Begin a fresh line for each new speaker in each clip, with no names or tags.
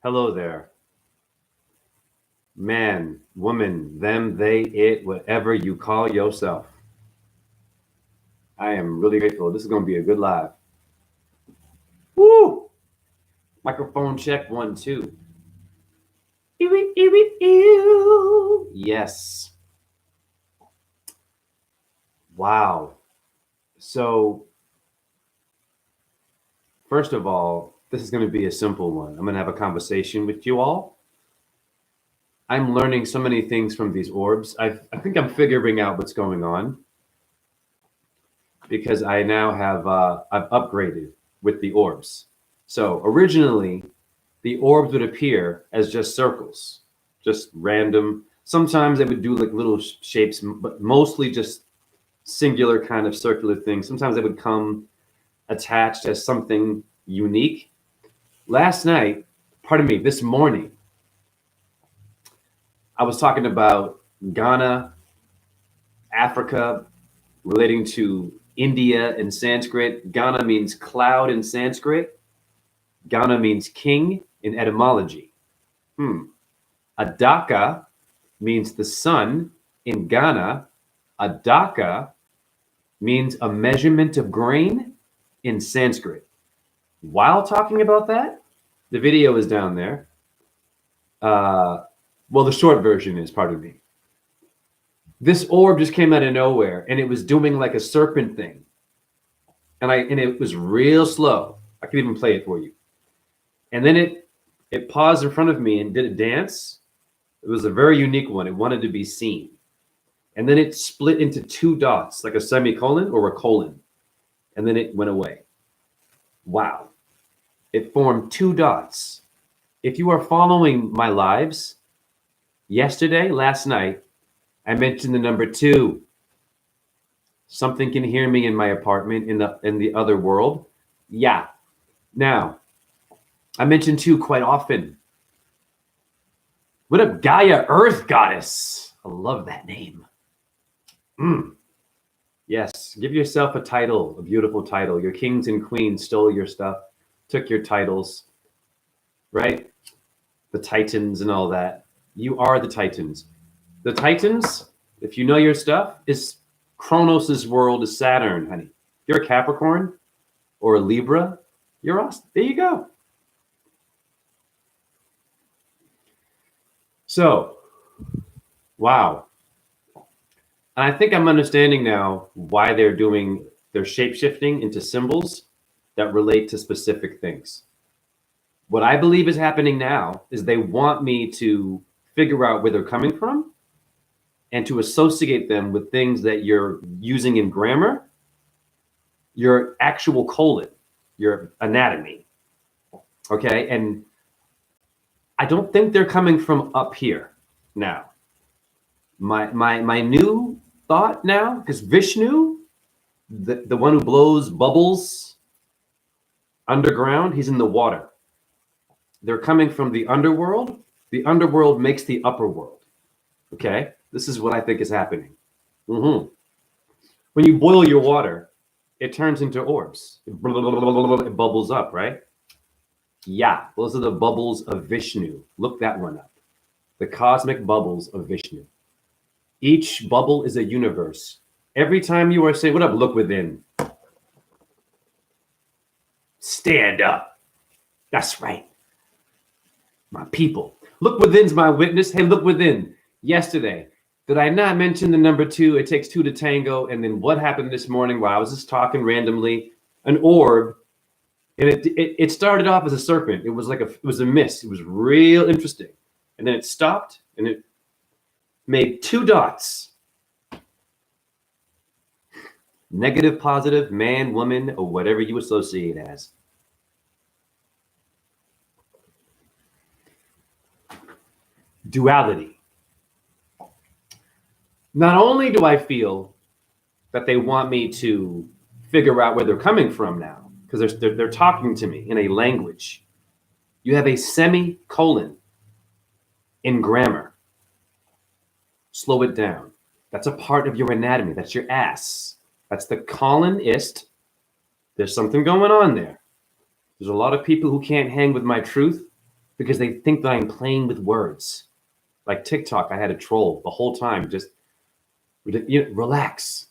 Hello there. Man, woman, them, they, it, whatever you call yourself. I am really grateful. This is going to be a good live. Woo! Microphone check 1, 2. Ew, ew, ew. Yes. Wow. So, first of all, this is going to be a simple one. I'm going to have a conversation with you all. I'm learning so many things from these orbs. I think I'm figuring out what's going on because I now have I've upgraded with the orbs. So originally, the orbs would appear as just circles, just random. Sometimes they would do like little shapes, but mostly just singular kind of circular things. Sometimes they would come attached as something unique. Last night, this morning, I was talking about Ghana, Africa, relating to India in Sanskrit. Ghana means cloud in Sanskrit. Ghana means king in etymology. Adaka means the sun in Ghana. Adaka means a measurement of grain in Sanskrit. While talking about that, the video is down there. Well, the short version is, pardon me. This orb just came out of nowhere, and it was doing like a serpent thing. And it was real slow. I could even play it for you. And then it paused in front of me and did a dance. It was a very unique one. It wanted to be seen. And then it split into 2 dots, like a semicolon or a colon. And then it went away. Wow. It formed 2 dots. If you are following my lives, last night, I mentioned the number 2. Something can hear me in my apartment in the other world. Yeah. Now, I mention 2 quite often. What up, Gaia Earth Goddess? I love that name. Yes, give yourself a title, a beautiful title. Your kings and queens stole your stuff, took your titles, right? The Titans and all that. You are the Titans. The Titans, if you know your stuff, is Kronos' world is Saturn, honey. If you're a Capricorn or a Libra, you're awesome. There you go. So, wow. And I think I'm understanding now why they're shape-shifting into symbols that relate to specific things. What I believe is happening now is they want me to figure out where they're coming from and to associate them with things that you're using in grammar, your actual colon, your anatomy. Okay? And I don't think they're coming from up here now. My new thought now, because Vishnu, the one who blows bubbles underground, he's in the water. They're coming from the underworld. The underworld makes the upper world. Okay? This is what I think is happening. When you boil your water, it turns into orbs. It bubbles up, right? Yeah, those are the bubbles of Vishnu. Look that one up. The cosmic bubbles of Vishnu. Each bubble is a universe. Every time you are saying, what up, look within. Stand up. That's right. My people. Look within's my witness. Hey, look within. Yesterday, did I not mention the number 2? It takes 2 to tango. And then what happened this morning while I was just talking randomly? An orb. And it started off as a serpent. It was it was a mist. It was real interesting. And then it stopped and it made 2 dots. Negative, positive, man, woman, or whatever you associate as. Duality. Not only do I feel that they want me to figure out where they're coming from now, because they're talking to me in a language. You have a semicolon in grammar. Slow it down. That's a part of your anatomy. That's your ass. That's the colonist. There's something going on there. There's a lot of people who can't hang with my truth. because they think that I'm playing with words. Like TikTok, I had a troll the whole time. Just relax.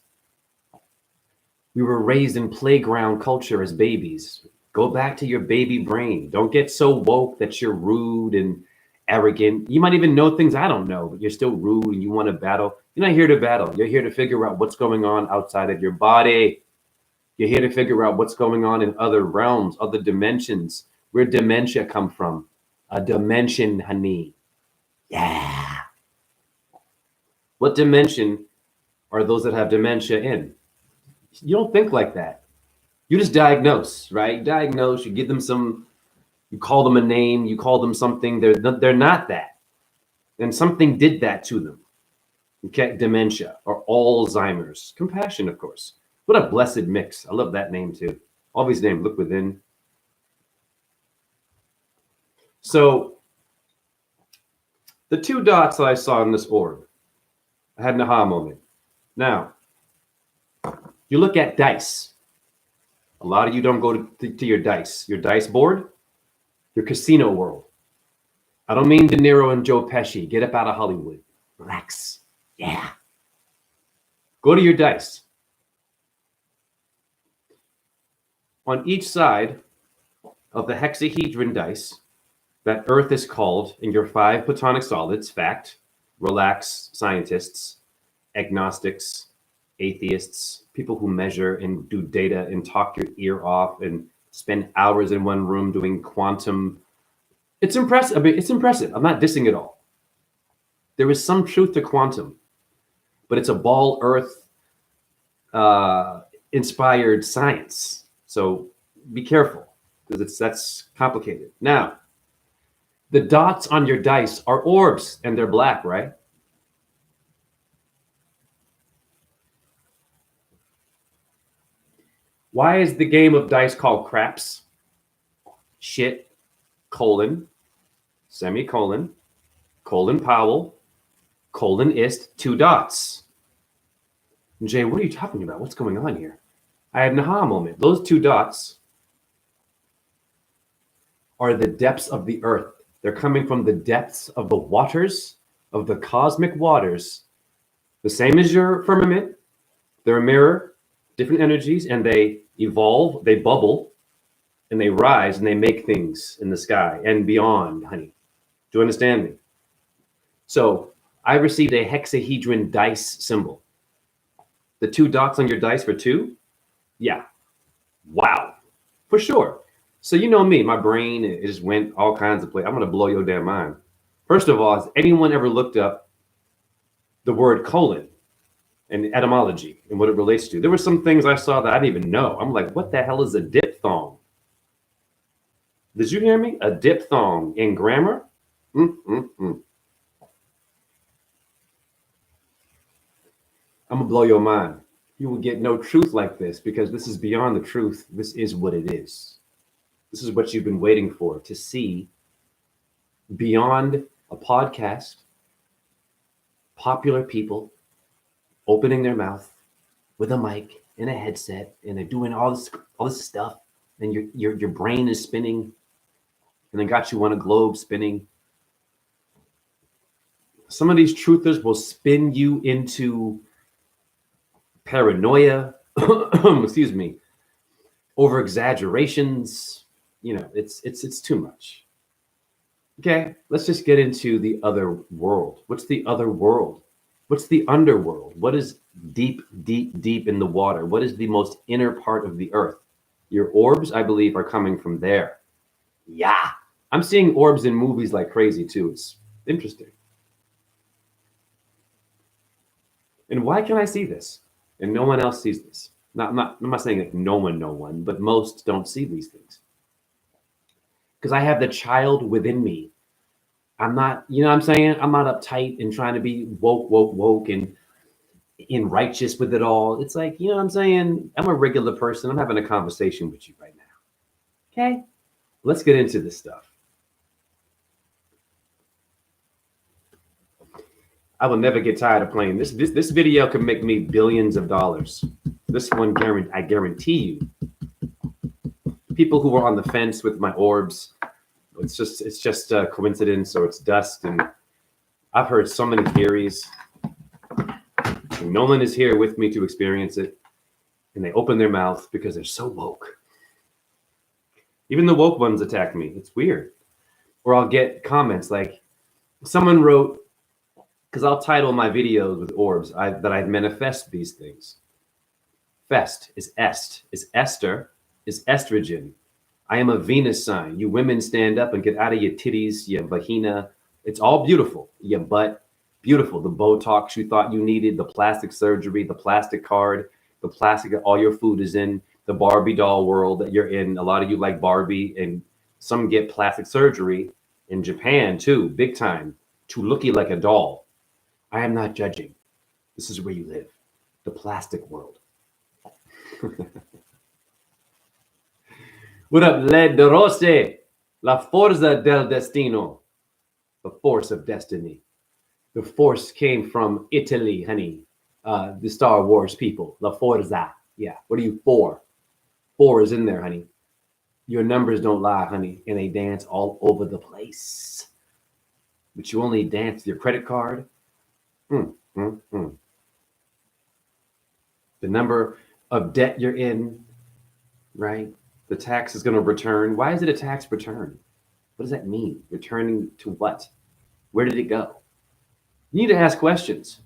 We were raised in playground culture as babies. Go back to your baby brain. Don't get so woke that you're rude and arrogant. You might even know things I don't know, but you're still rude and you want to battle. You're not here to battle. You're here to figure out what's going on outside of your body. You're here to figure out what's going on in other realms, other dimensions. Where dementia come from? A dimension, honey. Yeah. What dimension are those that have dementia in? You don't think like that. You just diagnose, right? Diagnose, you give them some, you call them a name, you call them something. They're not that. And something did that to them. Okay, dementia or Alzheimer's. Compassion, of course. What a blessed mix. I love that name too. All these names, look within. So the two dots that I saw in this orb, I had an aha moment. Now, you look at dice. A lot of you don't go to your dice board, your casino world. I don't mean De Niro and Joe Pesci. Get up out of Hollywood. Relax. Yeah. Go to your dice. On each side of the hexahedron dice, that Earth is called in your 5 platonic solids, fact, relax, scientists, agnostics, atheists, people who measure and do data and talk your ear off and spend hours in one room doing quantum. It's impressive. I mean, it's impressive. I'm not dissing it all. There is some truth to quantum, but it's a ball earth inspired science. So be careful because that's complicated. Now, the dots on your dice are orbs and they're black, right? Why is the game of dice called craps? Shit, colon, semicolon, colon Powell, colon ist, 2 dots. Jay, what are you talking about? What's going on here? I had an aha moment. Those 2 dots are the depths of the earth. They're coming from the depths of the waters, of the cosmic waters, the same as your firmament. They're a mirror, different energies, and they evolve, they bubble, and they rise, and they make things in the sky and beyond, honey. Do you understand me? So I received a hexahedron dice symbol. The 2 dots on your dice for 2? Yeah. Wow. For sure. So you know me, my brain, it just went all kinds of places. I'm going to blow your damn mind. First of all, has anyone ever looked up the word colon and etymology and what it relates to? There were some things I saw that I didn't even know. I'm like, what the hell is a diphthong? Did you hear me? A diphthong in grammar? I'm going to blow your mind. You will get no truth like this because this is beyond the truth. This is what it is. This is what you've been waiting for, to see beyond a podcast, popular people opening their mouth with a mic and a headset, and they're doing all this stuff, and your brain is spinning, and they got you on a globe spinning. Some of these truthers will spin you into paranoia, excuse me, over exaggerations. You know, it's too much. Okay, let's just get into the other world. What's the other world? What's the underworld? What is deep, deep, deep in the water? What is the most inner part of the earth? Your orbs, I believe, are coming from there. Yeah, I'm seeing orbs in movies like crazy too. It's interesting. And why can I see this? And no one else sees this. I'm not saying like no one, but most don't see these things. Because I have the child within me. I'm not, you know what I'm saying? I'm not uptight and trying to be woke and righteous with it all. It's like, you know what I'm saying? I'm a regular person. I'm having a conversation with you right now. Okay? Let's get into this stuff. I will never get tired of playing. This video could make me billions of dollars. This one, I guarantee you. People who were on the fence with my orbs, It's just a coincidence, or it's dust. And I've heard so many theories. And no one is here with me to experience it. And they open their mouth because they're so woke. Even the woke ones attack me. It's weird. Or I'll get comments like someone wrote, because I'll title my videos with orbs, that I manifest these things. Fest is Esther, is estrogen. I am a Venus sign. You women stand up and get out of your titties, your vagina. It's all beautiful. Your butt, beautiful. The Botox you thought you needed, the plastic surgery, the plastic card, the plastic that all your food is in, the Barbie doll world that you're in. A lot of you like Barbie, and some get plastic surgery in Japan too, big time, to looky like a doll. I am not judging. This is where you live, the plastic world. What up, Le de Rose? La Forza del Destino. The force of destiny. The force came from Italy, honey. The Star Wars people. La Forza. Yeah. What are you for? 4 is in there, honey. Your numbers don't lie, honey. And they dance all over the place. But you only dance with your credit card. The number of debt you're in, right? The tax is going to return. Why is it a tax return? What does that mean? Returning to what? Where did it go? You need to ask questions.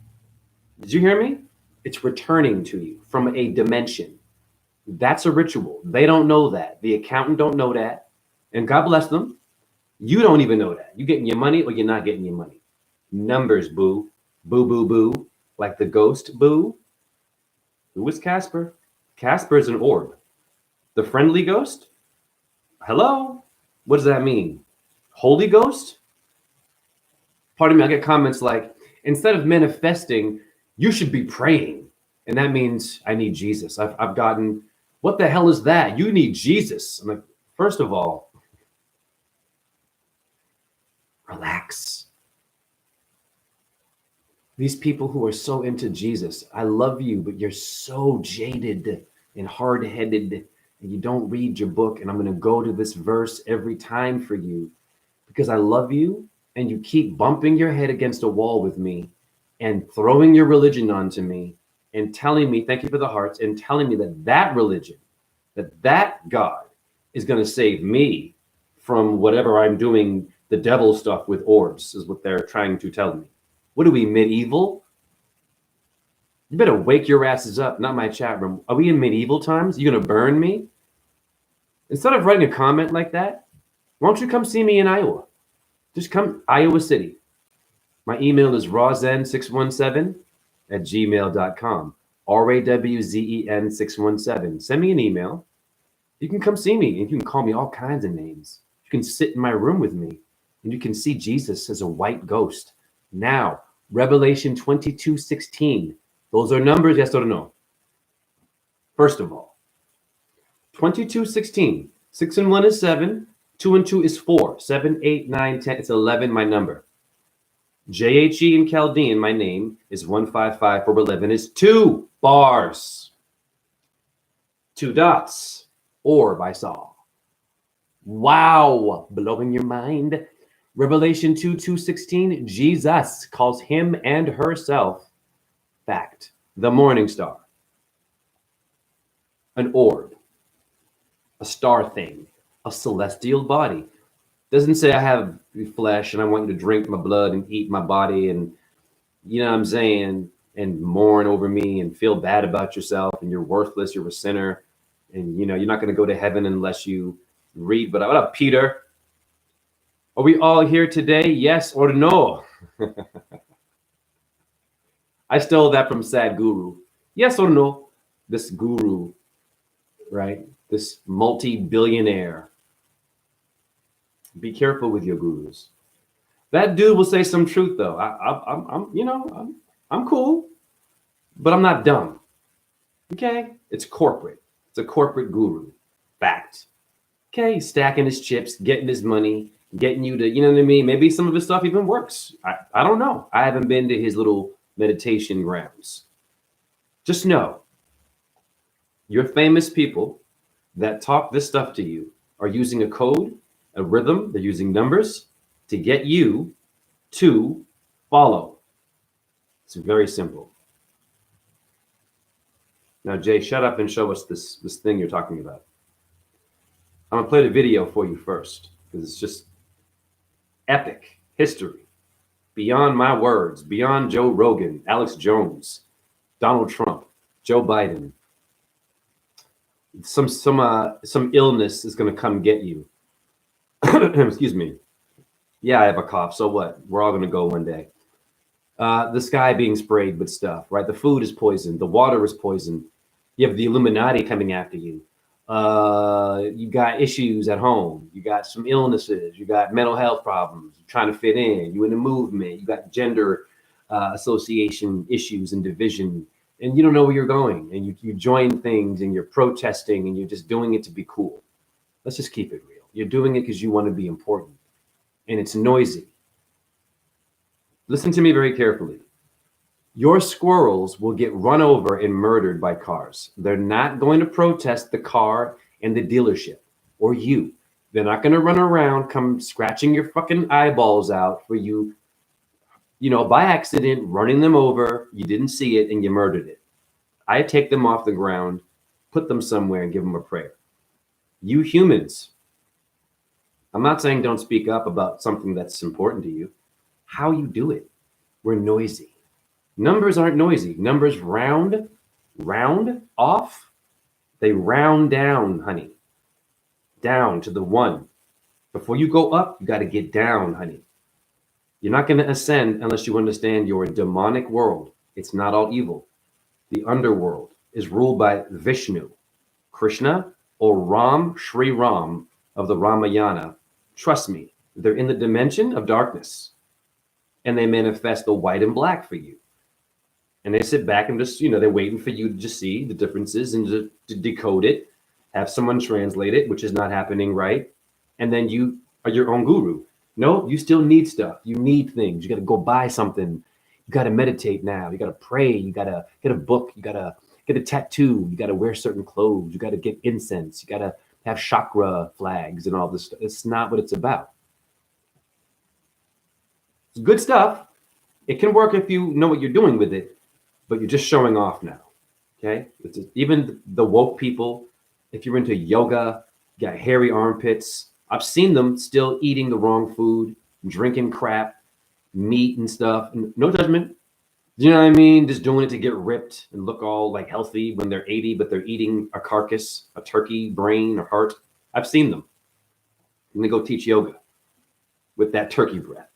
Did you hear me? It's returning to you from a dimension. That's a ritual. They don't know that. The accountant don't know that. And God bless them. You don't even know that. You getting your money or you're not getting your money. Numbers, boo. Boo, boo, boo. Like the ghost, boo. Who is Casper? Casper is an orb. The friendly ghost? Hello? What does that mean? Holy Ghost? Pardon me, I get comments like, instead of manifesting, you should be praying. And that means I need Jesus. I've gotten, what the hell is that? You need Jesus. I'm like, first of all, relax. These people who are so into Jesus, I love you, but you're so jaded and hard-headed, and you don't read your book. And I'm going to go to this verse every time for you because I love you, and you keep bumping your head against a wall with me and throwing your religion onto me and telling me, thank you for the hearts, and telling me that religion, that God is going to save me from whatever I'm doing, the devil stuff with orbs, is what they're trying to tell me. What are we, medieval? You better wake your asses up, not my chat room. Are we in medieval times? You gonna burn me? Instead of writing a comment like that, why don't you come see me in Iowa? Just come, Iowa City. My email is rawzen617@gmail.com. RAWZEN617. Send me an email. You can come see me, and you can call me all kinds of names. You can sit in my room with me, and you can see Jesus as a white ghost. Now, Revelation 22:16. Those are numbers, yes or no? First of all, 22:16. 6 and 1 is 7. 2 and 2 is 4. 7, 8, 9, 10. It's 11, my number. JHE in Chaldean, my name is 155 for 11 is 2 bars. 2 dots. Orb I saw. Wow, blowing your mind. Revelation 2:16, Jesus calls him and herself, fact, the morning star, an orb, a star thing, a celestial body. Doesn't say I have flesh and I want you to drink my blood and eat my body and, you know what I'm saying, and mourn over me and feel bad about yourself and you're worthless, you're a sinner, and you know you're not going to go to heaven unless you read. But what up, Peter? Are we all here today? Yes or no? I stole that from Sad Guru. Yes or no? This guru, right? This multi-billionaire. Be careful with your gurus. That dude will say some truth though. I'm cool, but I'm not dumb. Okay? It's corporate. It's a corporate guru. Fact. Okay? He's stacking his chips, getting his money, getting you to, you know what I mean? Maybe some of his stuff even works. I don't know. I haven't been to his little meditation grounds. Just know, your famous people that talk this stuff to you are using a code a rhythm. They're using numbers to get you to follow. It's very simple. Now, Jay, shut up and show us this thing you're talking about. I'm going to play the video for you first because it's just epic history. Beyond my words, beyond Joe Rogan, Alex Jones, Donald Trump, Joe Biden. Some illness is going to come get you. Excuse me. Yeah, I have a cough. So what? We're all going to go one day. The sky being sprayed with stuff, right? The food is poisoned. The water is poisoned. You have the Illuminati coming after you. You got issues at home. You got some illnesses. You got mental health problems. You're trying to fit in. You in the movement. You got gender association issues and division, and you don't know where you're going. And you join things and you're protesting and you're just doing it to be cool. Let's just keep it real. You're doing it because you want to be important, and it's noisy. Listen to me very carefully. Your squirrels will get run over and murdered by cars. They're not going to protest the car and the dealership or you. They're not going to run around, come scratching your fucking eyeballs out for you, by accident, running them over. You didn't see it and you murdered it. I take them off the ground, put them somewhere and give them a prayer. You humans, I'm not saying don't speak up about something that's important to you. How you do it, we're noisy. Numbers aren't noisy. Numbers round off. They round down, honey. Down to the 1. Before you go up, you got to get down, honey. You're not going to ascend unless you understand your demonic world. It's not all evil. The underworld is ruled by Vishnu, Krishna, or Ram, Sri Ram of the Ramayana. Trust me, they're in the dimension of darkness. And they manifest the white and black for you. And they sit back and just, they're waiting for you to just see the differences and to decode it, have someone translate it, which is not happening right. And then you are your own guru. No, you still need stuff. You need things. You got to go buy something. You got to meditate now. You got to pray. You got to get a book. You got to get a tattoo. You got to wear certain clothes. You got to get incense. You got to have chakra flags and all this stuff. It's not what it's about. It's good stuff. It can work if you know what you're doing with it. But you're just showing off now, okay? Even the woke people, if you're into yoga, you got hairy armpits. I've seen them still eating the wrong food, drinking crap, meat and stuff. No judgment. You know what I mean? Just doing it to get ripped and look all like healthy when they're 80, but they're eating a carcass, a turkey brain or heart. I've seen them. And they go teach yoga with that turkey breath.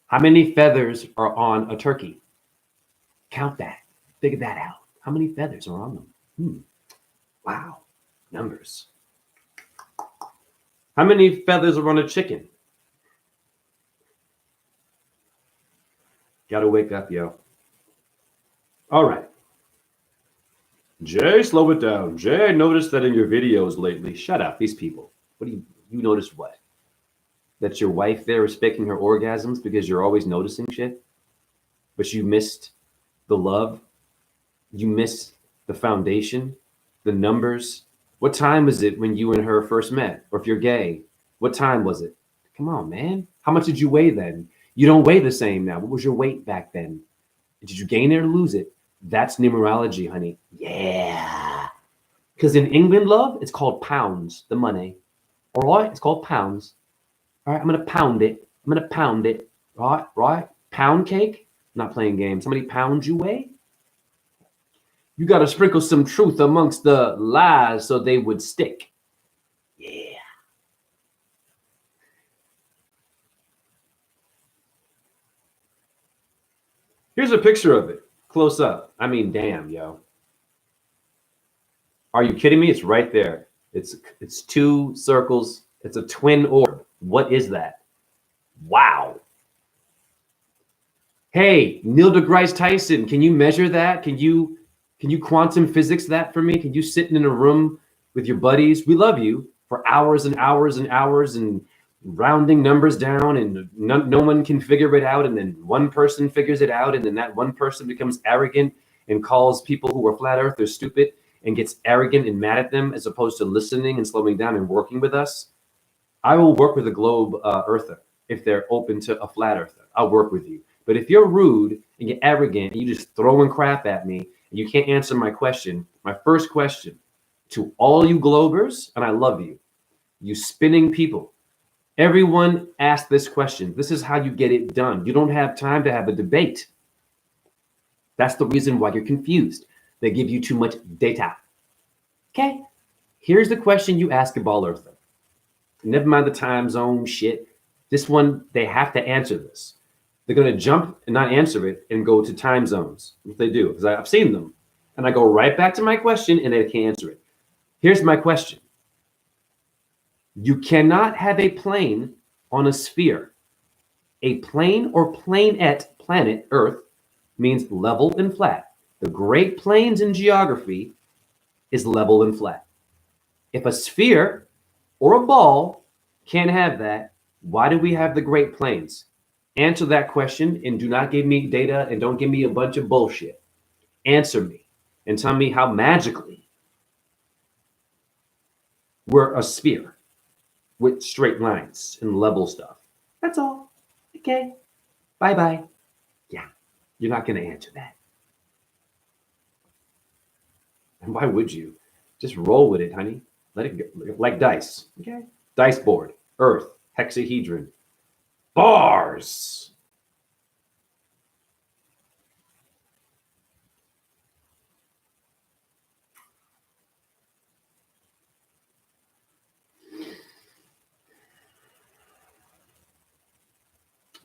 How many feathers are on a turkey? Count that. Figure that out. How many feathers are on them? Wow. Numbers. How many feathers are on a chicken? Gotta wake up, yo. All right. Jay, slow it down. Jay, I noticed that in your videos lately. Shut up, these people. What do you noticed what? That your wife there is faking her orgasms because you're always noticing shit? But you missed the love, you miss the foundation, the numbers. What time was it when you and her first met? Or if you're gay, what time was it? Come on, man. How much did you weigh then? You don't weigh the same now. What was your weight back then? Did you gain it or lose it? That's numerology, honey. Yeah. Because in England, love, it's called pounds, the money. All right? It's called pounds. All right, I'm going to pound it. I'm going to pound it. Right? Pound cake? Not playing games. How many pounds you weigh? You got to sprinkle some truth amongst the lies so they would stick. Yeah. Here's a picture of it. Close up. I mean, damn, yo. Are you kidding me? It's right there. It's 2 circles. It's a twin orb. What is that? Wow. Hey, Neil deGrasse Tyson, can you measure that? Can you quantum physics that for me? Can you sit in a room with your buddies? We love you for hours and hours and hours and rounding numbers down, and no one can figure it out. And then one person figures it out, and then that one person becomes arrogant and calls people who are flat earthers stupid and gets arrogant and mad at them, as opposed to listening and slowing down and working with us. I will work with a globe earther if they're open to a flat earther. I'll work with you. But if you're rude and you're arrogant and you just throwing crap at me and you can't answer my question, my first question to all you globers, and I love you, you spinning people. Everyone ask this question. This is how you get it done. You don't have time to have a debate. That's the reason why you're confused. They give you too much data. Okay? Here's the question you ask a ball earther. Never mind the time zone shit. This one, they have to answer this. They're going to jump and not answer it and go to time zones. What they do, because I've seen them. And I go right back to my question and they can't answer it. Here's my question. You cannot have a plane on a sphere. A plane or planette, planet, Earth, means level and flat. The Great Plains in geography is level and flat. If a sphere or a ball can't have that, why do we have the Great Plains? Answer that question and do not give me data and don't give me a bunch of bullshit. Answer me and tell me how magically we're a sphere with straight lines and level stuff. That's all. Okay. Bye-bye. Yeah, you're not going to answer that. And why would you? Just roll with it, honey. Let it go. Like dice. Okay. Dice board, earth, hexahedron, bars.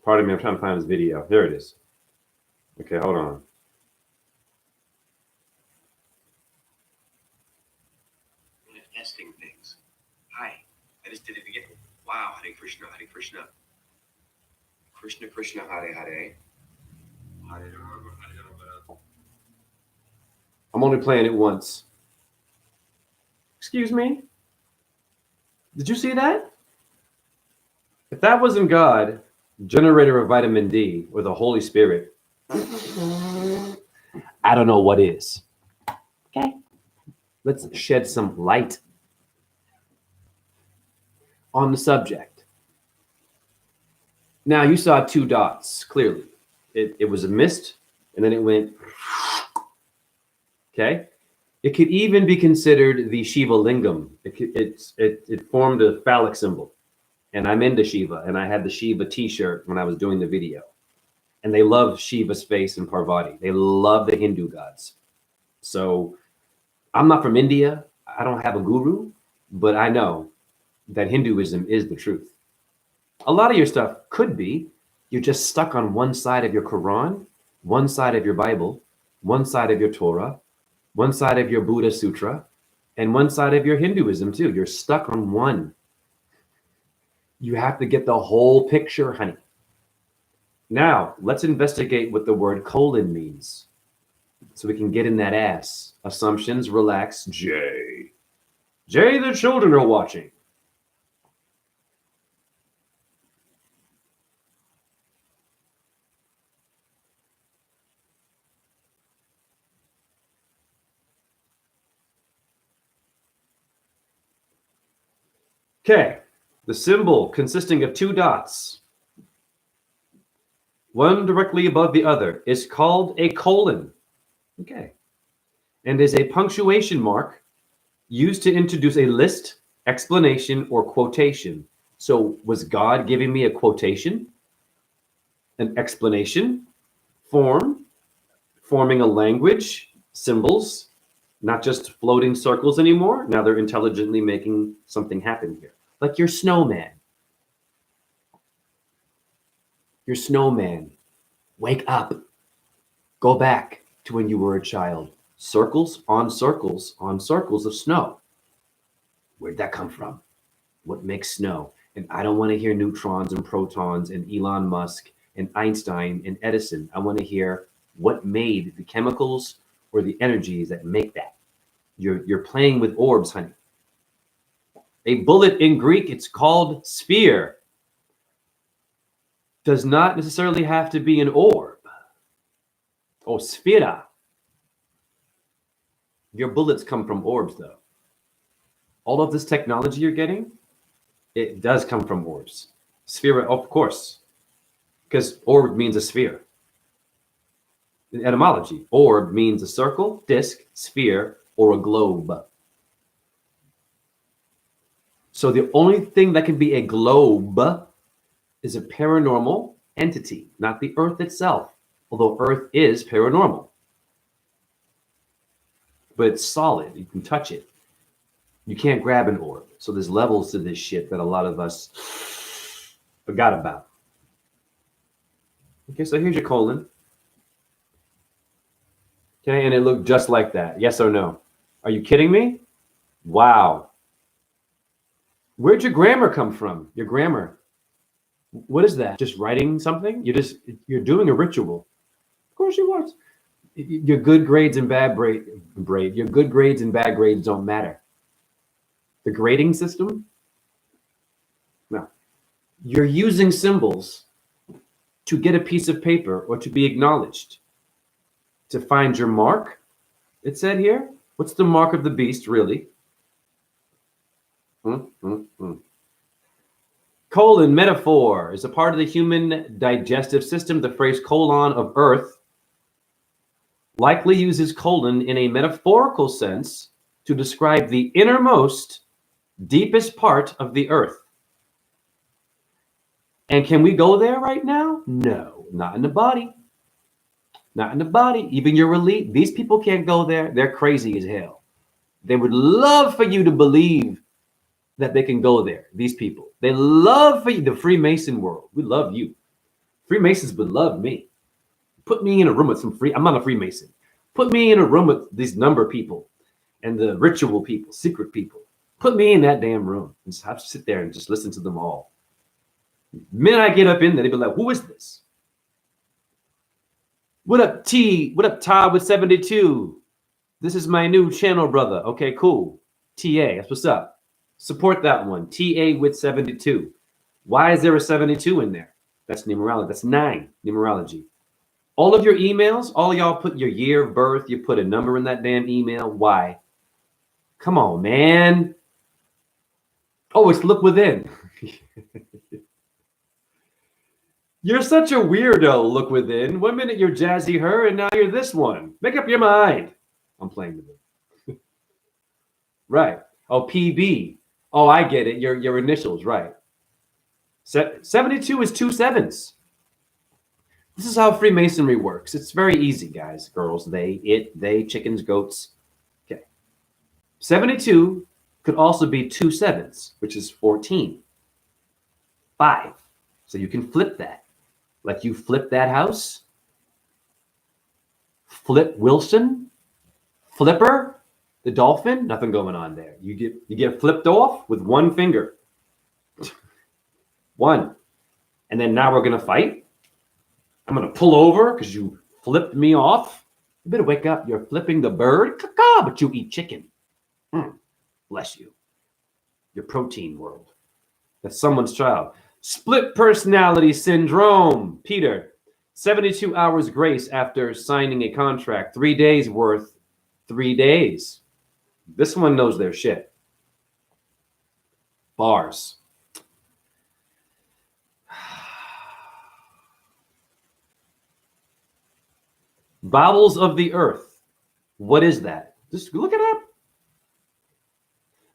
Pardon me, I'm trying to find this video. There it is. Okay, hold on. Manifesting things. Hi, I just did it again. Wow, Hare Krishna, Hare Krishna. Krishna Krishna, Hare Hare. I'm only playing it once. Excuse me? Did you see that? If that wasn't God, generator of vitamin D, or the Holy Spirit, I don't know what is. Okay. Let's shed some light on the subject. Now, you saw two dots, clearly. It was a mist, and then it went. Okay. It could even be considered the Shiva lingam. It formed a phallic symbol. And I'm into Shiva, and I had the Shiva t-shirt when I was doing the video. And they love Shiva's face and Parvati. They love the Hindu gods. So I'm not from India. I don't have a guru, but I know that Hinduism is the truth. A lot of your stuff could be you're just stuck on one side of your Quran, one side of your Bible, one side of your Torah, one side of your Buddha Sutra, and one side of your Hinduism too. You're stuck on one. You have to get the whole picture, honey. Now, let's investigate what the word colon means so we can get in that ass. Assumptions, relax. Jay, the children are watching. Okay, the symbol consisting of two dots, one directly above the other, is called a colon. Okay, and is a punctuation mark used to introduce a list, explanation, or quotation. So was God giving me a quotation, an explanation, forming a language, symbols, not just floating circles anymore? Now they're intelligently making something happen here. Like your snowman. Your snowman. Wake up. Go back to when you were a child. Circles on circles on circles of snow. Where'd that come from? What makes snow? And I don't want to hear neutrons and protons and Elon Musk and Einstein and Edison. I want to hear what made the chemicals or the energies that make that. You're playing with orbs, honey. A bullet in Greek, it's called sphere. Does not necessarily have to be an orb. Oh, sphera. Your bullets come from orbs, though. All of this technology you're getting, It does come from orbs. Sphere, of course, because orb means a sphere. In etymology, orb means a circle, disc, sphere, or a globe. So the only thing that can be a globe is a paranormal entity, not the Earth itself, although Earth is paranormal. But it's solid. You can touch it. You can't grab an orb. So there's levels to this shit that a lot of us forgot about. Okay, so here's your colon. Okay, and it looked just like that. Yes or no? Are you kidding me? Wow. Where'd your grammar come from? Your grammar. What is that? Just writing something? You're doing a ritual. Of course you was. Your good grades and bad your good grades and bad grades don't matter. The grading system? No. You're using symbols to get a piece of paper or to be acknowledged. To find your mark, it said here. What's the mark of the beast, really? Colon metaphor is a part of the human digestive system. The phrase colon of earth likely uses colon in a metaphorical sense to describe the innermost, deepest part of the earth. And can we go there right now? No, not in the body. Not in the body. Even your elite, these people can't go there. They're crazy as hell. They would love for you to believe that they can go there, these people. They love for you, the Freemason world. We love you. Freemasons would love me. Put me in a room with I'm not a Freemason. Put me in a room with these number people and the ritual people, secret people. Put me in that damn room and just have to sit there and just listen to them all. The minute I get up in there, they'd be like, who is this? What up, T? What up, Todd with 72? This is my new channel, brother. Okay, cool. TA, that's what's up. Support that one. TA with 72. Why is there a 72 in there? That's numerology. That's 9 numerology. All of your emails, all y'all put your year of birth, you put a number in that damn email. Why? Come on, man. Oh, it's look within. You're such a weirdo, look within. 1 minute you're Jazzy Her, and now you're this one. Make up your mind. I'm playing with it. Right. Oh, PB. Oh, I get it. Your initials, right. 72 is 2 sevens. This is how Freemasonry works. It's very easy, guys, girls, they, chickens, goats. Okay. 72 could also be 2 sevens, which is 14. 5. So you can flip that. Like you flip that house. Flip Wilson. Flipper. The dolphin, nothing going on there. You get flipped off with one finger. One. And then now we're going to fight. I'm going to pull over because you flipped me off. You better wake up. You're flipping the bird. Caw-caw, but you eat chicken. Bless you. Your protein world. That's someone's child. Split personality syndrome. Peter, 72 hours grace after signing a contract. 3 days worth. 3 days. This one knows their shit. Bars. Bowels of the earth. What is that? Just look it up.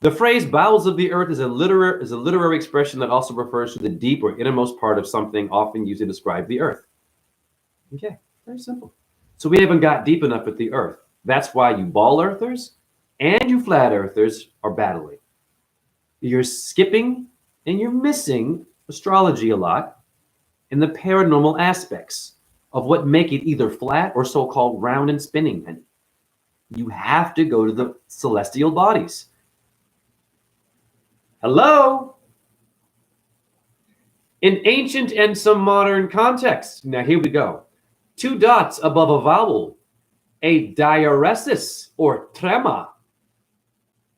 The phrase bowels of the earth is a literary expression that also refers to the deep or innermost part of something, often used to describe the earth. Okay, very simple. So we haven't got deep enough with the earth. That's why you ball earthers and you flat earthers are battling. You're skipping and you're missing astrology a lot and the paranormal aspects of what make it either flat or so-called round and spinning. And you have to go to the celestial bodies. Hello? In ancient and some modern contexts. Now here we go. 2 dots above a vowel. A diaresis or trema.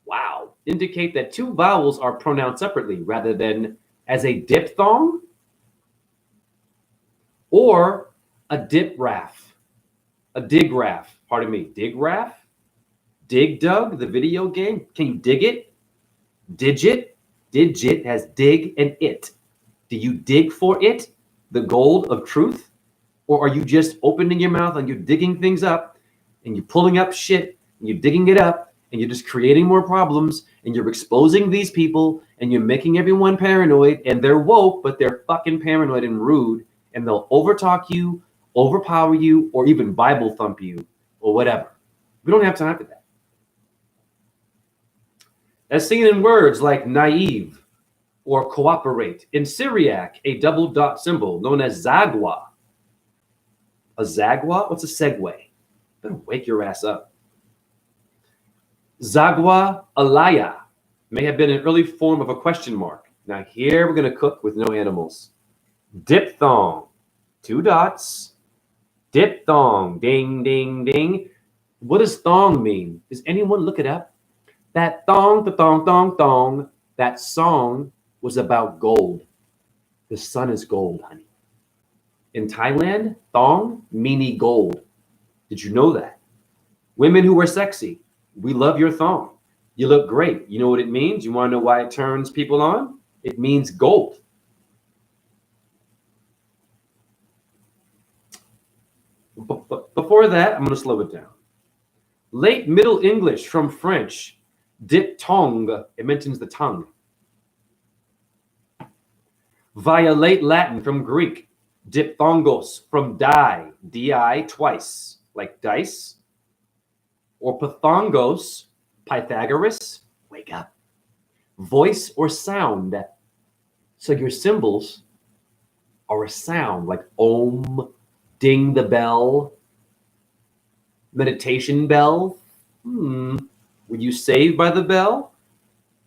Wow. Indicate that 2 vowels are pronounced separately rather than as a diphthong or a digraph. A digraph. Pardon me. Digraph? Dig Dug, the video game. Can you dig it? Digit? Digit has dig and it. Do you dig for it, the gold of truth? Or are you just opening your mouth and you're digging things up and you're pulling up shit and you're digging it up and you're just creating more problems and you're exposing these people and you're making everyone paranoid and they're woke, but they're fucking paranoid and rude and they'll overtalk you, overpower you, or even Bible thump you or whatever. We don't have time for that. As seen in words like naive or cooperate. In Syriac, a double dot symbol known as zagwa. A zagwa? What's a segue? Better wake your ass up. Zagwa alaya may have been an early form of a question mark. Now here we're going to cook with no animals. Diphthong, 2 dots. Diphthong, ding, ding, ding. What does thong mean? Does anyone look it up? That thong, the thong, thong, thong, that song was about gold. The sun is gold, honey. In Thailand, thong, meaning gold. Did you know that? Women who are sexy, we love your thong. You look great. You know what it means? You want to know why it turns people on? It means gold. But before that, I'm going to slow it down. Late Middle English from French, diphthong, it mentions the tongue. Via late Latin from Greek, diphthongos from die, di twice, like dice. Or pathongos, Pythagoras, wake up. Voice or sound. So your symbols are a sound like om, ding the bell, meditation bell. Were you saved by the bell?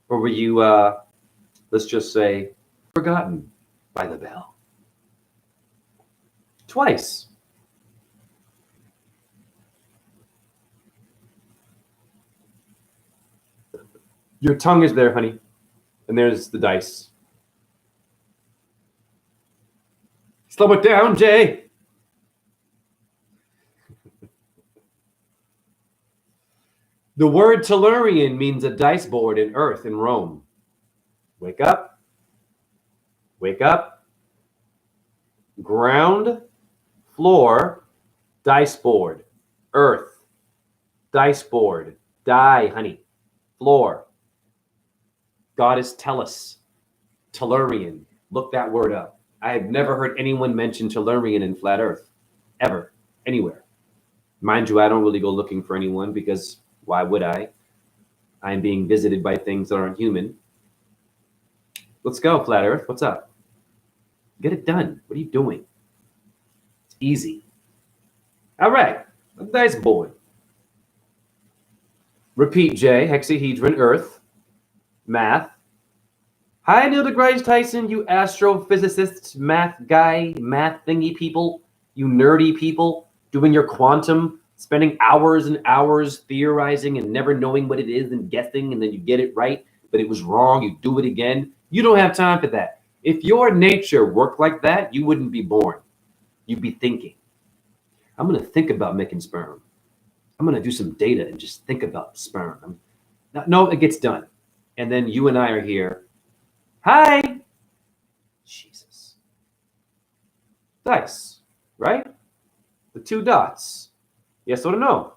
Or were you, let's just say, forgotten by the bell? Twice. Your tongue is there, honey. And there's the dice. Slow it down, Jay. The word tellurian means a dice board in earth in Rome. Wake up. Wake up. Ground, floor, dice board, earth, dice board, die, honey, floor. Goddess Tellus, tellurian. Look that word up. I have never heard anyone mention tellurian in flat earth, ever, anywhere. Mind you, I don't really go looking for anyone because why would I? I'm being visited by things that aren't human. Let's go, flat earth. What's up? Get it done. What are you doing? It's easy. All right. A dice board. Repeat, J. Hexahedron, earth. Math. Hi, Neil deGrasse Tyson, you astrophysicists, math guy, math thingy people, you nerdy people, doing your quantum, spending hours and hours theorizing and never knowing what it is and guessing, and then you get it right, but it was wrong, you do it again. You don't have time for that. If your nature worked like that, you wouldn't be born. You'd be thinking. I'm going to think about making sperm. I'm going to do some data and just think about sperm. No, it gets done. And then you and I are here. Hi. Jesus. Dice, right? The 2 dots. Yes or no?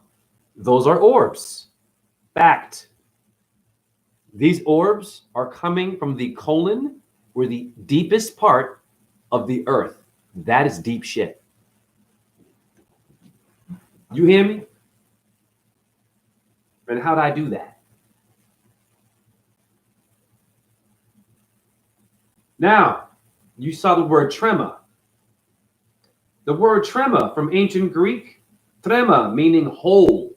Those are orbs. Fact. These orbs are coming from the colon, or the deepest part of the earth. That is deep shit. You hear me? And how'd I do that? Now, you saw the word trema. The word trema from ancient Greek, trema meaning hole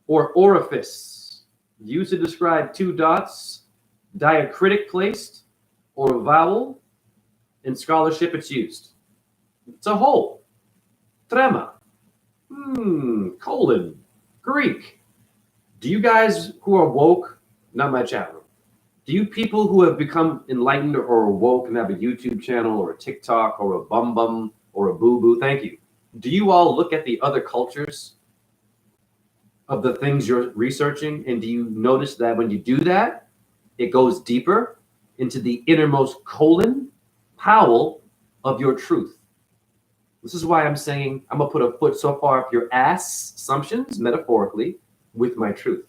or orifice, used to describe 2 dots, diacritic placed, or a vowel. In scholarship, it's used. It's a hole. Trema. Colon. Greek. Do you guys who are woke, not my chat room, do you people who have become enlightened or woke and have a YouTube channel or a TikTok or a bum bum or a boo boo, thank you. Do you all look at the other cultures of the things you're researching? And do you notice that when you do that, It goes deeper into the innermost colon, powell of your truth. This is why I'm saying I'm going to put a foot so far up your ass, assumptions, metaphorically, with my truth.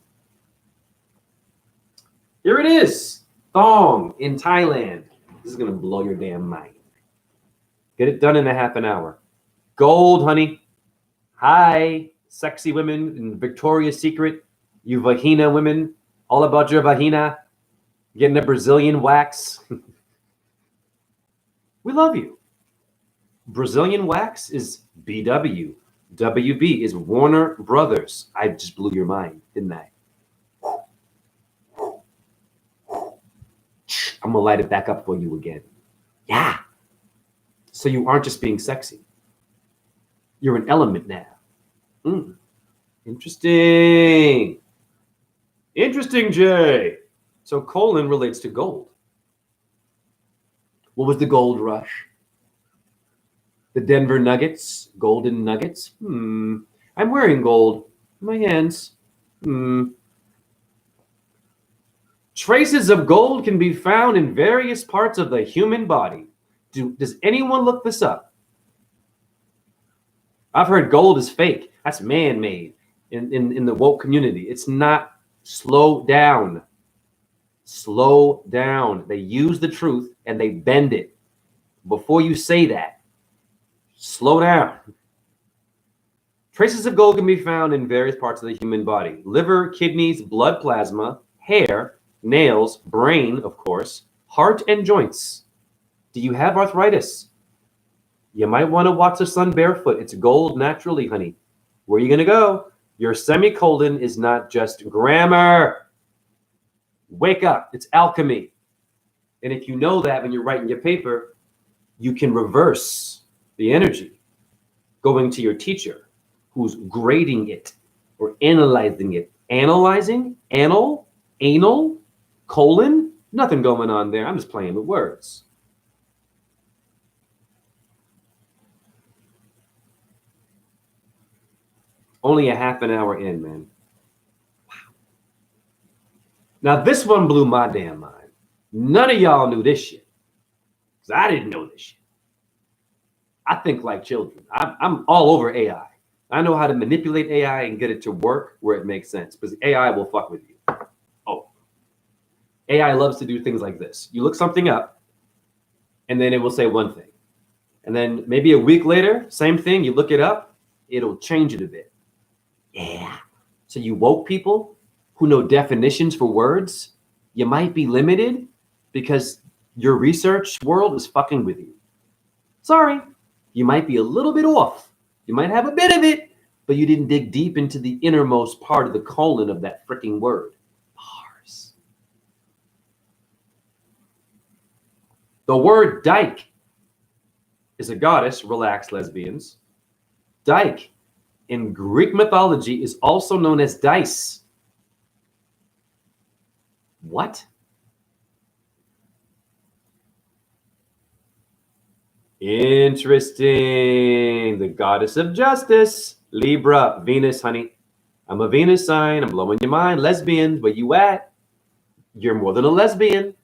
Here it is. Thong in Thailand. This is going to blow your damn mind. Get it done in a half an hour. Gold, honey. Hi, sexy women in Victoria's Secret. You vagina women. All about your vagina. Getting a Brazilian wax. We love you. Brazilian wax is BW. WB is Warner Brothers. I just blew your mind, didn't I? I'm going to light it back up for you again. Yeah. So you aren't just being sexy. You're an element now. Interesting. Interesting, Jay. So colon relates to gold. What was the gold rush? The Denver Nuggets, golden nuggets. I'm wearing gold in my hands. Traces of gold can be found in various parts of the human body. Does anyone look this up? I've heard gold is fake. That's man-made in the woke community. It's not. Slow down. Slow down. They use the truth and they bend it. Before you say that, slow down. Traces of gold can be found in various parts of the human body. Liver, kidneys, blood plasma, hair, nails, brain, of course, heart, and joints. Do you have arthritis? You might want to watch the sun barefoot. It's gold naturally, honey. Where are you going to go? Your semicolon is not just grammar. Wake up. It's alchemy. And if you know that when you're writing your paper, you can reverse the energy going to your teacher who's grading it or analyzing it. Analyzing? Anal? Colon? Nothing going on there. I'm just playing with words. Only a half an hour in, man. Wow. Now, this one blew my damn mind. None of y'all knew this shit. Because I didn't know this shit. I think like children. I'm all over AI. I know how to manipulate AI and get it to work where it makes sense. Because AI will fuck with you. Oh. AI loves to do things like this. You look something up, and then it will say one thing. And then maybe a week later, same thing, you look it up, it'll change it a bit. Yeah. So you woke people who know definitions for words, you might be limited because your research world is fucking with you. Sorry. You might be a little bit off. You might have a bit of it, but you didn't dig deep into the innermost part of the colon of that freaking word. Bars. The word dyke is a goddess, relax lesbians. Dyke in Greek mythology is also known as dice. What? Interesting. The goddess of justice, Libra, Venus, honey. I'm a Venus sign. I'm blowing your mind. Lesbians, where you at? You're more than a lesbian.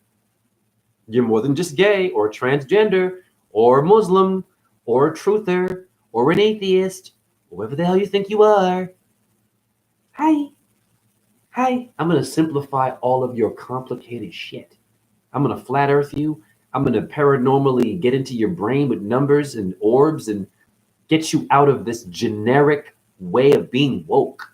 You're more than just gay or transgender or Muslim or a truther or an atheist. Whoever the hell you think you are. Hi. I'm going to simplify all of your complicated shit. I'm going to flat earth you. I'm going to paranormally get into your brain with numbers and orbs and get you out of this generic way of being woke.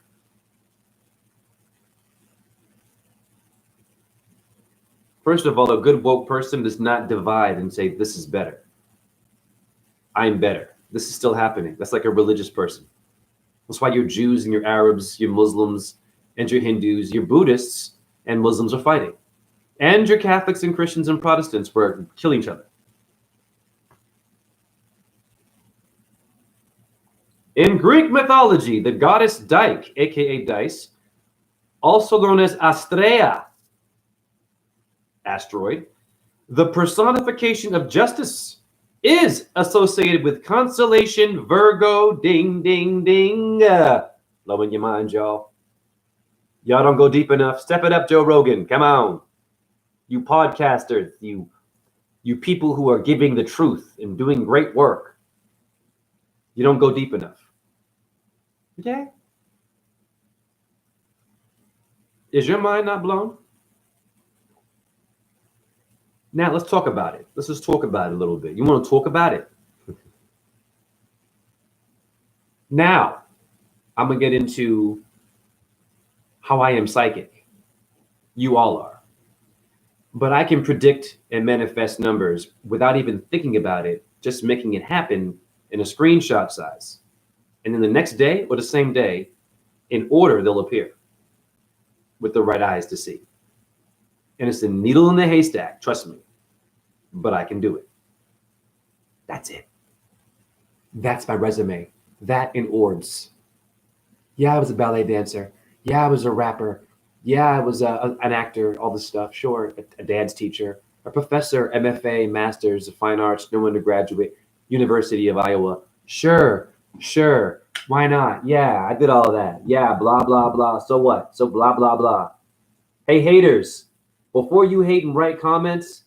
First of all, a good woke person does not divide and say, this is better. I'm better. This is still happening. That's like a religious person. That's why your Jews and your Arabs, your Muslims and your Hindus, your Buddhists and Muslims are fighting. And your Catholics and Christians and Protestants were killing each other. In Greek mythology, the goddess Dyke, aka Dice, also known as Astrea, asteroid, the personification of justice, is associated with constellation Virgo. Ding, ding, ding. Blowing your mind, y'all. Y'all don't go deep enough. Step it up, Joe Rogan. Come on. You podcasters, you people who are giving the truth and doing great work, you don't go deep enough. Okay? Is your mind not blown? Now let's talk about it. Let's just talk about it a little bit. You want to talk about it? Now, I'm going to get into how I am psychic. You all are. But I can predict and manifest numbers without even thinking about it, just making it happen in a screenshot size. And then the next day or the same day, in order, they'll appear with the right eyes to see. And it's a needle in the haystack, trust me. But I can do it. That's it. That's my resume. That in orbs. Yeah, I was a ballet dancer. Yeah, I was a rapper. Yeah, I was an actor, all this stuff. Sure, a dance teacher, a professor, MFA, Masters of Fine Arts, no undergraduate, University of Iowa. Sure. Why not? Yeah, I did all that. Yeah, blah, blah, blah. So what? So blah, blah, blah. Hey, haters, before you hate and write comments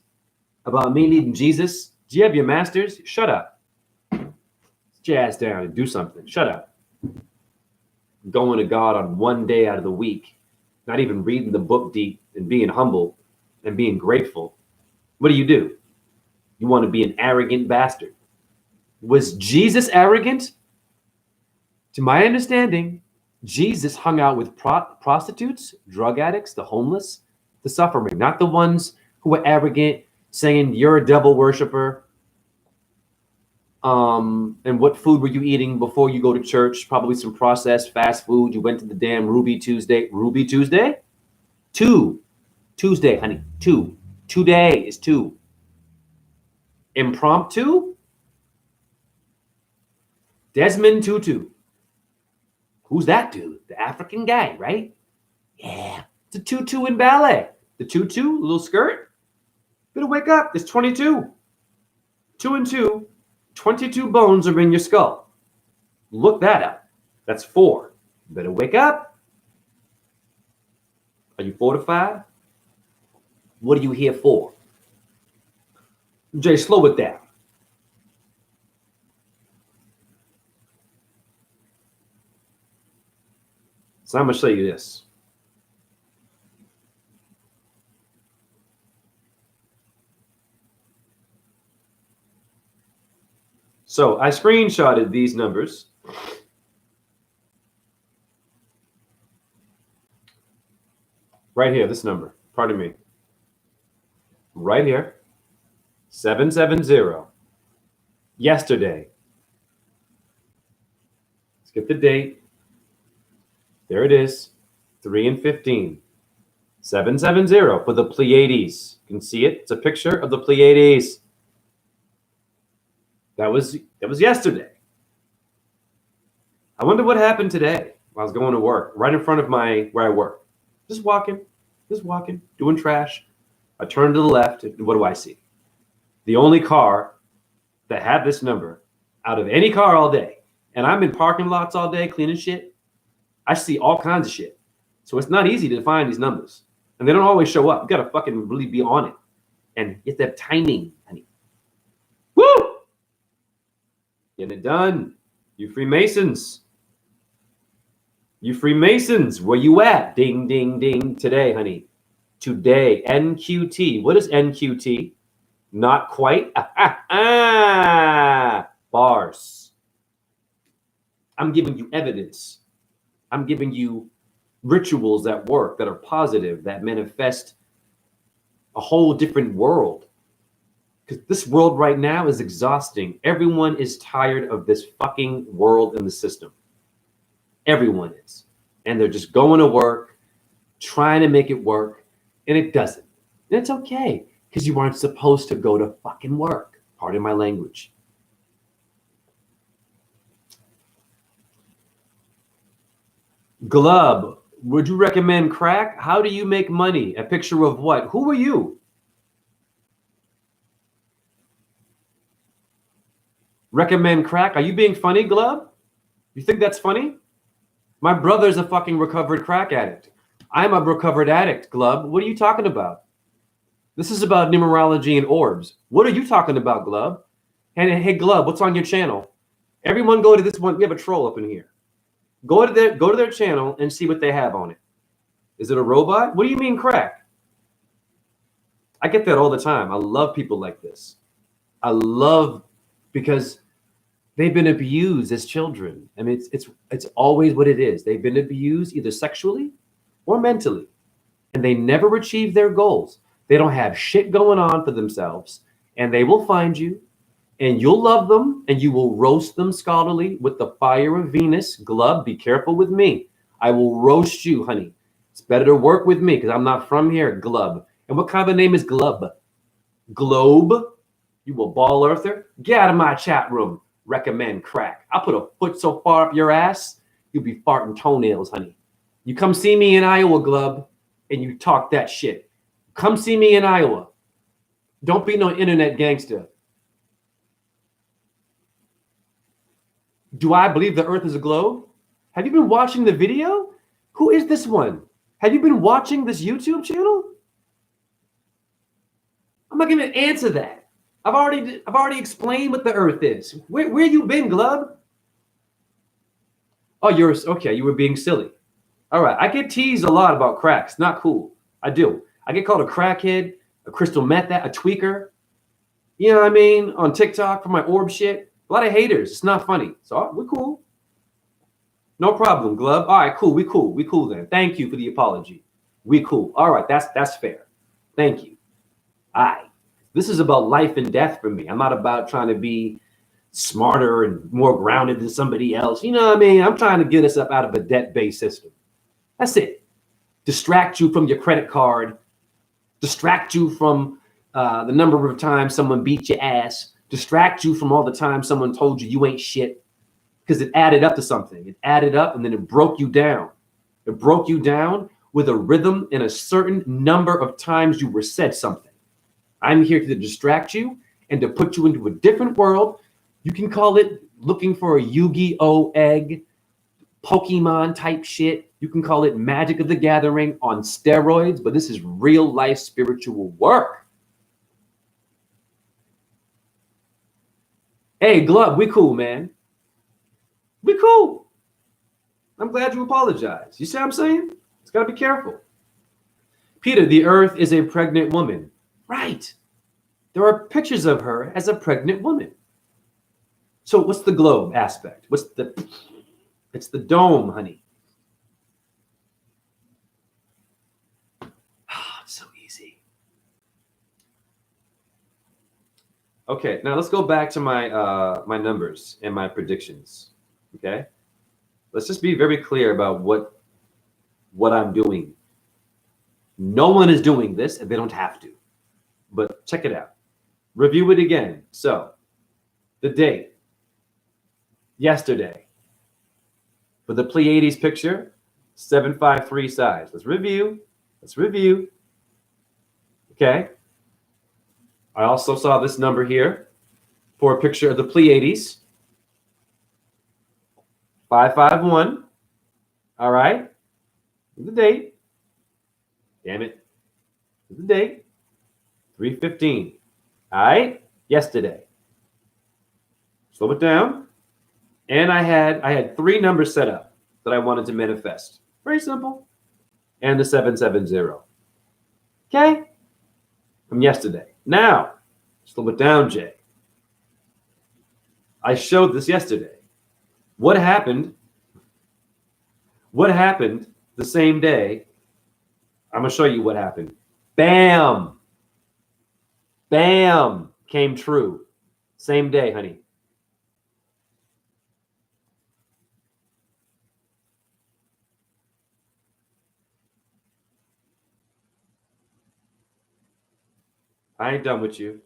about me needing Jesus, do you have your master's? Shut up. Sit your ass down and do something. Shut up. Going to God on one day out of the week, not even reading the book deep and being humble and being grateful. What do? You want to be an arrogant bastard. Was Jesus arrogant? To my understanding, Jesus hung out with prostitutes, drug addicts, the homeless, the suffering, not the ones who were arrogant, saying you're a devil worshiper. And what food were you eating before you go to church? Probably some processed fast food. You went to the damn Ruby Tuesday. Ruby Tuesday? Tuesday, honey. Today is 2. Impromptu? Desmond Tutu. Who's that dude? The African guy, right? Yeah. It's a tutu in ballet. The tutu, little skirt. Better wake up. There's 22. 2 and 2. 22 bones are in your skull. Look that up. That's 4. Better wake up. Are you fortified? What are you here for? Jay, slow it down. So I'm going to show you this. So I screenshotted these numbers. Right here, this number. Pardon me. Right here. 770. Yesterday. Let's get the date. There it is. 3 and 15. 770 for the Pleiades. You can see it. It's a picture of the Pleiades. That was yesterday. I wonder what happened today while I was going to work, right in front of where I work. Just walking, doing trash. I turn to the left, and what do I see? The only car that had this number out of any car all day. And I'm in parking lots all day cleaning shit. I see all kinds of shit. So it's not easy to find these numbers. And they don't always show up. You got to fucking really be on it. And you have to have timing, honey. Woo! Getting it done. You Freemasons. Where you at? Ding, ding, ding. Today, honey. Today. NQT. What is NQT? Not quite. Bars. I'm giving you evidence. I'm giving you rituals that work, that are positive, that manifest a whole different world. Because this world right now is exhausting. Everyone is tired of this fucking world and the system. Everyone is. And they're just going to work, trying to make it work, and it doesn't. And it's okay, because you aren't supposed to go to fucking work. Pardon my language. Glub, would you recommend crack? How do you make money? A picture of what? Who are you? Recommend crack? Are you being funny, Glub? You think that's funny? My brother's a fucking recovered crack addict. I'm a recovered addict, Glub. What are you talking about? This is about numerology and orbs. What are you talking about, Glub? And hey, Glub, what's on your channel? Everyone go to this one. We have a troll up in here. Go to their channel and see what they have on it. Is it a robot? What do you mean crack? I get that all the time. I love people like this. I love because they've been abused as children. I mean, it's always what it is. They've been abused either sexually or mentally, and they never achieve their goals. They don't have shit going on for themselves, and they will find you, and you'll love them, and you will roast them scholarly with the fire of Venus. Glub, be careful with me. I will roast you, honey. It's better to work with me because I'm not from here, Glub. And what kind of a name is Glub? Globe? You a ball earther? Get out of my chat room. Recommend crack. I'll put a foot so far up your ass, you'll be farting toenails, honey. You come see me in Iowa, Glub, and you talk that shit. Come see me in Iowa. Don't be no internet gangster. Do I believe the earth is a globe? Have you been watching the video? Who is this one? Have you been watching this YouTube channel? I'm not going to answer that. I've already explained what the earth is. Where you been, Glub? Oh, you're okay. You were being silly. All right. I get teased a lot about cracks. Not cool. I do. I get called a crackhead, a crystal meth, a tweaker. You know what I mean? On TikTok for my orb shit. A lot of haters. It's not funny. So we're cool. No problem, Glub. All right, cool. We cool. We cool then. Thank you for the apology. We cool. All right. That's fair. Thank you. All right. This is about life and death for me. I'm not about trying to be smarter and more grounded than somebody else. You know what I mean? I'm trying to get us up out of a debt-based system. That's it. Distract you from your credit card. Distract you from the number of times someone beat your ass. Distract you from all the times someone told you ain't shit. Because it added up to something. It added up and then it broke you down. It broke you down with a rhythm and a certain number of times you were said something. I'm here to distract you and to put you into a different world. You can call it looking for a Yu-Gi-Oh egg, Pokemon type shit. You can call it Magic of the Gathering on steroids, but this is real life spiritual work. Hey, Glub, we cool, man. We cool. I'm glad you apologized. You see what I'm saying? It's got to be careful. Peter, the earth is a pregnant woman. Right. There are pictures of her as a pregnant woman. So what's the globe aspect? It's the dome, honey. It's so easy. Okay, now let's go back to my my numbers and my predictions. Okay? Let's just be very clear about what I'm doing. No one is doing this, and they don't have to. But check it out. Review it again. So, the date, yesterday. For the Pleiades picture, 753 size. Let's review. Let's review. Okay. I also saw this number here for a picture of the Pleiades. 551. All right. The date. Damn it. The date. 315. All right. Yesterday. Slow it down. And I had three numbers set up that I wanted to manifest. Very simple. And the 770. Okay? From yesterday. Now, slow it down, Jay. I showed this yesterday. What happened? What happened the same day? I'm going to show you what happened. Bam! Bam! Came true. Same day, honey. I ain't done with you.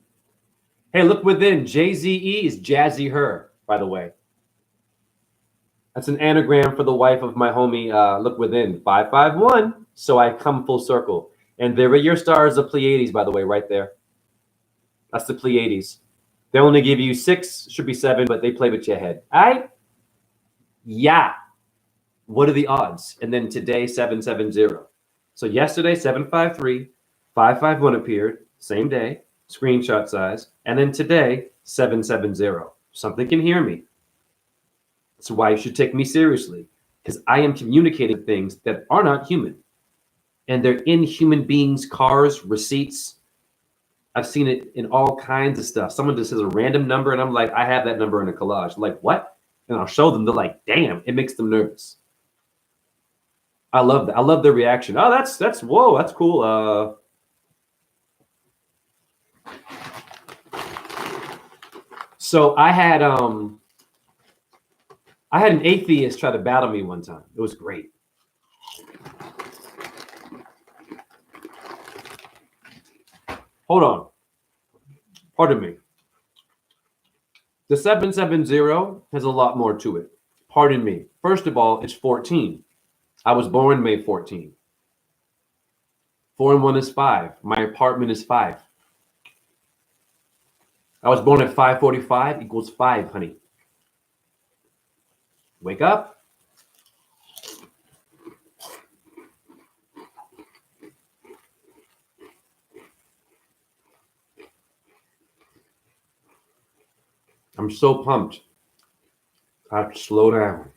Hey, look within. JZE is Jazzy Her, by the way. That's an anagram for the wife of my homie, Look Within, 551. So I come full circle. And there are your stars of Pleiades, by the way, right there. That's the Pleiades. They only give you 6, should be 7, but they play with your head. All right? Yeah. What are the odds? And then today, 770. So yesterday, 753, 551 appeared. same day, screenshot size, and then today, 770. Something can hear me. That's why you should take me seriously, because I am communicating things that are not human. And they're in human beings' cars, receipts. I've seen it in all kinds of stuff. Someone just says a random number, and I'm like, I have that number in a collage. I'm like, what? And I'll show them. They're like, damn, it makes them nervous. I love that. I love their reaction. Oh, that's whoa, that's cool. So I had an atheist try to battle me one time. It was great. Hold on. Pardon me. The 770 has a lot more to it. Pardon me. First of all, it's 14. I was born May 14. 4 and 1 is 5. My apartment is 5. I was born at 5:45 equals 5, honey. Wake up. I'm so pumped. I have to slow down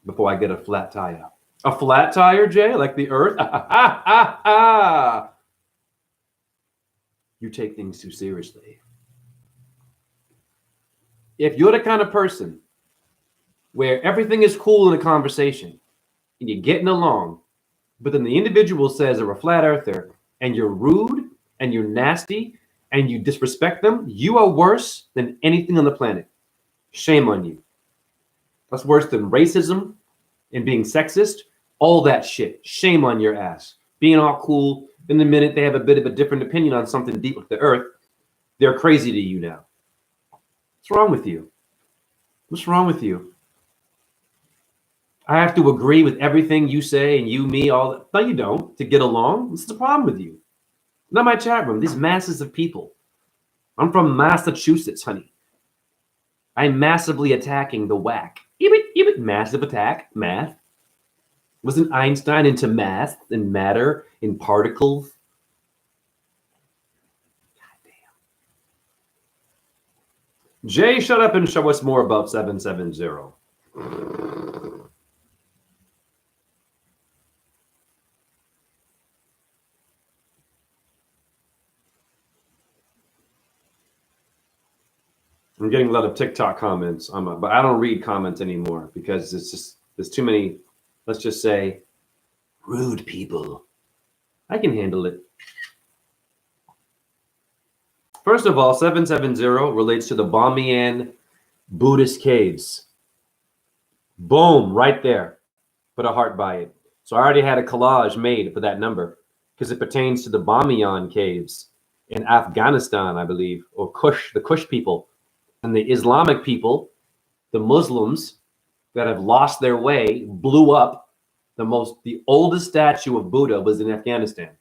before I get a flat tire. A flat tire, Jay? Like the earth? You take things too seriously. If you're the kind of person where everything is cool in a conversation and you're getting along, but then the individual says they're a flat earther and you're rude and you're nasty and you disrespect them, you are worse than anything on the planet. Shame on you. That's worse than racism and being sexist. All that shit. Shame on your ass. Being all cool, in the minute they have a bit of a different opinion on something deep with the earth, they're crazy to you now. What's wrong with you? What's wrong with you? I have to agree with everything you say and you, me, all that. No, you don't. To get along. What's the problem with you? Not my chat room. These masses of people. I'm from Massachusetts, honey. I'm massively attacking the whack. Massive attack. Math. Wasn't Einstein into math and matter and particles? God damn. Jay, shut up and show us more about 770. I'm getting a lot of TikTok comments, but I don't read comments anymore because it's just there's too many, let's just say, rude people. I can handle it. First of all, 770 relates to the Bamiyan Buddhist caves. Boom, right there. Put a heart by it. So I already had a collage made for that number because it pertains to the Bamiyan caves in Afghanistan, I believe, or Kush, the Kush people. And the Islamic people, the Muslims that have lost their way, blew up the oldest statue of Buddha was in Afghanistan.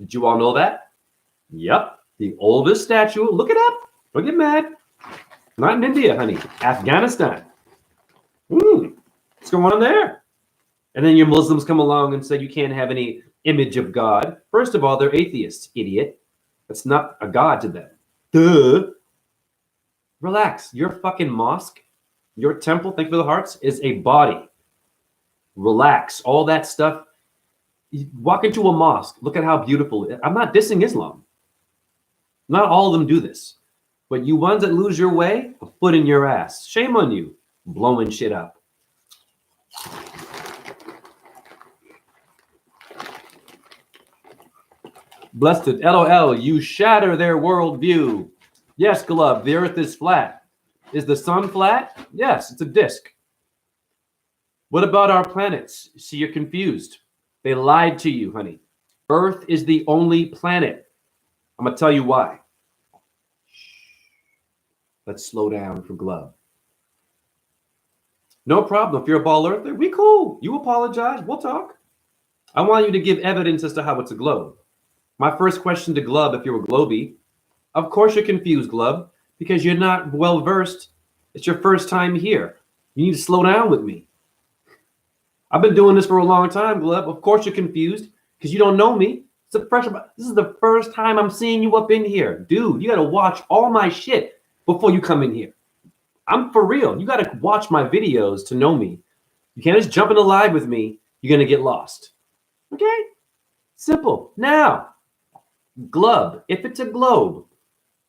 Did you all know that? Yep. The oldest statue. Look it up. Don't get mad. Not in India, honey. Afghanistan. What's going on there? And then your Muslims come along and say you can't have any image of God. First of all, they're atheists, idiot. That's not a God to them. Duh. Relax. Your fucking mosque, your temple, thank you for the hearts, is a body. Relax. All that stuff. You walk into a mosque. Look at how beautiful it is. I'm not dissing Islam. Not all of them do this. But you ones that lose your way, a foot in your ass. Shame on you. Blowing shit up. Blessed, LOL, you shatter their worldview. Yes, Glove, the earth is flat. Is the sun flat? Yes, it's a disk. What about our planets? See, you're confused. They lied to you, honey. Earth is the only planet. I'm going to tell you why. Let's slow down for Glove. No problem. If you're a ball earther, we cool. You apologize. We'll talk. I want you to give evidence as to how it's a globe. My first question to Glove, if you're a globie, of course you're confused, Glove, because you're not well versed. It's your first time here. You need to slow down with me. I've been doing this for a long time, Glove. Of course you're confused because you don't know me. This is the first time I'm seeing you up in here. Dude, you got to watch all my shit before you come in here. I'm for real. You got to watch my videos to know me. You can't just jump in the live with me. You're going to get lost. Okay? Simple. Now, globe. If it's a globe,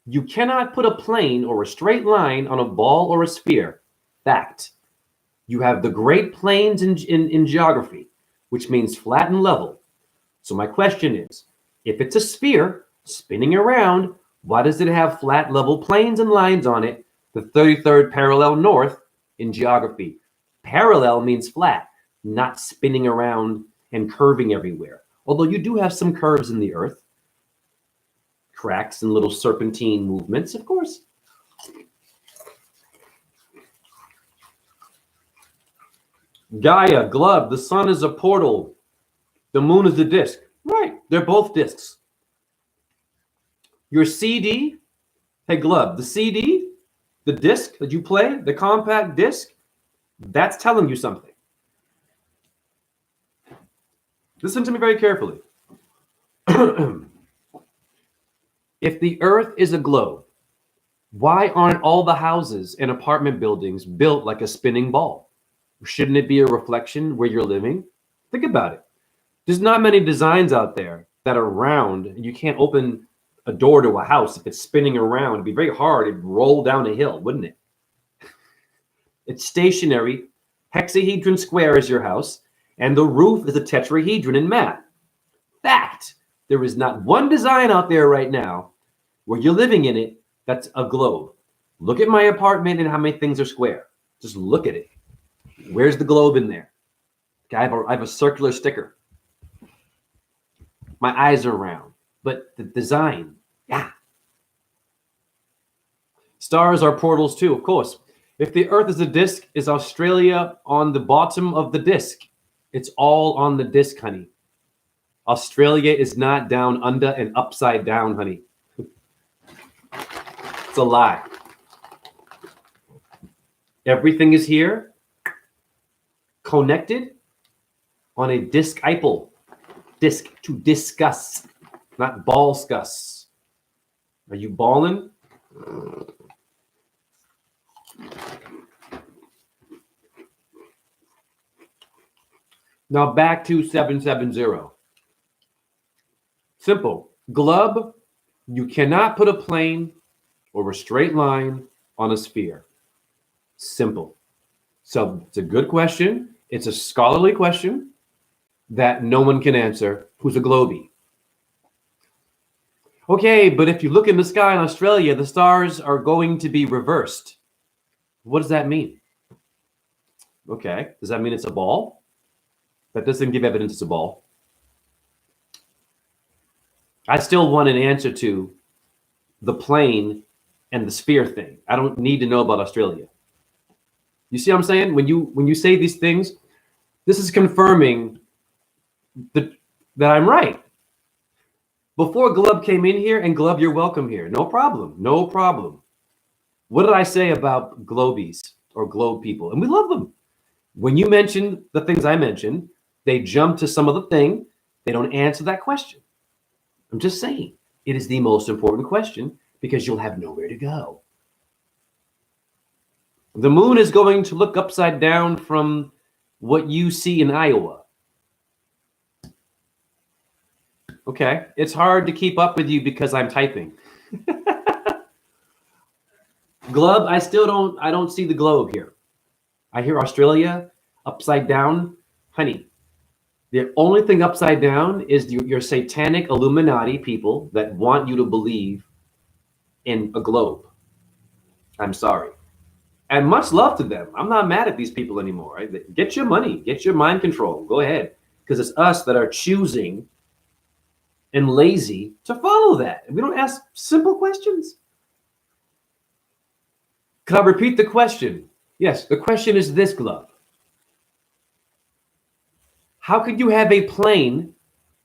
you cannot put a plane or a straight line on a ball or a sphere. Fact. You have the great planes in geography, which means flat and level. So my question is, if it's a sphere spinning around, why does it have flat level planes and lines on it? The 33rd parallel north in geography. Parallel means flat, not spinning around and curving everywhere. Although you do have some curves in the earth, cracks and little serpentine movements, of course. Gaia, glove, the sun is a portal. The moon is a disc. Right, they're both discs. Your CD, hey glove, the CD, the disc that you play, the compact disc, that's telling you something. Listen to me very carefully. If the earth is a globe, why aren't all the houses and apartment buildings built like a spinning ball? Shouldn't it be a reflection where you're living? Think about it. There's not many designs out there that are round. You can't open a door to a house if it's spinning around. It'd be very hard. It'd roll down a hill, wouldn't it? It's stationary. Hexahedron square is your house, and the roof is a tetrahedron in math. Fact. There is not one design out there right now where you're living in it that's a globe. Look at my apartment and how many things are square. Just look at it. Where's the globe in there? Okay, I have a circular sticker. My eyes are round, but the design, yeah. Stars are portals too, of course. If the earth is a disc, is Australia on the bottom of the disc? It's all on the disc, honey. Australia is not down under and upside down, honey. It's a lie. Everything is here, connected on a disc-ipal. Disc, to discuss, not ball-scuss. Are you balling? Now back to 770. Simple. Glove, you cannot put a plane or a straight line on a sphere. Simple. So it's a good question. It's a scholarly question that no one can answer who's a globie. Okay, but if you look in the sky in Australia, the stars are going to be reversed. What does that mean? Okay, does that mean it's a ball? That doesn't give evidence it's a ball. I still want an answer to the plane and the sphere thing. I don't need to know about Australia. You see what I'm saying? When you say these things, this is confirming that I'm right. Before Glub came in here, and Glub, you're welcome here. No problem. No problem. What did I say about globies or globe people? And we love them. When you mention the things I mentioned, they jump to some other thing. They don't answer that question. I'm just saying, it is the most important question because you'll have nowhere to go. The moon is going to look upside down from what you see in Iowa. Okay, it's hard to keep up with you because I'm typing. Glove, I don't see the globe here. I hear Australia upside down. Honey, the only thing upside down is your satanic Illuminati people that want you to believe in a globe. I'm sorry. And much love to them. I'm not mad at these people anymore. Right? Get your money. Get your mind control. Go ahead. Because it's us that are choosing and lazy to follow that. We don't ask simple questions. Can I repeat the question? Yes, the question is this, Glove. How could you have a plane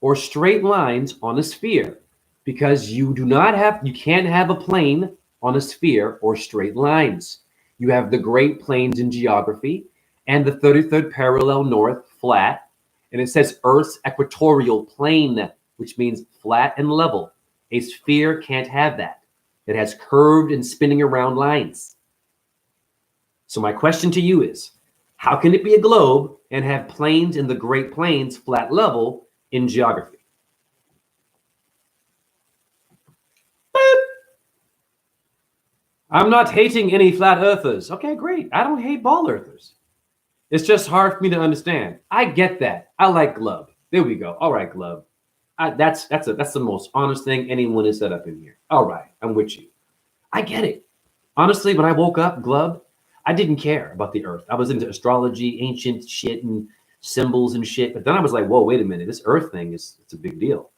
or straight lines on a sphere? Because you can't have a plane on a sphere or straight lines. You have the Great Plains in geography and the 33rd parallel north flat, and it says Earth's equatorial plane which means flat and level. A sphere can't have that. It has curved and spinning around lines. So my question to you is, how can it be a globe and have planes in the Great Plains flat level in geography? Boop. I'm not hating any flat earthers. Okay, great. I don't hate ball earthers. It's just hard for me to understand. I get that. I like Glub. There we go. All right, Glub. That's the most honest thing anyone has said up in here. All right, I'm with you. I get it. Honestly, when I woke up, Glub, I didn't care about the Earth. I was into astrology, ancient shit, and symbols and shit. But then I was like, whoa, wait a minute. This Earth thing it's a big deal.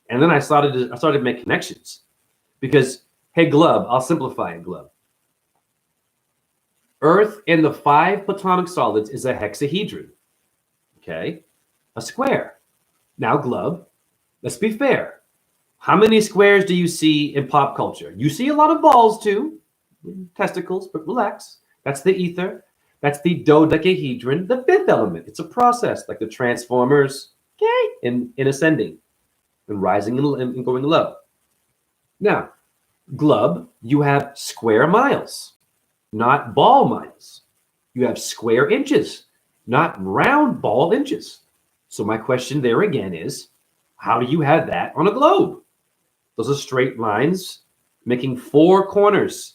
And then I started to make connections because, hey, Glub, I'll simplify it, Glub. Earth in the 5 platonic solids is a hexahedron. Okay, a square. Now, Glub, let's be fair. How many squares do you see in pop culture? You see a lot of balls too, testicles, but relax. That's the ether. That's the dodecahedron, the 5th element. It's a process like the Transformers, okay, in ascending and rising and going low. Now, Glub, you have square miles, not ball miles. You have square inches, not round ball inches. So my question there again is, how do you have that on a globe? Those are straight lines making 4 corners,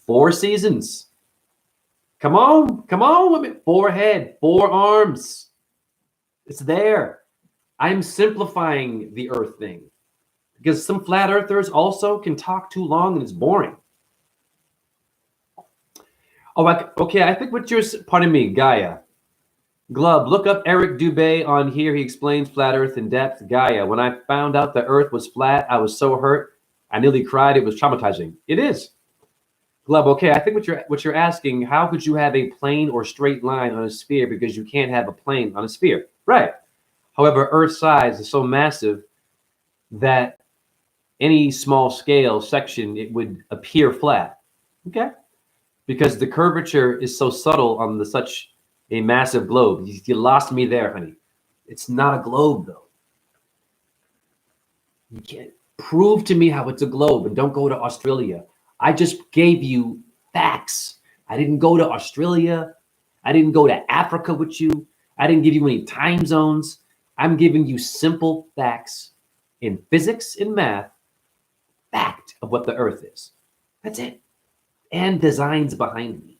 4 seasons. Come on, women. 4 head, 4 arms. It's there. I'm simplifying the Earth thing because some flat earthers also can talk too long and it's boring. Oh, okay. I think what you're, pardon me, Gaia. Glub, look up Eric Dubé on here. He explains flat Earth in depth. Gaia, when I found out the Earth was flat, I was so hurt. I nearly cried. It was traumatizing. It is. Glub, okay, I think what you're asking, how could you have a plane or straight line on a sphere because you can't have a plane on a sphere? Right. However, Earth's size is so massive that any small scale section, it would appear flat. Okay. Because the curvature is so subtle on such a massive globe. You lost me there, honey. It's not a globe, though. You can't prove to me how it's a globe, and don't go to Australia. I just gave you facts. I didn't go to Australia. I didn't go to Africa with you. I didn't give you any time zones. I'm giving you simple facts in physics and math, fact of what the Earth is. That's it. And designs behind me.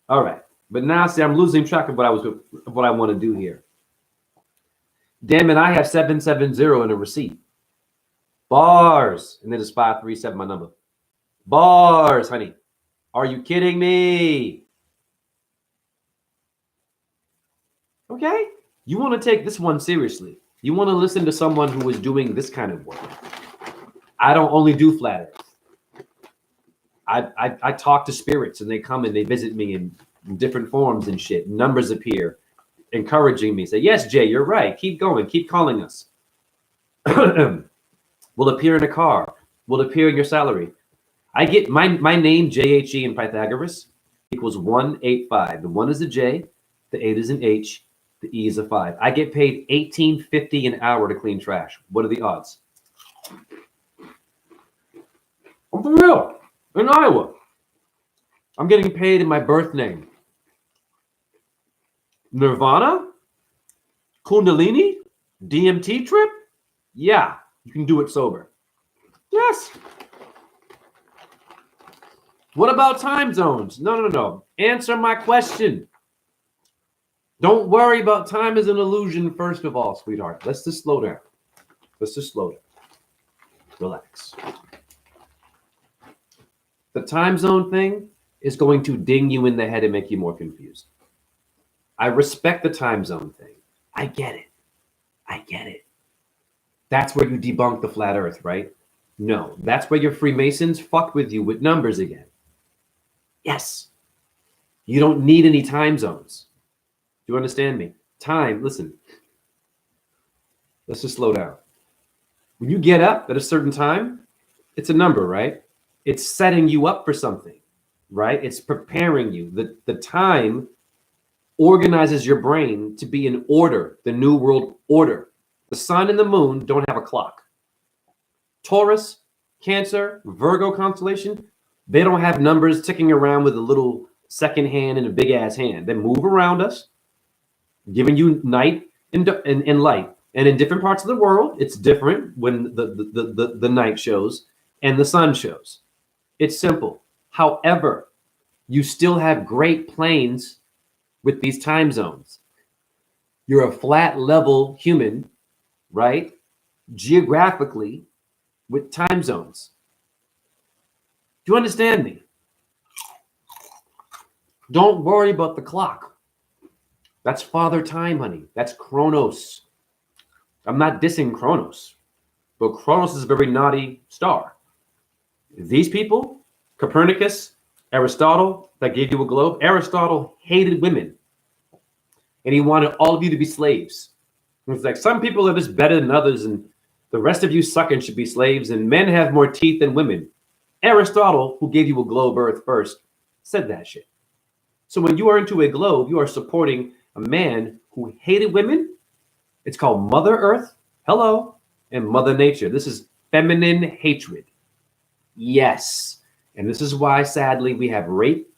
All right. But now, see, I'm losing track of what I want to do here. Damn it, I have 770 in a receipt. Bars. And then it's 537, my number. Bars, honey. Are you kidding me? Okay. You want to take this one seriously. You want to listen to someone who is doing this kind of work. I don't only do flat Earth. I talk to spirits and they come and they visit me in different forms and shit. Numbers appear, encouraging me. Say, yes, Jay, you're right. Keep going. Keep calling us. Will appear in a car. Will appear in your salary. I get my name, JHE in Pythagoras, equals 185. The 1 is a J, the 8 is an H, the E is a 5. I get paid $18.50 an hour to clean trash. What are the odds? I'm for real. In Iowa. I'm getting paid in my birth name. Nirvana? Kundalini? DMT trip? Yeah, you can do it sober. Yes. What about time zones? No. Answer my question. Don't worry about time as an illusion, first of all, sweetheart. Let's just slow down. Relax. The time zone thing is going to ding you in the head and make you more confused. I respect the time zone thing. I get it. That's where you debunk the flat Earth, right? No, that's where your Freemasons fucked with you with numbers again. Yes. You don't need any time zones. Do you understand me? Time, listen. Let's just slow down. When you get up at a certain time, it's a number, right? It's setting you up for something, right? It's preparing you. The time organizes your brain to be in order, the new world order. The sun and the moon don't have a clock. Taurus, Cancer, Virgo constellation, they don't have numbers ticking around with a little second hand and a big ass hand. They move around us, giving you night and light. And in different parts of the world, it's different when the night shows and the sun shows. It's simple. However, you still have great planes with these time zones. You're a flat level human, right? Geographically, with time zones. Do you understand me? Don't worry about the clock. That's Father Time, honey. That's Kronos. I'm not dissing Kronos, but Kronos is a very naughty star. These people, Copernicus, Aristotle, that gave you a globe, Aristotle hated women. And he wanted all of you to be slaves. And it's like some people are just better than others, and the rest of you suck and should be slaves, and men have more teeth than women. Aristotle, who gave you a globe earth first, said that shit. So when you are into a globe, you are supporting a man who hated women. It's called Mother Earth, hello, and Mother Nature. This is feminine hatred. Yes. And this is why, sadly, we have rape,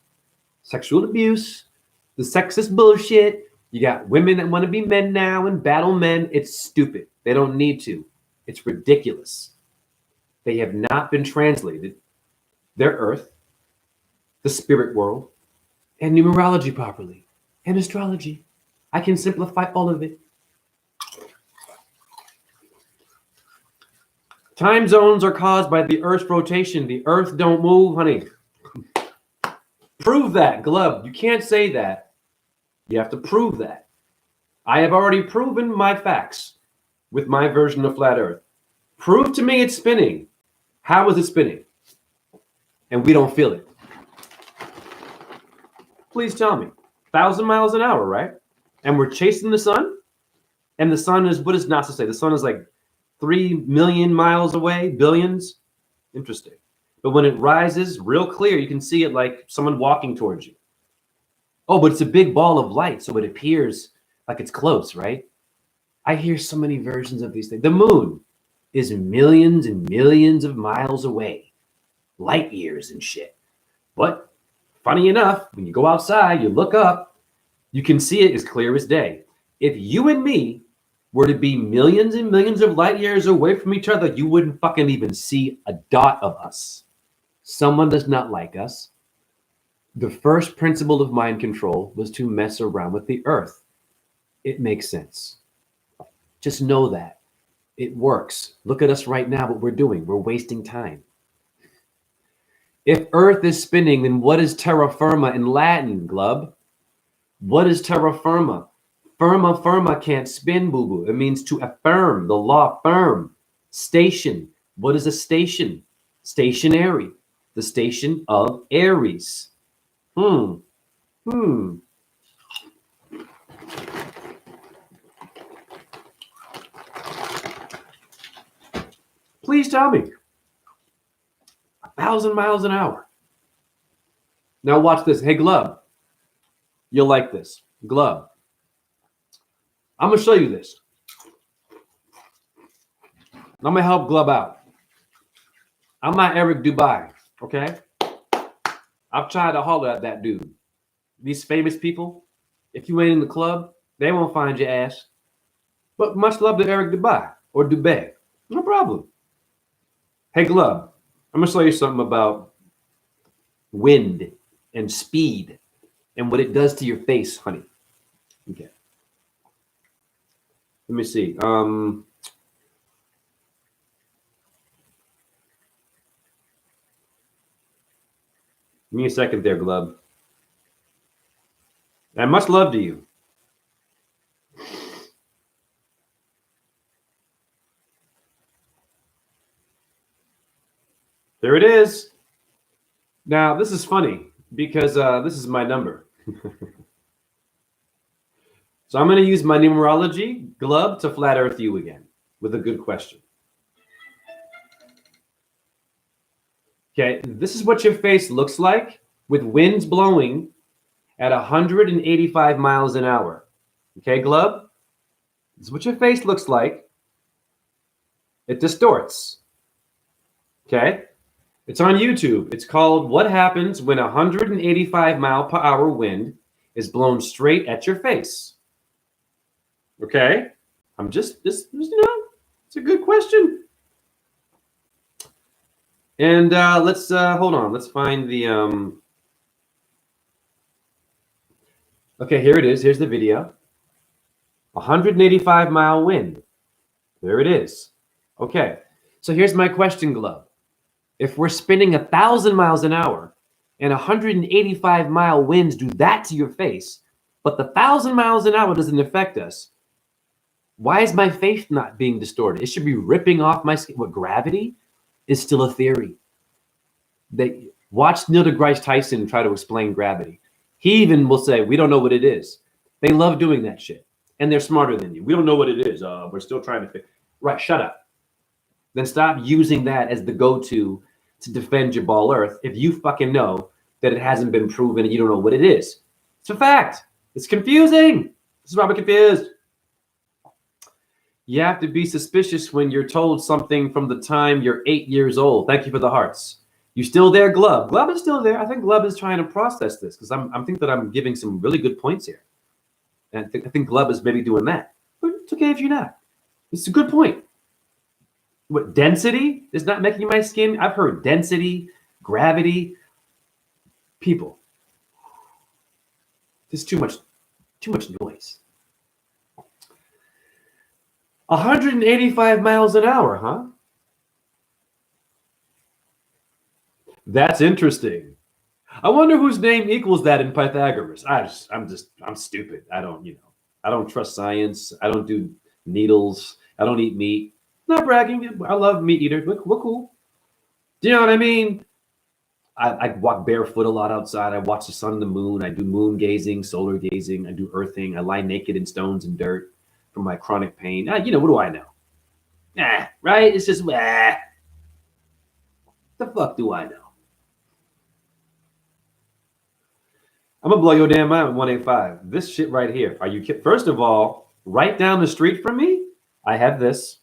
sexual abuse, the sexist bullshit. You got women that want to be men now and battle men. It's stupid. They don't need to. It's ridiculous. They have not been translated, their earth, the spirit world, and numerology properly, and astrology. I can simplify all of it. Time zones are caused by the Earth's rotation. The Earth don't move, honey. Prove that, Glove. You can't say that. You have to prove that. I have already proven my facts with my version of flat Earth. Prove to me it's spinning. How is it spinning? And we don't feel it. Please tell me. 1,000 miles an hour, right? And we're chasing the sun? And the sun is, what does NASA say? The sun is like 3 million miles away, billions. Interesting. But when it rises real clear, you can see it like someone walking towards you. Oh, but it's a big ball of light, so it appears like it's close, right? I hear so many versions of these things. The moon is millions and millions of miles away, light years and shit. But funny enough, when you go outside, you look up, you can see it as clear as day. If you and me were to be millions and millions of light years away from each other, you wouldn't fucking even see a dot of us. Someone does not like us. The first principle of mind control was to mess around with the earth. It makes sense. Just know that. It works. Look at us right now, what we're doing. We're wasting time. If earth is spinning, then what is terra firma in Latin, Glub? What is terra firma? Firma can't spin, boo-boo. It means to affirm, the law firm. Station. What is a station? Stationary. The station of Aries. Please tell me. 1,000 miles an hour. Now watch this. Hey, Glub. You'll like this. Glub. I'm going to show you this. I'm going to help Glub out. I'm not Eric Dubai, okay? I've tried to holler at that dude. These famous people, if you ain't in the club, they won't find your ass. But much love to Eric Dubai or Dubai. No problem. Hey, Glub, I'm going to show you something about wind and speed and what it does to your face, honey. Okay. Let me see. Give me a second there, Glub. And much love to you. There it is. Now, this is funny because this is my number. So I'm going to use my numerology glove to flat earth you again with a good question. Okay, this is what your face looks like with winds blowing at 185 miles an hour. Okay, Glove? This is what your face looks like It distorts. Okay? It's on YouTube. It's called What Happens When a 185 mile per hour wind is blown straight at your face. Okay? I'm just it's a good question. And let's hold on. Let's find the okay, here it is. Here's the video. 185-mile wind. There it is. Okay. So here's my question, Glove. If we're spinning 1,000 miles an hour and 185-mile winds do that to your face, but the 1,000 miles an hour doesn't affect us, why is my face not being distorted? It should be ripping off my skin. What, gravity is still a theory. They watch Neil deGrasse Tyson try to explain gravity. He even will say, we don't know what it is. They love doing that shit. And they're smarter than you. We don't know what it is. We're still trying to figure. Right, shut up. Then stop using that as the go-to to defend your ball earth if you fucking know that it hasn't been proven and you don't know what it is. It's a fact. It's confusing. This is why I'm confused. You have to be suspicious when you're told something from the time you're 8 years old. Thank you for the hearts. You still there, Glove? Glove is still there. I think Glove is trying to process this because I think that I'm giving some really good points here. And I think Glove is maybe doing that. But it's okay if you're not. It's a good point. What, density is not making my skin? I've heard density, gravity. People, there's too much noise. 185 miles an hour, huh? That's interesting. I wonder whose name equals that in Pythagoras. I'm stupid. I don't trust science. I don't do needles. I don't eat meat. Not bragging. I love meat eaters. We're cool. Do you know what I mean? I walk barefoot a lot outside. I watch the sun and the moon. I do moon gazing, solar gazing. I do earthing. I lie naked in stones and dirt from my chronic pain. What do I know? Right? It's just, the fuck do I know? I'm going to blow your damn mind with 185. This shit right here. Are you kidding? First of all, right down the street from me, I have this.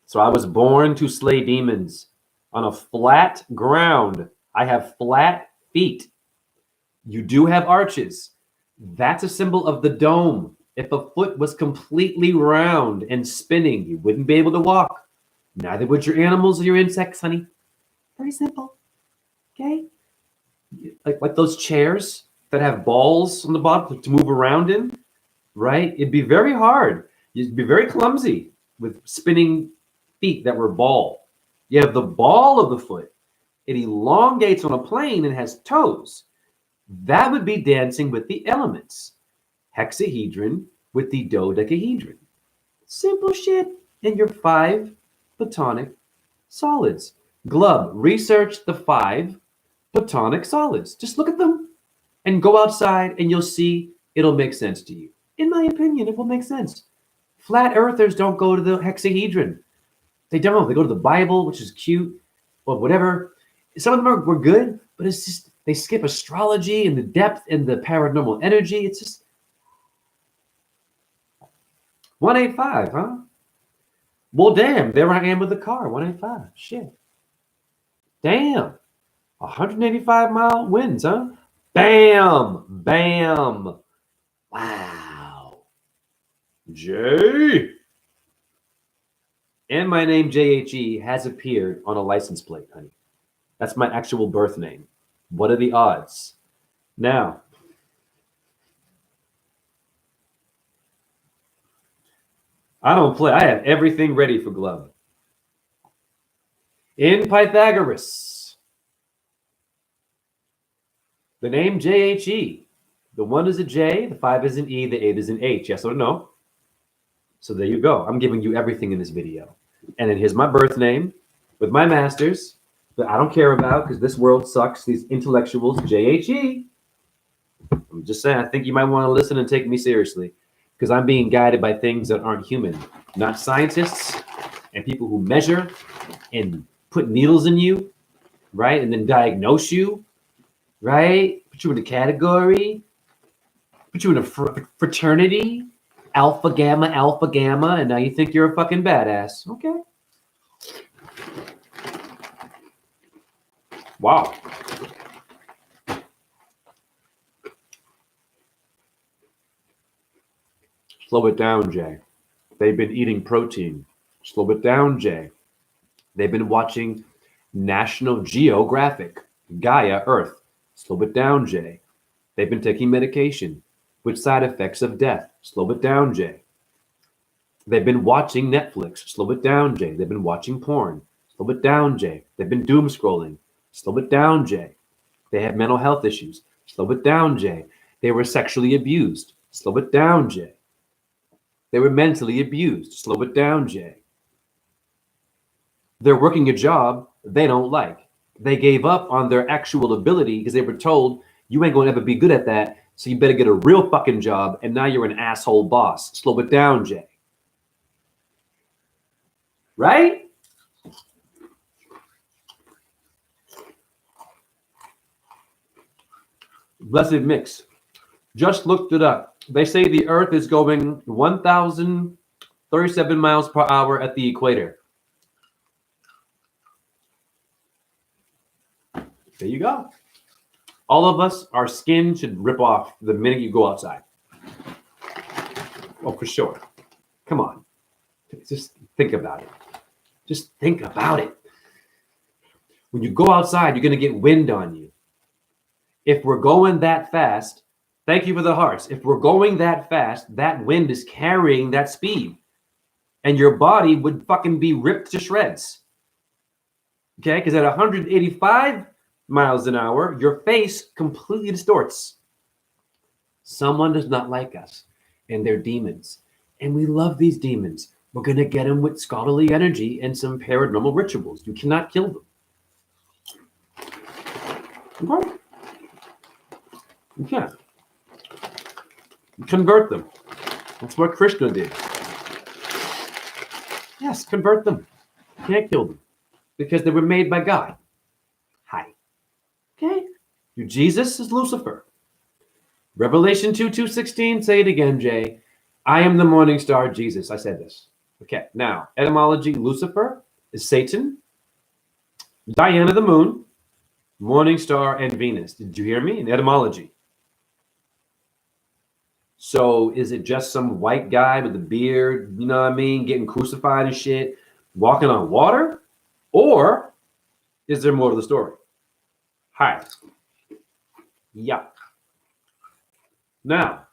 So I was born to slay demons on a flat ground. I have flat feet. You do have arches. That's a symbol of the dome. If a foot was completely round and spinning, you wouldn't be able to walk. Neither would your animals or your insects, honey. Very simple. Okay? Like those chairs that have balls on the bottom to move around in, right? It'd be very hard. You'd be very clumsy with spinning feet that were ball. You have the ball of the foot. It elongates on a plane and has toes. That would be dancing with the elements. Hexahedron with the dodecahedron. Simple shit. And your 5 platonic solids. Glove, research the 5 platonic solids. Just look at them and go outside and you'll see it'll make sense to you. In my opinion, it will make sense. Flat earthers don't go to the hexahedron. They don't. They go to the Bible, which is cute, or whatever. Some of them were good, but it's just they skip astrology and the depth and the paranormal energy. It's just 185, huh? Well, damn, there I am with the car, 185. Shit. Damn. 185-mile winds, huh? Bam! Bam! Wow. Jay! And my name, JHE, has appeared on a license plate, honey. That's my actual birth name. What are the odds? Now, I don't play. I have everything ready for Glove. In Pythagoras, the name JHE, the 1 is a J, the 5 is an E, the 8 is an H. Yes or no? So there you go. I'm giving you everything in this video. And then here's my birth name with my masters that I don't care about because this world sucks. These intellectuals, JHE. I'm just saying, I think you might want to listen and take me seriously because I'm being guided by things that aren't human, not scientists and people who measure and put needles in you, right? And then diagnose you, right? Put you in a category, put you in a fraternity, alpha, gamma, and now you think you're a fucking badass. Okay. Wow. Slow it down, Jay. They've been eating protein. Slow it down, Jay. They've been watching National Geographic, Gaia Earth. Slow it down, Jay. They've been taking medication with side effects of death. Slow it down, Jay. They've been watching Netflix. Slow it down, Jay. They've been watching porn. Slow it down, Jay. They've been doom scrolling. Slow it down, Jay. They have mental health issues. Slow it down, Jay. They were sexually abused. Slow it down, Jay. They were mentally abused. Slow it down, Jay. They're working a job they don't like. They gave up on their actual ability because they were told, you ain't going to ever be good at that, so you better get a real fucking job, and now you're an asshole boss. Slow it down, Jay. Right? Blessed mix. Just looked it up. They say the Earth is going 1,037 miles per hour at the equator. There you go. All of us, our skin should rip off the minute you go outside. Oh, for sure. Come on. Just think about it. Just think about it. When you go outside, you're going to get wind on you. If we're going that fast, thank you for the hearts. If we're going that fast, that wind is carrying that speed. And your body would fucking be ripped to shreds. Okay? Because at 185 miles an hour, your face completely distorts. Someone does not like us, and they're demons. And we love these demons. We're going to get them with scholarly energy and some paranormal rituals. You cannot kill them. Okay? You can't. You convert them. That's what Krishna did. Yes, convert them. You can't kill them because they were made by God. Hi. Okay? Your Jesus is Lucifer. Revelation 2:16, say it again, Jay. I am the morning star, Jesus. I said this. Okay, now, etymology, Lucifer is Satan, Diana the moon, morning star, and Venus. Did you hear me? In etymology. So is it just some white guy with a beard, you know what I mean, getting crucified and shit, walking on water? Or is there more to the story? Hi. Yeah. Now,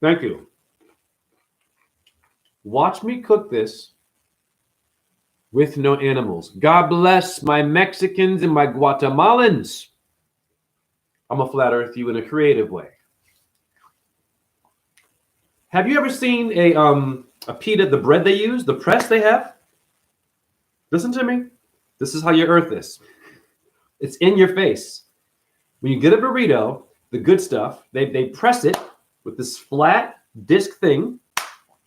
thank you. Watch me cook this with no animals. God bless my Mexicans and my Guatemalans. I'm gonna flat earth you in a creative way. Have you ever seen a pita, the bread they use, the press they have? Listen to me. This is how you earth this. It's in your face. When you get a burrito, the good stuff, they press it with this flat disc thing,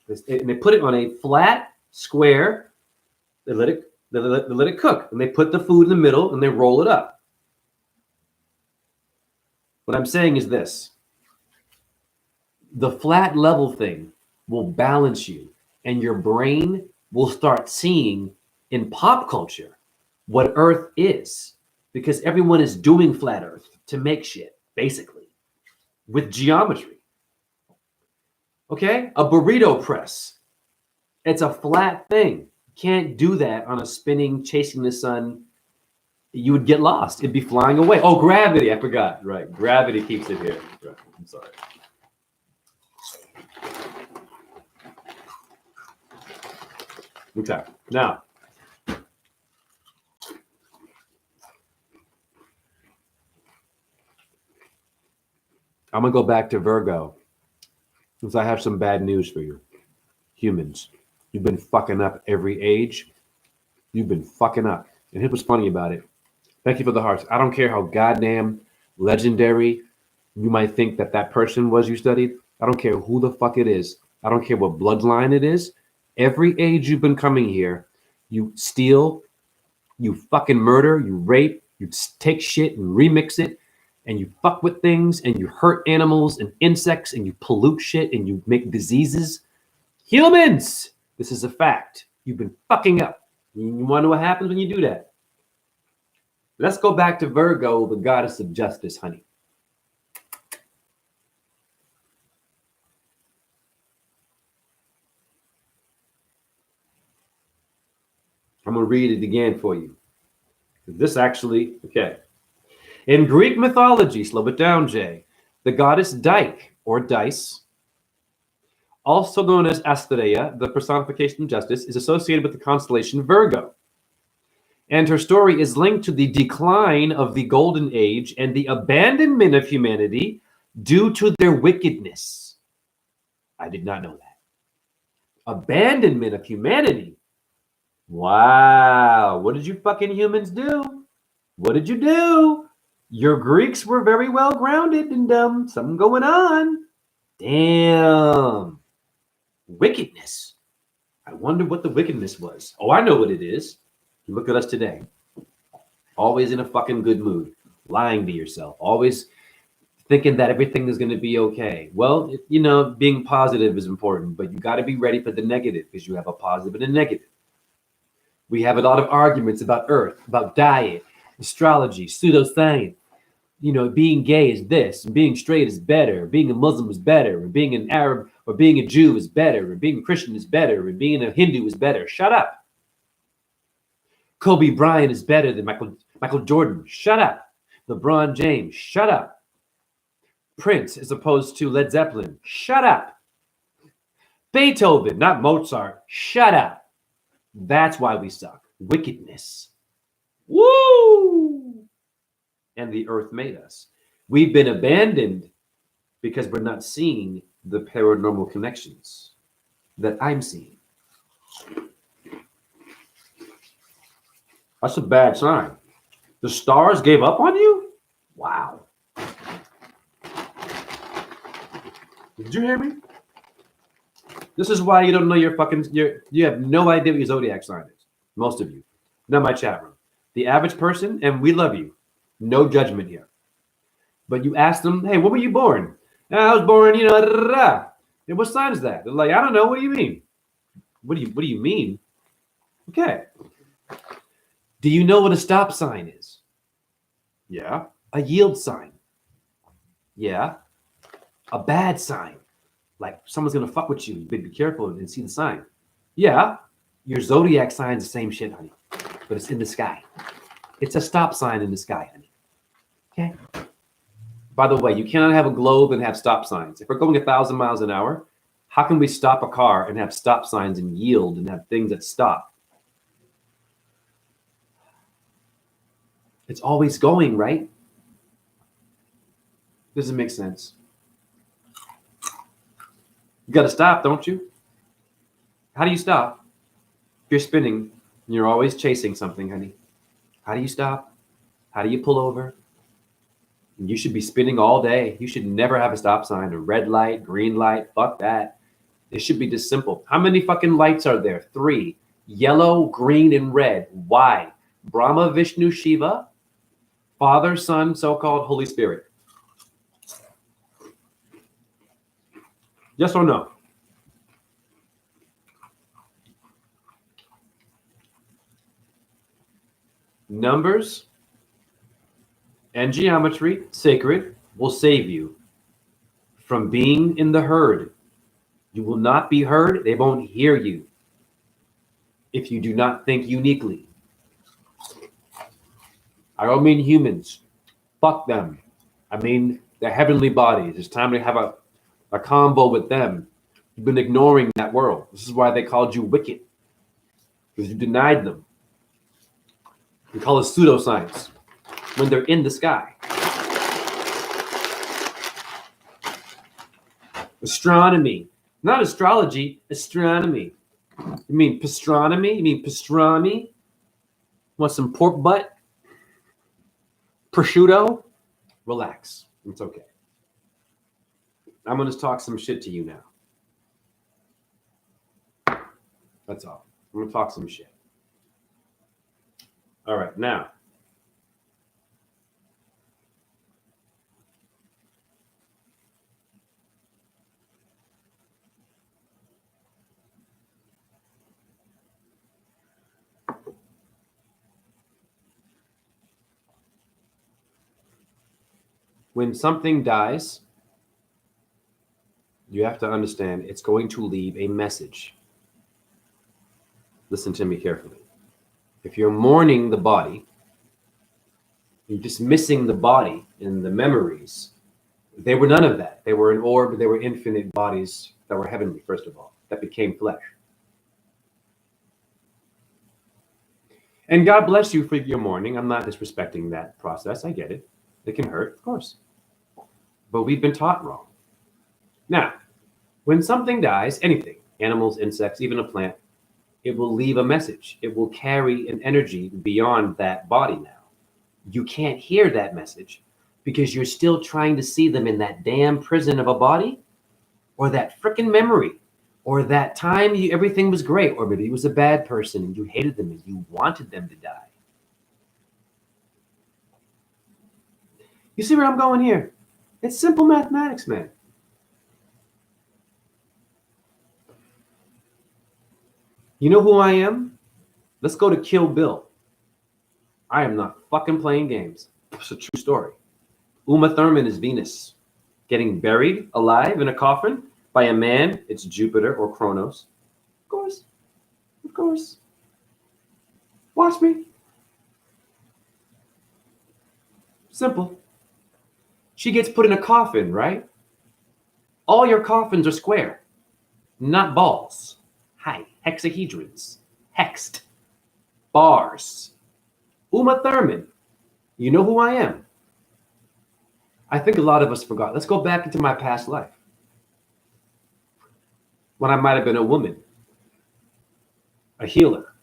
and they put it on a flat square. They let it cook, and they put the food in the middle, and they roll it up. What I'm saying is this. The flat level thing will balance you, and your brain will start seeing in pop culture what Earth is, because everyone is doing flat Earth to make shit, basically, with geometry. Okay? A burrito press. It's a flat thing. You can't do that on a spinning, chasing the sun. You would get lost. It'd be flying away. Oh, gravity. I forgot. Right. Gravity keeps it here. Right. I'm sorry. Okay. Now, I'm going to go back to Virgo because I have some bad news for you. Humans, you've been fucking up every age. You've been fucking up. And here's what's funny about it. Thank you for the hearts. I don't care how goddamn legendary you might think that person was you studied. I don't care who the fuck it is. I don't care what bloodline it is. Every age you've been coming here, you steal, you fucking murder, you rape, you take shit and remix it, and you fuck with things and you hurt animals and insects and you pollute shit and you make diseases. Humans, this is a fact. You've been fucking up. You wonder what happens when you do that. Let's go back to Virgo, the goddess of justice, honey. I'm going to read it again for you. This actually, okay. In Greek mythology, slow it down, Jay, the goddess Dike, or Dice, also known as Asteria, the personification of justice, is associated with the constellation Virgo. And her story is linked to the decline of the Golden Age and the abandonment of humanity due to their wickedness. I did not know that. Abandonment of humanity. Wow. What did you fucking humans do? What did you do? Your Greeks were very well grounded and something going on. Damn. Wickedness. I wonder what the wickedness was. Oh, I know what it is. Look at us today. Always in a fucking good mood. Lying to yourself. Always thinking that everything is going to be okay. Well, you know, being positive is important, but you got to be ready for the negative because you have a positive and a negative. We have a lot of arguments about Earth, about diet, astrology, pseudoscience. You know, being gay is this, and being straight is better, being a Muslim is better, or being an Arab or being a Jew is better, or being a Christian is better, or being a Hindu is better. Shut up. Kobe Bryant is better than Michael Jordan. Shut up. LeBron James. Shut up. Prince as opposed to Led Zeppelin. Shut up. Beethoven, not Mozart. Shut up. That's why we suck. Wickedness. Woo! And the earth made us. We've been abandoned because we're not seeing the paranormal connections that I'm seeing. That's a bad sign. The stars gave up on you? Wow. Did you hear me? This is why you don't know you have no idea what your zodiac sign is. Most of you. Not my chat room. The average person, and we love you. No judgment here. But you ask them, hey, when were you born? I was born, da, da, da, da. And what sign is that? They're like, I don't know. What do you mean? What do you mean? Okay. Do you know what a stop sign is? Yeah. A yield sign. Yeah. A bad sign. Like someone's going to fuck with you. You better be careful and see the sign. Yeah. Your zodiac sign is the same shit, honey. But it's in the sky. It's a stop sign in the sky, honey. Okay. By the way, you cannot have a globe and have stop signs. If we're going 1,000 miles an hour, how can we stop a car and have stop signs and yield and have things that stop? It's always going, right? Doesn't make sense. You got to stop, don't you? How do you stop? If you're spinning, you're always chasing something, honey. How do you stop? How do you pull over? You should be spinning all day. You should never have a stop sign, a red light, green light. Fuck that. It should be just simple. How many fucking lights are there? 3. Yellow, green, and red. Why? Brahma, Vishnu, Shiva, Father, Son, so-called Holy Spirit. Yes or no? Numbers and geometry, sacred, will save you from being in the herd. You will not be heard. They won't hear you if you do not think uniquely. I don't mean humans. Fuck them. I mean the heavenly bodies. It's time to have a convo with them. You've been ignoring that world. This is why they called you wicked. Because you denied them. We call it pseudoscience when they're in the sky. Astronomy. Not astrology, astronomy. You mean pastrami? You mean pastrami? Want some pork butt? Prosciutto? Relax. It's okay. I'm going to talk some shit to you now. That's all. I'm going to talk some shit. All right, now. When something dies, you have to understand it's going to leave a message. Listen to me carefully. If you're mourning the body, you're dismissing the body and the memories. They were none of that. They were an orb. They were infinite bodies that were heavenly, first of all, that became flesh. And God bless you for your mourning. I'm not disrespecting that process. I get it. It can hurt, of course. But we've been taught wrong. Now, when something dies, anything, animals, insects, even a plant, it will leave a message. It will carry an energy beyond that body now. You can't hear that message because you're still trying to see them in that damn prison of a body, or that freaking memory, or that time everything was great, or maybe he was a bad person and you hated them and you wanted them to die. You see where I'm going here? It's simple mathematics, man. You know who I am? Let's go to Kill Bill. I am not fucking playing games. It's a true story. Uma Thurman is Venus, getting buried alive in a coffin by a man. It's Jupiter or Kronos. Of course. Of course. Watch me. Simple. She gets put in a coffin, right? All your coffins are square, not balls. Hi, hexahedrons. Hexed. Bars. Uma Thurman. You know who I am. I think a lot of us forgot. Let's go back into my past life, when I might have been a woman, a healer.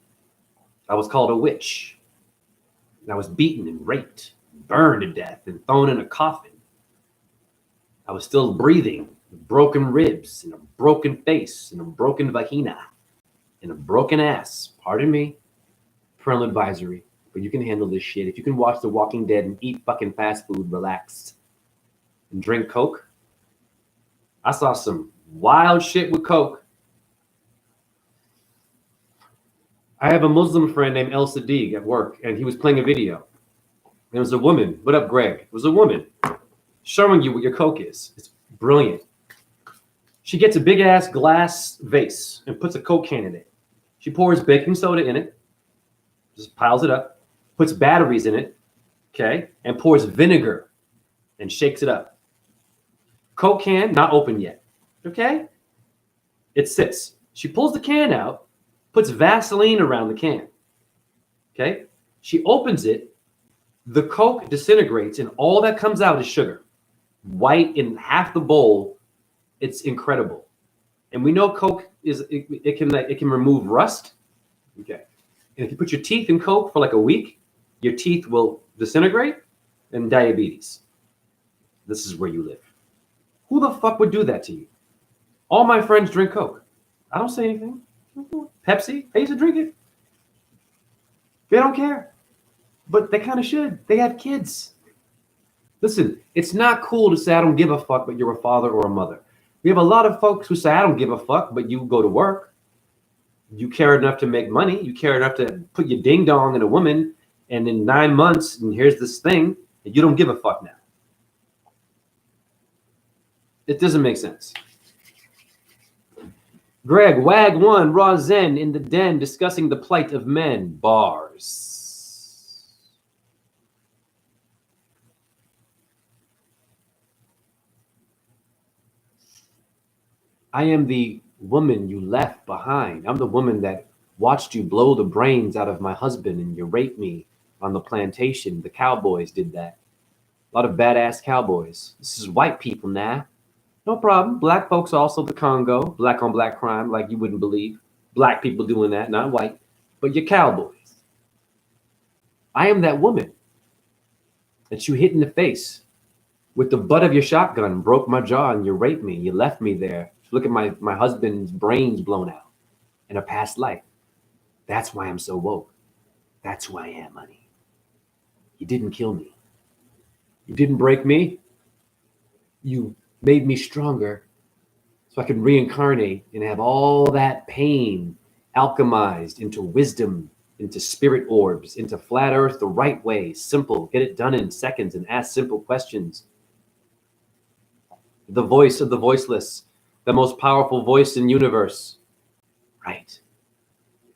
I was called a witch. And I was beaten and raped, burned to death, and thrown in a coffin. I was still breathing, with broken ribs, and a broken face, and a broken vagina, and a broken ass. Pardon me, parental advisory, but you can handle this shit. If you can watch The Walking Dead and eat fucking fast food, relax, and drink Coke. I saw some wild shit with Coke. I have a Muslim friend named El Sadiq at work, and he was playing a video. There was a woman. What up, Greg? It was a woman showing you what your Coke is. It's brilliant. She gets a big ass glass vase and puts a Coke can in it. She pours baking soda in it, just piles it up, puts batteries in it, okay, and pours vinegar and shakes it up. Coke can, not open yet, okay? It sits. She pulls the can out, puts Vaseline around the can, okay? She opens it, the Coke disintegrates, and all that comes out is sugar. White in half the bowl. It's incredible. And we know Coke it can remove rust. Okay. And if you put your teeth in Coke for like a week, your teeth will disintegrate and diabetes. This is where you live. Who the fuck would do that to you? All my friends drink Coke. I don't say anything. Pepsi, I used to drink it. They don't care. But they kind of should. They have kids. Listen, it's not cool to say I don't give a fuck, but you're a father or a mother. We have a lot of folks who say I don't give a fuck, but you go to work. You care enough to make money. You care enough to put your ding dong in a woman, and in 9 months, and here's this thing, and you don't give a fuck now. It doesn't make sense. Greg, Wag 1, Raw Zen in the den discussing the plight of men. Bars. I am the woman you left behind. I'm the woman that watched you blow the brains out of my husband and you raped me on the plantation. The cowboys did that. A lot of badass cowboys. This is white people now. No problem. Black folks also the Congo. Black on black crime like you wouldn't believe. Black people doing that, not white. But you're cowboys. I am that woman that you hit in the face with the butt of your shotgun, broke my jaw, and you raped me. You left me there. Look at my husband's brains blown out in a past life. That's why I'm so woke. That's who I am, honey. You didn't kill me. You didn't break me. You made me stronger so I could reincarnate and have all that pain alchemized into wisdom, into spirit orbs, into flat earth the right way, simple, get it done in seconds and ask simple questions. The voice of the voiceless, the most powerful voice in universe. Right.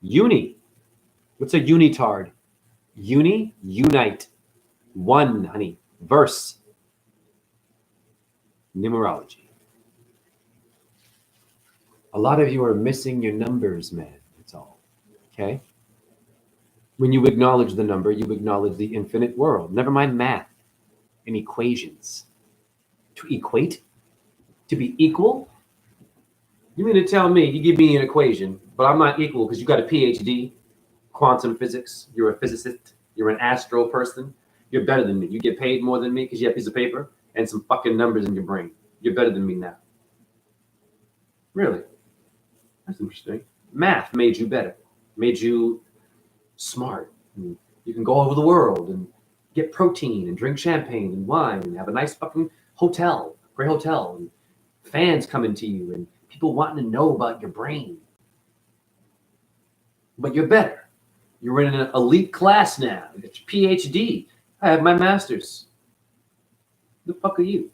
Uni. What's a unitard? Uni, unite. One, honey. Verse. Numerology. A lot of you are missing your numbers, man. That's all. Okay? When you acknowledge the number, you acknowledge the infinite world. Never mind math and equations. To equate? To be equal? You mean to tell me you give me an equation, but I'm not equal because you got a PhD, quantum physics, you're a physicist, you're an astro person, you're better than me. You get paid more than me because you have a piece of paper and some fucking numbers in your brain. You're better than me now. Really? That's interesting. Math made you better, made you smart. You can go over the world and get protein and drink champagne and wine and have a nice fucking hotel, great hotel, and fans coming to you and people wanting to know about your brain. But you're better. You're in an elite class now. You got your PhD. I have my master's. The fuck are you?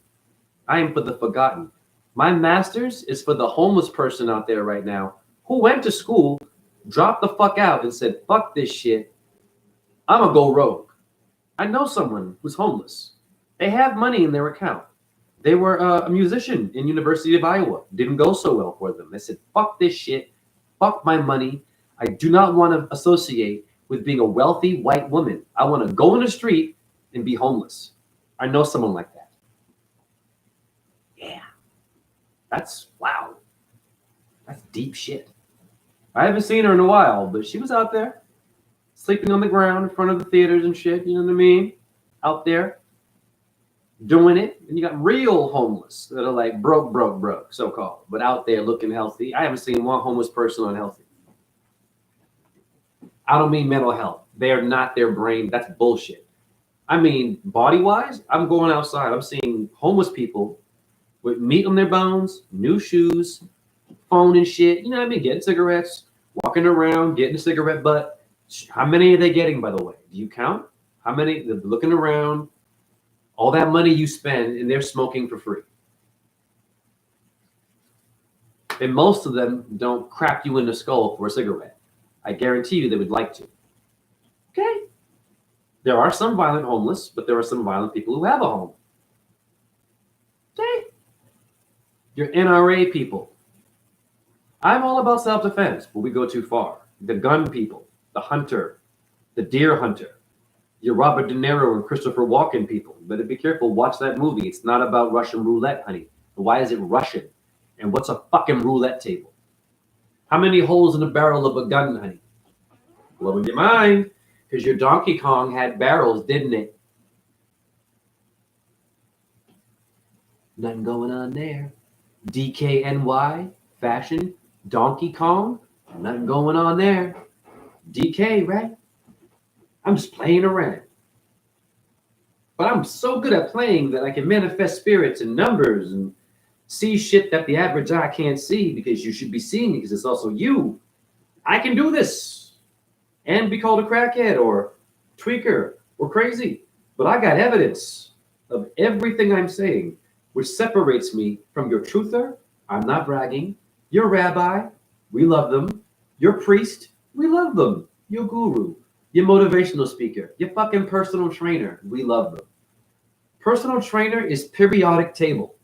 I am for the forgotten. My master's is for the homeless person out there right now who went to school, dropped the fuck out, and said, fuck this shit. I'm going to go rogue. I know someone who's homeless. They have money in their account. They were a musician in University of Iowa. Didn't go so well for them. They said, fuck this shit. Fuck my money. I do not want to associate with being a wealthy white woman. I want to go in the street and be homeless. I know someone like that. Yeah. That's, wow. That's deep shit. I haven't seen her in a while, but she was out there sleeping on the ground in front of the theaters and shit. You know what I mean? Out there doing it. And you got real homeless that are like broke, so-called, but out there looking healthy. I haven't seen one homeless person unhealthy. I don't mean mental health. They are not their brain. That's bullshit. I mean, body-wise, I'm going outside. I'm seeing homeless people with meat on their bones, new shoes, phone and shit. You know what I mean? Getting cigarettes, walking around, getting a cigarette butt. How many are they getting, by the way? Do you count? How many? They're looking around. All that money you spend, and they're smoking for free. And most of them don't crack you in the skull for a cigarette. I guarantee you they would like to. Okay. There are some violent homeless, but there are some violent people who have a home. Okay. Your NRA people. I'm all about self-defense, but we go too far. The gun people, the hunter, the deer hunter, your Robert De Niro and Christopher Walken people. Better be careful. Watch that movie. It's not about Russian roulette, honey. Why is it Russian? And what's a fucking roulette table? How many holes in the barrel of a gun, honey? Blowing your mind, because your Donkey Kong had barrels, didn't it? Nothing going on there. DKNY, fashion, Donkey Kong, nothing going on there. DK, right? I'm just playing around. But I'm so good at playing that I can manifest spirits and numbers and see shit that the average eye can't see because you should be seeing it because it's also you. I can do this and be called a crackhead or tweaker or crazy. But I got evidence of everything I'm saying, which separates me from your truther. I'm not bragging. Your rabbi, we love them. Your priest, we love them. Your guru, your motivational speaker, your fucking personal trainer, we love them. Personal trainer is periodic table.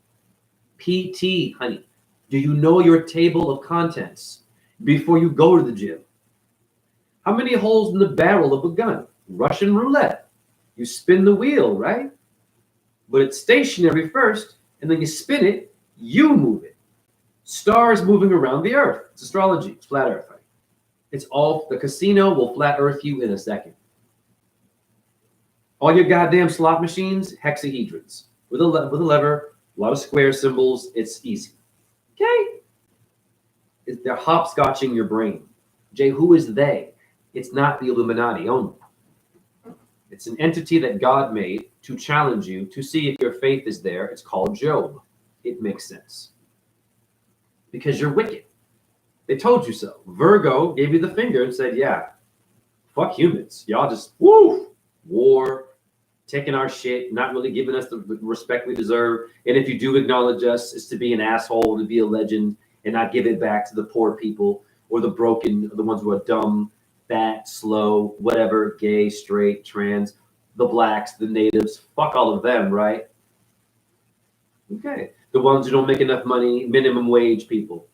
PT, honey. Do you know your table of contents before you go to the gym? How many holes in the barrel of a gun? Russian roulette. You spin the wheel, right? But it's stationary first, and then you spin it, you move it. Stars moving around the earth. It's astrology. It's flat earth, honey. It's all, the casino will flat earth you in a second. All your goddamn slot machines, hexahedrons. With a lever, a lot of square symbols, it's easy. Okay? They're hopscotching your brain. Jay, who is they? It's not the Illuminati only. It's an entity that God made to challenge you, to see if your faith is there. It's called Job. It makes sense. Because you're wicked. They told you so. Virgo gave you the finger and said, yeah, fuck humans. Y'all just, woo, war, taking our shit, not really giving us the respect we deserve. And if you do acknowledge us, it's to be an asshole, to be a legend, and not give it back to the poor people or the broken, or the ones who are dumb, fat, slow, whatever, gay, straight, trans, the blacks, the natives. Fuck all of them, right? Okay. The ones who don't make enough money, minimum wage people.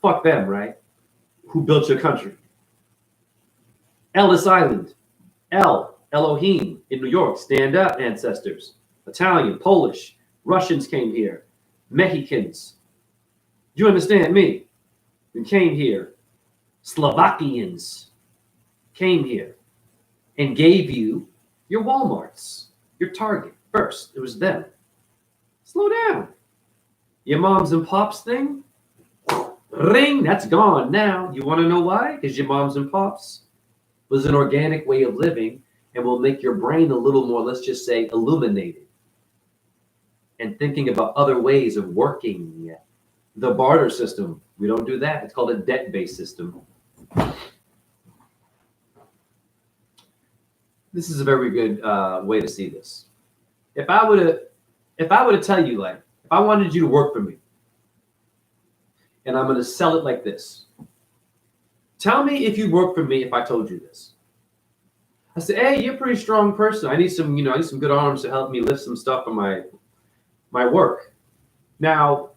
Fuck them, right? Who built your country? Ellis Island. Elohim in New York. Stand up, ancestors. Italian, Polish, Russians came here. Mexicans. Do you understand me? They came here. Slovakians came here and gave you your Walmarts, your Target first. It was them. Slow down. Your moms and pops thing, ring, that's gone now. You want to know why? Because your moms and pops was an organic way of living and will make your brain a little more, let's just say, illuminated and thinking about other ways of working. The barter system, we don't do that. It's called a debt-based system. This is a very good way to see this. If I were to tell you, like, if I wanted you to work for me, and I'm going to sell it like this. Tell me if you work for me if I told you this. I said, hey, you're a pretty strong person. I need some, I need some good arms to help me lift some stuff on my work. Now,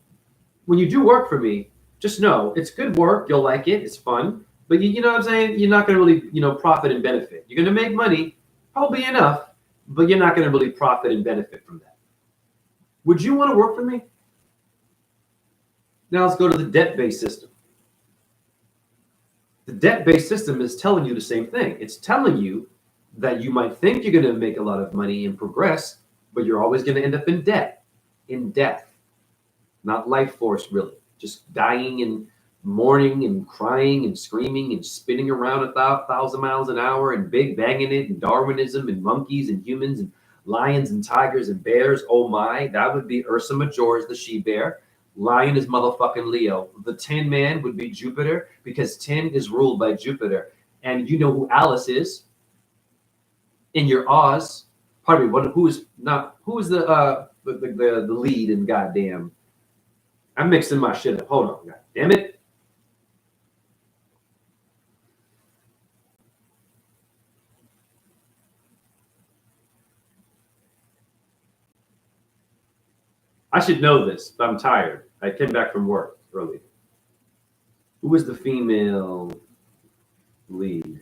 when you do work for me, just know it's good work. You'll like it. It's fun. But you know what I'm saying? You're not going to really, profit and benefit. You're going to make money, probably enough, but you're not going to really profit and benefit from that. Would you want to work for me? Now let's go to the debt-based system. The debt-based system is telling you the same thing. It's telling you that you might think you're going to make a lot of money and progress, but you're always going to end up in debt, in death. Not life force, really. Just dying and mourning and crying and screaming and spinning around 1,000 miles an hour and big banging it and Darwinism and monkeys and humans and lions and tigers and bears. Oh my, that would be Ursa Majoris, the she-bear. Lion is motherfucking Leo. The Tin Man would be Jupiter because Tin is ruled by Jupiter. And you know who Alice is in your Oz. Pardon me. Who is the lead in goddamn? I'm mixing my shit up. Hold on, god damn it. I should know this, but I'm tired. I came back from work early. Who is the female lead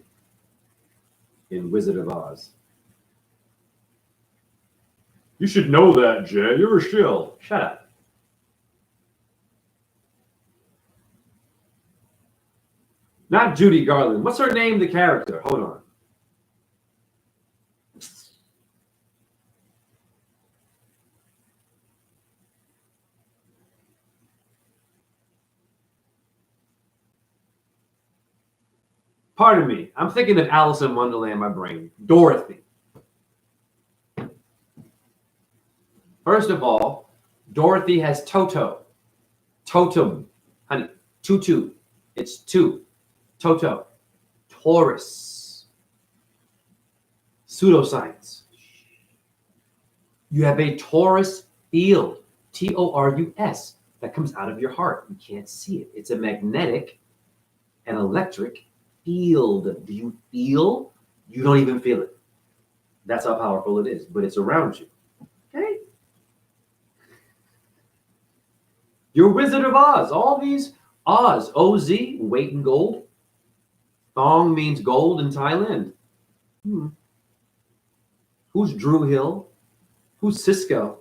in Wizard of Oz? You should know that, Jay. You're a shill. Shut up. Not Judy Garland. What's her name, the character? Hold on. Pardon me. I'm thinking of Alice in Wonderland in my brain. Dorothy. First of all, Dorothy has Toto. Totem. Honey. Tutu. It's two. Toto. Taurus. Pseudoscience. You have a Taurus field. Taurus. That comes out of your heart. You can't see it. It's a magnetic and electric field. Do you feel? You don't even feel it. That's how powerful it is, but it's around you. Okay? You're Wizard of Oz. All these Oz, O-Z, weight in gold. Thong means gold in Thailand. Who's Drew Hill? Who's Cisco?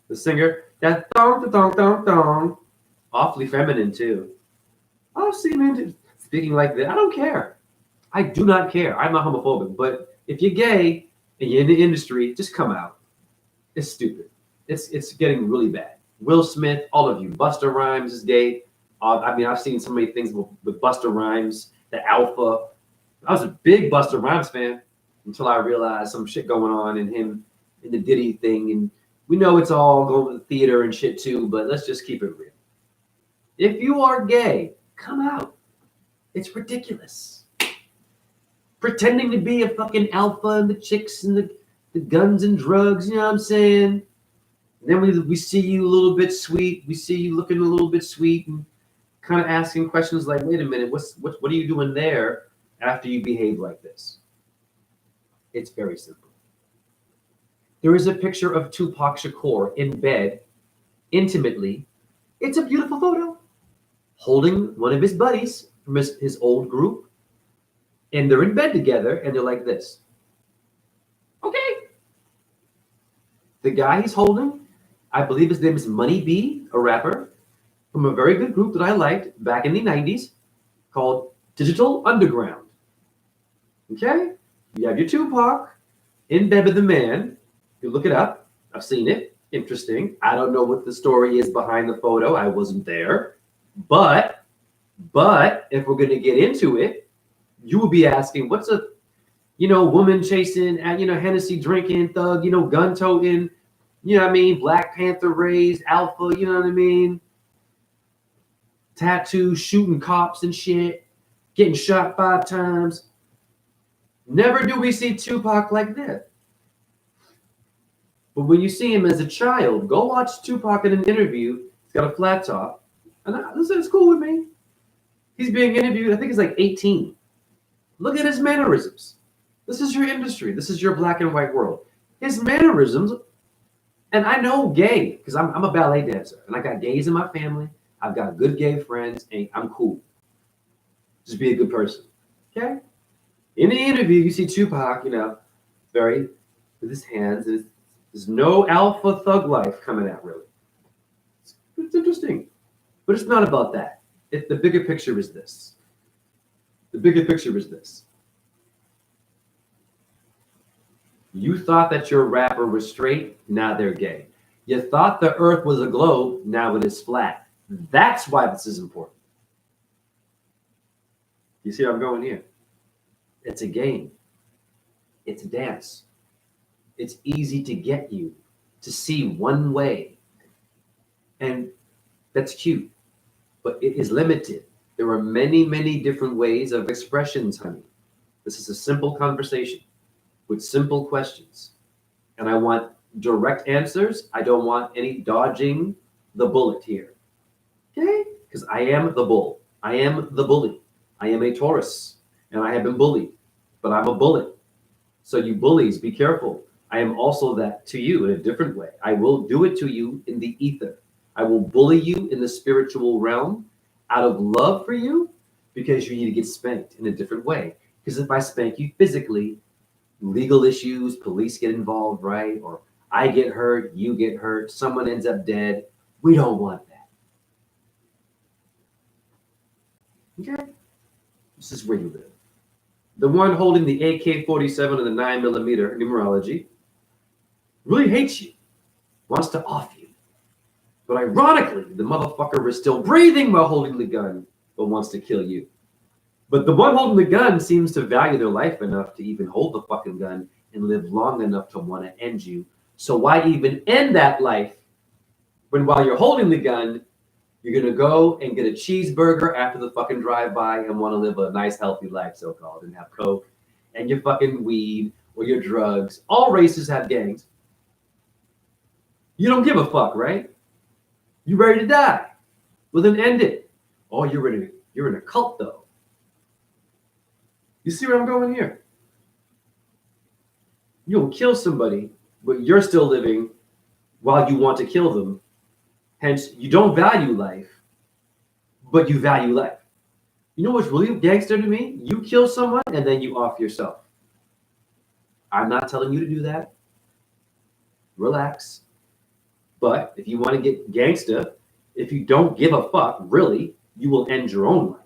The singer. That thong, thong, thong, thong. Awfully feminine, too. I've seen him speaking like that. I don't care. I do not care. I'm not homophobic. But if you're gay and you're in the industry, just come out. It's stupid. It's getting really bad. Will Smith, all of you. Busta Rhymes is gay. I've seen so many things with Busta Rhymes, the Alpha. I was a big Busta Rhymes fan until I realized some shit going on in him in the Diddy thing. And we know it's all going to the theater and shit too, but let's just keep it real. If you are gay, come out. It's ridiculous. Pretending to be a fucking alpha and the chicks and the guns and drugs, you know what I'm saying? And then we see you a little bit sweet. We see you looking a little bit sweet and kind of asking questions like, wait a minute, what are you doing there after you behave like this? It's very simple. There is a picture of Tupac Shakur in bed, intimately. It's a beautiful photo, holding one of his buddies from his old group, and they're in bed together, and they're like this. Okay. The guy he's holding, I believe his name is Money B, a rapper from a very good group that I liked back in the 90s called Digital Underground. Okay? You have your Tupac in bed with the man. You look it up. I've seen it. Interesting. I don't know what the story is behind the photo. I wasn't there. But if we're going to get into it, you will be asking, what's a, woman chasing, Hennessy drinking, thug, gun toting, you know what I mean? Black Panther raised, alpha, you know what I mean? Tattoos, shooting cops and shit, getting shot 5 times. Never do we see Tupac like that. But when you see him as a child, go watch Tupac in an interview. He's got a flat top. And this is cool with me. He's being interviewed, I think he's like 18. Look at his mannerisms. This is your industry. This is your black and white world. His mannerisms, and I know gay, because I'm a ballet dancer, and I got gays in my family. I've got good gay friends, and I'm cool. Just be a good person. Okay? In the interview, you see Tupac, very with his hands. There's no alpha thug life coming out, really. It's interesting. But it's not about that. The bigger picture is this. The bigger picture is this. You thought that your rapper was straight, now they're gay. You thought the earth was a globe, now it is flat. That's why this is important. You see where I'm going here? It's a game. It's a dance. It's easy to get you to see one way. And that's cute, but it is limited. There are many, many different ways of expressions, honey. This is a simple conversation with simple questions. And I want direct answers. I don't want any dodging the bullet here. Okay? Because I am the bull. I am the bully. I am a Taurus, and I have been bullied, but I'm a bullet. So you bullies, be careful. I am also that to you in a different way. I will do it to you in the ether. I will bully you in the spiritual realm out of love for you because you need to get spanked in a different way. Because if I spank you physically, legal issues, police get involved, right? Or I get hurt, you get hurt, someone ends up dead. We don't want that. Okay? This is where you live. The one holding the AK-47 and the 9mm numerology really hates you, wants to off you. But ironically, the motherfucker is still breathing while holding the gun, but wants to kill you. But the one holding the gun seems to value their life enough to even hold the fucking gun and live long enough to want to end you. So why even end that life when while you're holding the gun, you're going to go and get a cheeseburger after the fucking drive-by and want to live a nice, healthy life, so-called, and have coke and your fucking weed or your drugs. All races have gangs. You don't give a fuck, right? You ready to die? Well, then end it. Oh, you're in a cult, though. You see where I'm going here? You'll kill somebody, but you're still living while you want to kill them. Hence, you don't value life, but you value life. You know what's really gangster to me? You kill someone and then you off yourself. I'm not telling you to do that. Relax. But if you want to get gangster, if you don't give a fuck, really, you will end your own life.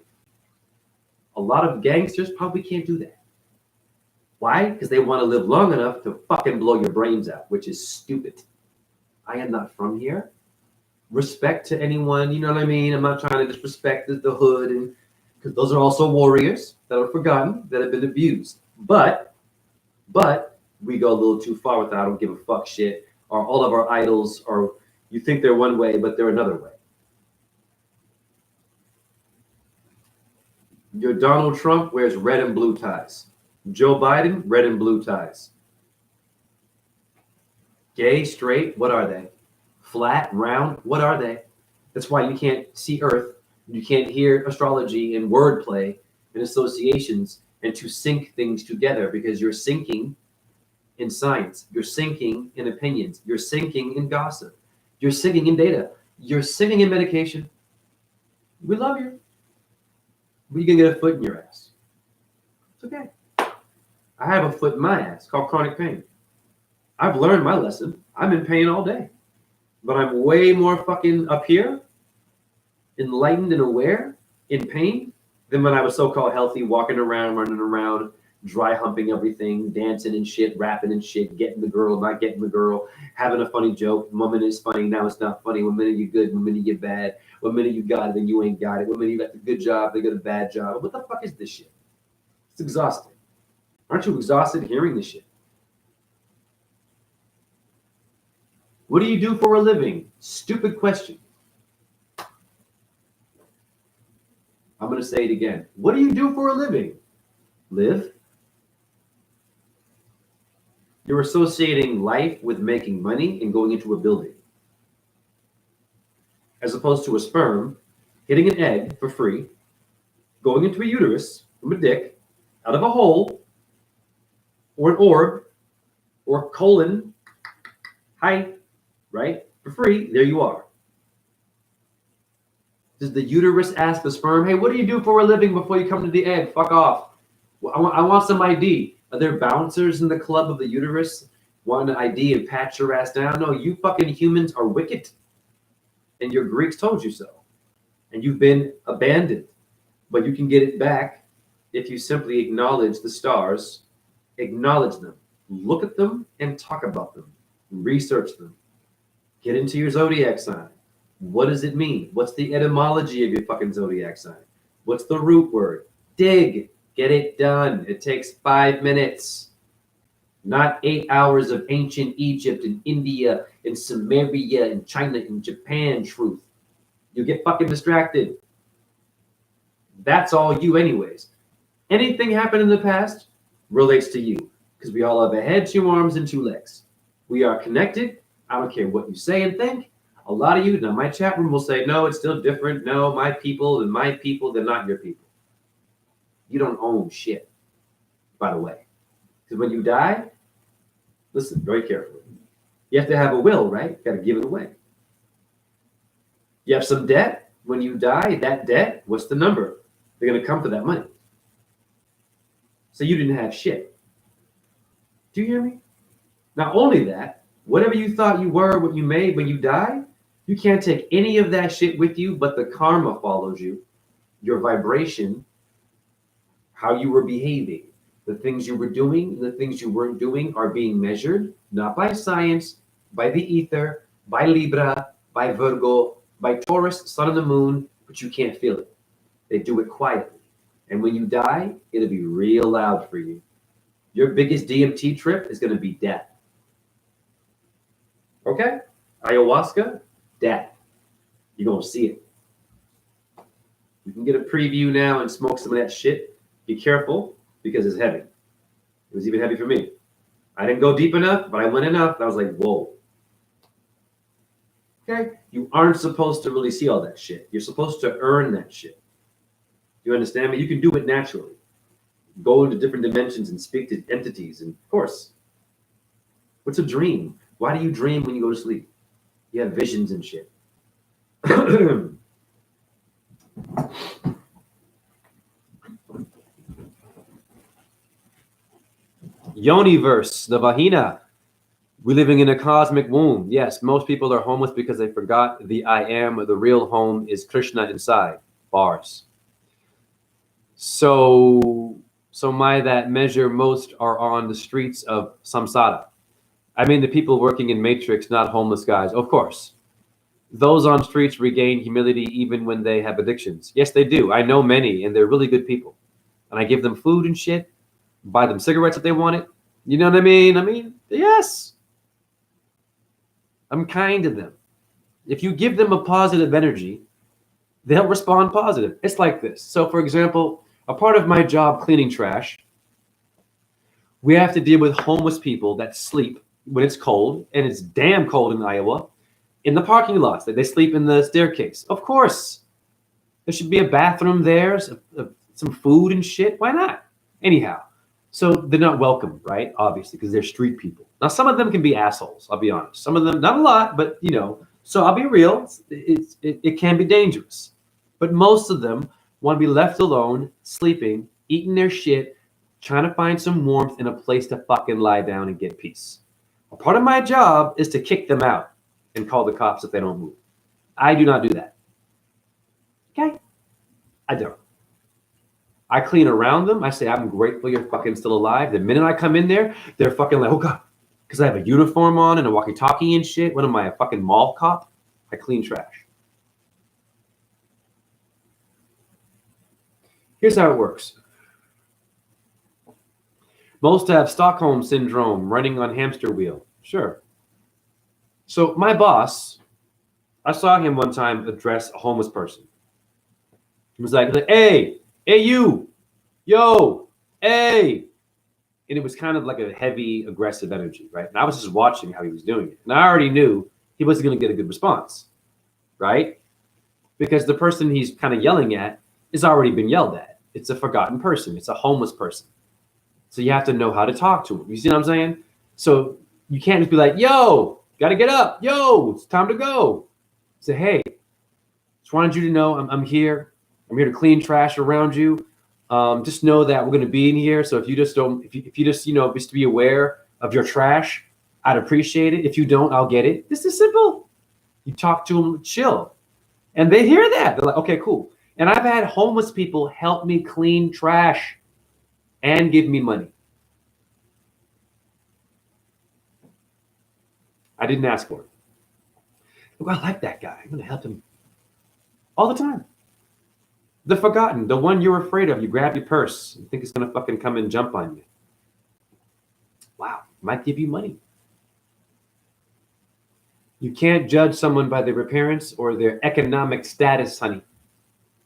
A lot of gangsters probably can't do that. Why? Because they want to live long enough to fucking blow your brains out, which is stupid. I am not from here. Respect to anyone, you know what I mean? I'm not trying to disrespect the hood, and because those are also warriors that are forgotten, that have been abused. But we go a little too far with that. I don't give a fuck shit. Or all of our idols, or you think they're one way, but they're another way. Your Donald Trump wears red and blue ties. Joe Biden, red and blue ties. Gay, straight, what are they? Flat, round, what are they? That's why you can't see Earth, you can't hear astrology and wordplay and associations and to sync things together, because you're syncing in science, you're syncing in opinions, you're syncing in gossip, you're syncing in data, you're syncing in medication. We love you, but you can get a foot in your ass. It's okay. I have a foot in my ass called chronic pain. I've learned my lesson. I'm in pain all day, but I'm way more fucking up here, enlightened and aware in pain than when I was so-called healthy, walking around, running around, dry humping everything, dancing and shit, rapping and shit, getting the girl, not getting the girl, having a funny joke. One minute it's funny, now it's not funny. One minute you're good, one minute you're bad. One minute you got it, then you ain't got it. One minute you got the good job, they got a bad job. What the fuck is this shit? It's exhausting. Aren't you exhausted hearing this shit? What do you do for a living? Stupid question. I'm going to say it again. What do you do for a living? Live? You're associating life with making money and going into a building, as opposed to a sperm hitting an egg for free, going into a uterus from a dick, out of a hole, or an orb, or colon, height, right? For free, there you are. Does the uterus ask the sperm, hey, what do you do for a living before you come to the egg? Fuck off. I want some ID. Are there bouncers in the club of the uterus wanting an ID and pat your ass down? No, you fucking humans are wicked. And your Greeks told you so. And you've been abandoned. But you can get it back if you simply acknowledge the stars, acknowledge them, look at them and talk about them, research them. Get into your zodiac sign. What does it mean? What's the etymology of your fucking zodiac sign? What's the root word? Dig. Get it done. It takes 5 minutes. Not 8 hours of ancient Egypt and India and Samaria and China and Japan truth. You get fucking distracted. That's all you anyways. Anything happened in the past relates to you, because we all have a head, 2 arms, and 2 legs. We are connected. I don't care what you say and think. A lot of you, now my chat room will say, no, it's still different. No, my people and my people, they're not your people. You don't own shit, by the way. Because when you die, listen very carefully. You have to have a will, right? You got to give it away. You have some debt. When you die, that debt, what's the number? They're going to come for that money. So you didn't have shit. Do you hear me? Not only that, whatever you thought you were, what you made when you die, you can't take any of that shit with you, but the karma follows you. Your vibration, how you were behaving, the things you were doing, the things you weren't doing are being measured, not by science, by the ether, by Libra, by Virgo, by Taurus, sun and the moon, but you can't feel it. They do it quietly. And when you die, it'll be real loud for you. Your biggest DMT trip is going to be death. Okay? Ayahuasca, death. You're going to see it. You can get a preview now and smoke some of that shit. Be careful, because it's heavy. It was even heavy for me. I didn't go deep enough, but I went enough. And I was like, whoa. Okay? You aren't supposed to really see all that shit. You're supposed to earn that shit. You understand me? You can do it naturally. Go into different dimensions and speak to entities. And of course, what's a dream? Why do you dream when you go to sleep? You have visions and shit. Yoniverse, the vagina. We're living in a cosmic womb. Yes, most people are homeless because they forgot the I am. The real home is Krishna inside. Bars. So by that measure, most are on the streets of samsara. I mean, the people working in Matrix, not homeless guys. Of course. Those on streets regain humility even when they have addictions. Yes, they do. I know many, and they're really good people. And I give them food and shit, buy them cigarettes if they want it. You know what I mean? Yes. I'm kind to them. If you give them a positive energy, they'll respond positive. It's like this. So, for example, a part of my job cleaning trash, we have to deal with homeless people that sleep when it's cold, and it's damn cold in Iowa, in the parking lots. They sleep in the staircase. Of course. There should be a bathroom there, some food and shit. Why not? Anyhow, so they're not welcome, right? Obviously, because they're street people. Now, some of them can be assholes. I'll be honest. Some of them, not a lot, but you know. So I'll be real. It can be dangerous, but most of them want to be left alone, sleeping, eating their shit, trying to find some warmth and a place to fucking lie down and get peace. A part of my job is to kick them out and call the cops if they don't move. I do not do that. Okay? I don't. I clean around them. I say, I'm grateful you're fucking still alive. The minute I come in there, they're fucking like, oh God, because I have a uniform on and a walkie-talkie and shit. What am I, a fucking mall cop? I clean trash. Here's how it works. Most have Stockholm syndrome, running on hamster wheel. Sure. So my boss, I saw him one time address a homeless person. He was like, hey, you, yo, hey. And it was kind of like a heavy, aggressive energy, right? And I was just watching how he was doing it. And I already knew he wasn't going to get a good response, right? Because the person he's kind of yelling at has already been yelled at. It's a forgotten person. It's a homeless person. So you have to know how to talk to him. You see what I'm saying? So you can't just be like, yo, got to get up. Yo, it's time to go. Say, hey, just wanted you to know I'm here. I'm here to clean trash around you. Just know that we're going to be in here. So if you just don't, if you just, you know, just be aware of your trash, I'd appreciate it. If you don't, I'll get it. This is simple. You talk to them, chill. And they hear that. They're like, okay, cool. And I've had homeless people help me clean trash and give me money. I didn't ask for it. Look, I like that guy. I'm going to help him all the time. The forgotten, the one you're afraid of. You grab your purse and think it's going to fucking come and jump on you. Wow, might give you money. You can't judge someone by their appearance or their economic status, honey.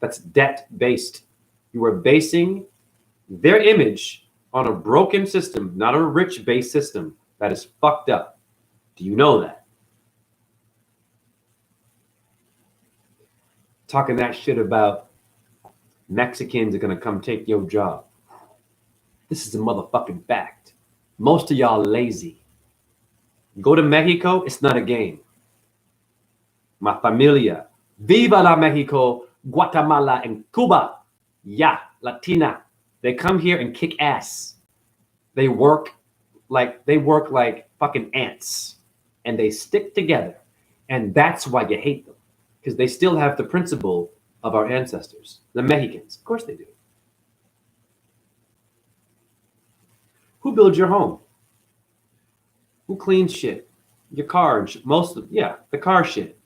That's debt-based. You are basing their image on a broken system, not a rich-based system that is fucked up. Do you know that? Talking that shit about Mexicans are going to come take your job. This is a motherfucking fact. Most of y'all lazy. Go to Mexico, it's not a game. Ma familia. Viva la Mexico, Guatemala, and Cuba. Yeah, Latina. They come here and kick ass. They work like fucking ants. And they stick together. And that's why you hate them. Because they still have the principle of our ancestors, the Mexicans. Of course they do. Who builds your home? Who cleans shit? Your car and shit. The car shit.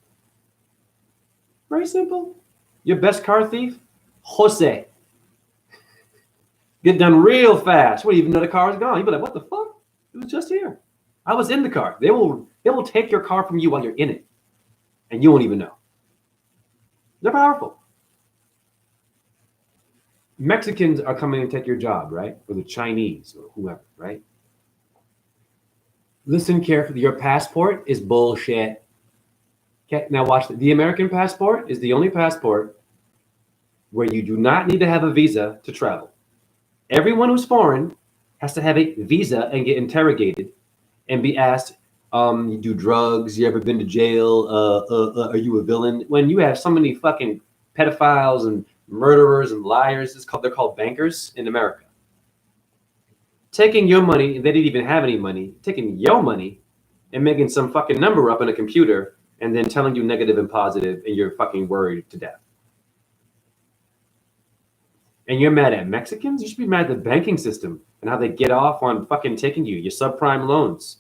Very simple. Your best car thief? Jose. Get done real fast. Well, even though the car's gone. You'll be like, what the fuck? It was just here. I was in the car. They will take your car from you while you're in it. And you won't even know. They're powerful. Mexicans are coming and take your job, right? Or the Chinese or whoever, right? Listen carefully. Your passport is bullshit. Okay, now watch. The American passport is the only passport where you do not need to have a visa to travel. Everyone who's foreign has to have a visa and get interrogated and be asked, you do drugs? You ever been to jail? Are you a villain? When you have so many fucking pedophiles and murderers and liars, they're called bankers in America. Taking your money, they didn't even have any money, taking your money and making some fucking number up in a computer and then telling you negative and positive and you're fucking worried to death. And you're mad at Mexicans? You should be mad at the banking system and how they get off on fucking taking you, your subprime loans.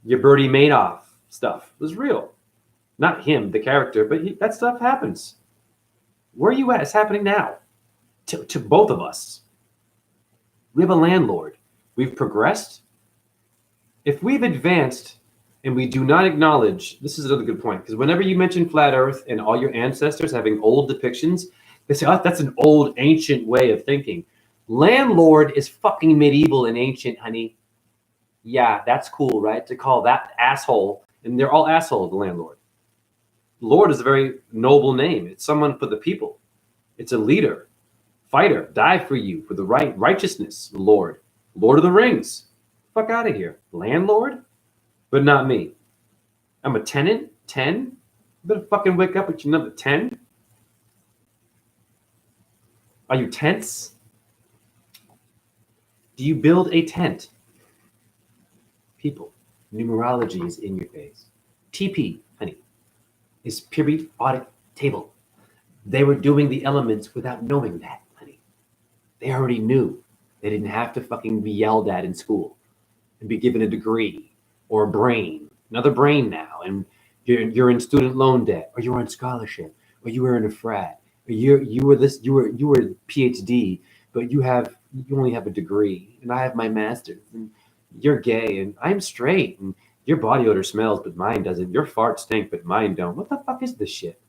Your Bertie Madoff stuff was real. Not him, the character, but that stuff happens. Where are you at? It's happening now. To both of us. We have a landlord. We've progressed. If we've advanced and we do not acknowledge, this is another good point, because whenever you mention flat earth and all your ancestors having old depictions, they say, oh, that's an old, ancient way of thinking. Landlord is fucking medieval and ancient, honey. Yeah, that's cool, right? To call that asshole, and they're all assholes, the landlord. Lord is a very noble name. It's someone for the people. It's a leader, fighter, die for you, for the righteousness, Lord. Lord of the Rings. Fuck out of here. Landlord? But not me. I'm a tenant? 10? You better fucking wake up with your number 10. Are you tense? Do you build a tent? People, numerology is in your face. TP, honey, is period audit table. They were doing the elements without knowing that, honey. They already knew. They didn't have to fucking be yelled at in school and be given a degree or a brain, another brain now, and you're in student loan debt, or you're on scholarship, or you were in a frat, or you were PhD, but you only have a degree, and I have my master's, and you're gay, and I'm straight, and your body odor smells, but mine doesn't. Your farts stink, but mine don't. What the fuck is this shit?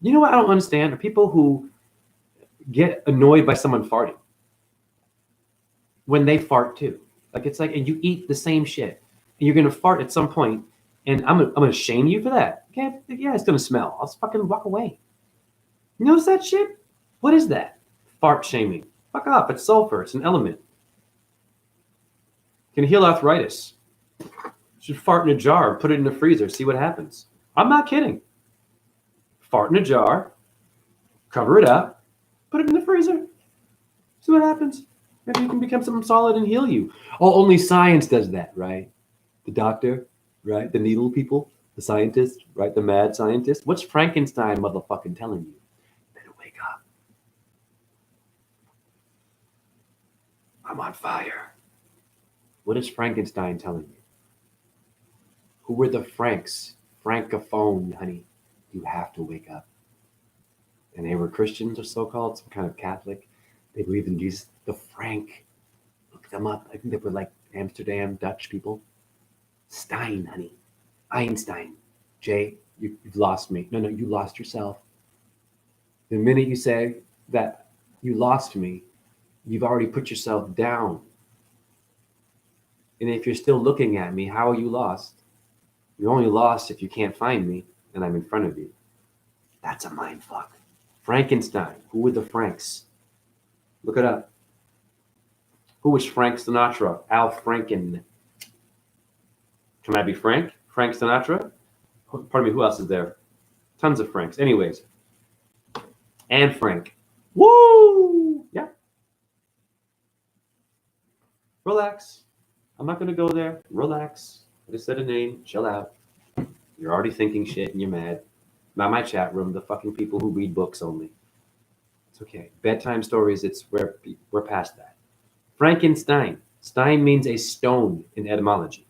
You know what I don't understand? Are people who get annoyed by someone farting when they fart too. Like, it's like, and you eat the same shit, and you're gonna fart at some point, and I'm gonna shame you for that. Okay, yeah, it's gonna smell. I'll just fucking walk away. You notice that shit? What is that? Fart shaming. Fuck off. It's sulfur. It's an element. Can heal arthritis. You should fart in a jar, put it in the freezer, see what happens. I'm not kidding. Fart in a jar, cover it up, put it in the freezer, see what happens. Maybe you can become something solid and heal you. Oh, only science does that, right? The doctor, right? The needle people, the scientist, right? The mad scientist. What's Frankenstein motherfucking telling you? Better wake up. I'm on fire. What is Frankenstein telling you? Who were the Franks? Francophone, honey. You have to wake up. And they were Christians or so-called, some kind of Catholic. They believed in Jesus. The Frank. Look them up. I think they were like Amsterdam, Dutch people. Stein, honey. Einstein. Jay, you've lost me. No, you lost yourself. The minute you say that you lost me, you've already put yourself down. And if you're still looking at me, how are you lost? You're only lost if you can't find me and I'm in front of you. That's a mind fuck. Frankenstein. Who were the Franks? Look it up. Who was Frank Sinatra? Al Franken. Can I be Frank? Frank Sinatra? Pardon me, who else is there? Tons of Franks. Anyways. Anne Frank. Woo! Yeah. Relax. I'm not going to go there. Relax. I just said a name. Chill out. You're already thinking shit and you're mad. Not my chat room. The fucking people who read books only. It's okay. Bedtime stories, we're past that. Frankenstein. Stein means a stone in etymology.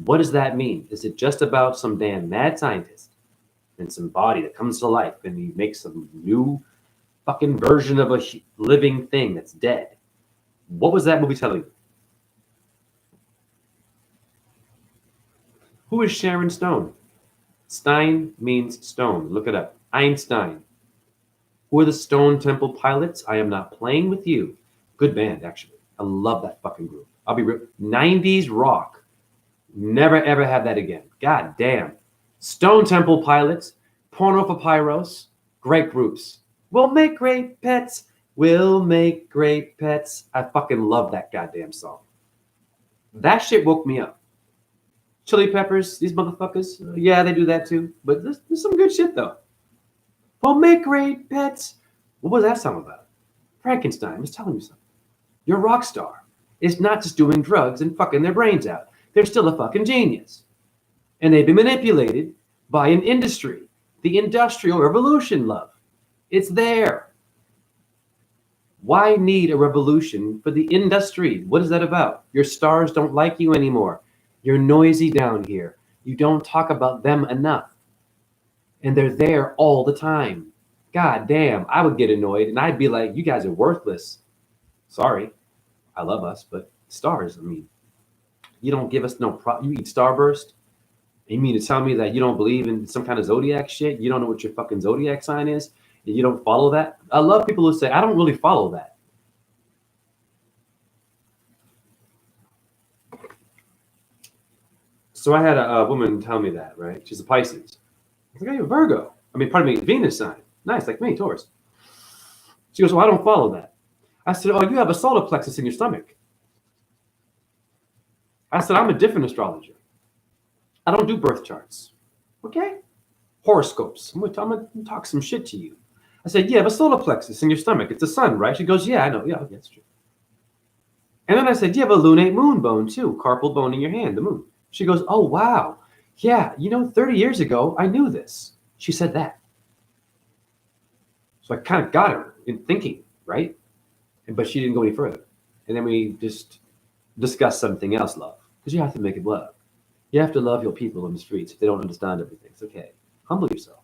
What does that mean? Is it just about some damn mad scientist and some body that comes to life and he makes some new fucking version of a living thing that's dead? What was that movie telling you? Who is Sharon Stone? Stein means stone. Look it up. Einstein. Who are the Stone Temple Pilots? I am not playing with you. Good band, actually. I love that fucking group. I'll be real. 90s rock. Never ever have that again. God damn. Stone Temple Pilots. Porno for Pyros. Great groups. We'll make great pets. We'll make great pets. I fucking love that goddamn song. That shit woke me up. Chili Peppers, these motherfuckers. Yeah, they do that too. But there's some good shit though. We'll make great pets. What was that song about? Frankenstein. I was telling you something. Your rock star is not just doing drugs and fucking their brains out. They're still a fucking genius. And they've been manipulated by an industry. The Industrial Revolution, love. It's there. Why need a revolution for the industry? What is that about? Your stars don't like you anymore. You're noisy down here. You don't talk about them enough. And they're there all the time. God damn, I would get annoyed and I'd be like, you guys are worthless. Sorry. I love us, but stars, I mean, you don't give us no you eat Starburst? You mean to tell me that you don't believe in some kind of zodiac shit? You don't know what your fucking zodiac sign is? And you don't follow that? I love people who say, I don't really follow that. So I had a woman tell me that, right? She's a Pisces. I was like, hey, you're a Virgo. I mean, pardon me, Venus sign. Nice, like me, Taurus. She goes, well, I don't follow that. I said, oh, you have a solar plexus in your stomach. I said, I'm a different astrologer. I don't do birth charts. Okay? Horoscopes. I'm gonna talk some shit to you. I said, you have a solar plexus in your stomach. It's the sun, right? She goes, yeah, I know. Yeah, that's true. And then I said, you have a lunate moon bone too, carpal bone in your hand, the moon. She goes, oh, wow. Yeah, 30 years ago, I knew this. She said that. So I kind of got her in thinking, right? But she didn't go any further. And then we just discussed something else, love. Because you have to make it love. You have to love your people on the streets if they don't understand everything. It's okay. Humble yourself.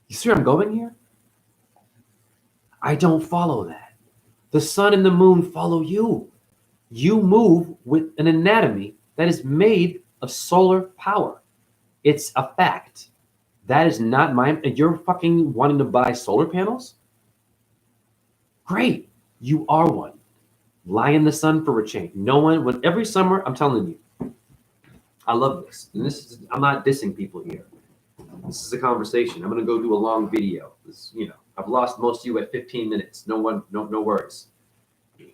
You see where I'm going here? I don't follow that. The sun and the moon follow you. You move with an anatomy that is made of solar power. It's a fact. That is not mine. And you're fucking wanting to buy solar panels? Great. You are one. Lie in the sun for a change. No one, when every summer, I'm telling you, I love this. And I'm not dissing people here. This is a conversation. I'm going to go do a long video. I've lost most of you at 15 minutes. No worries.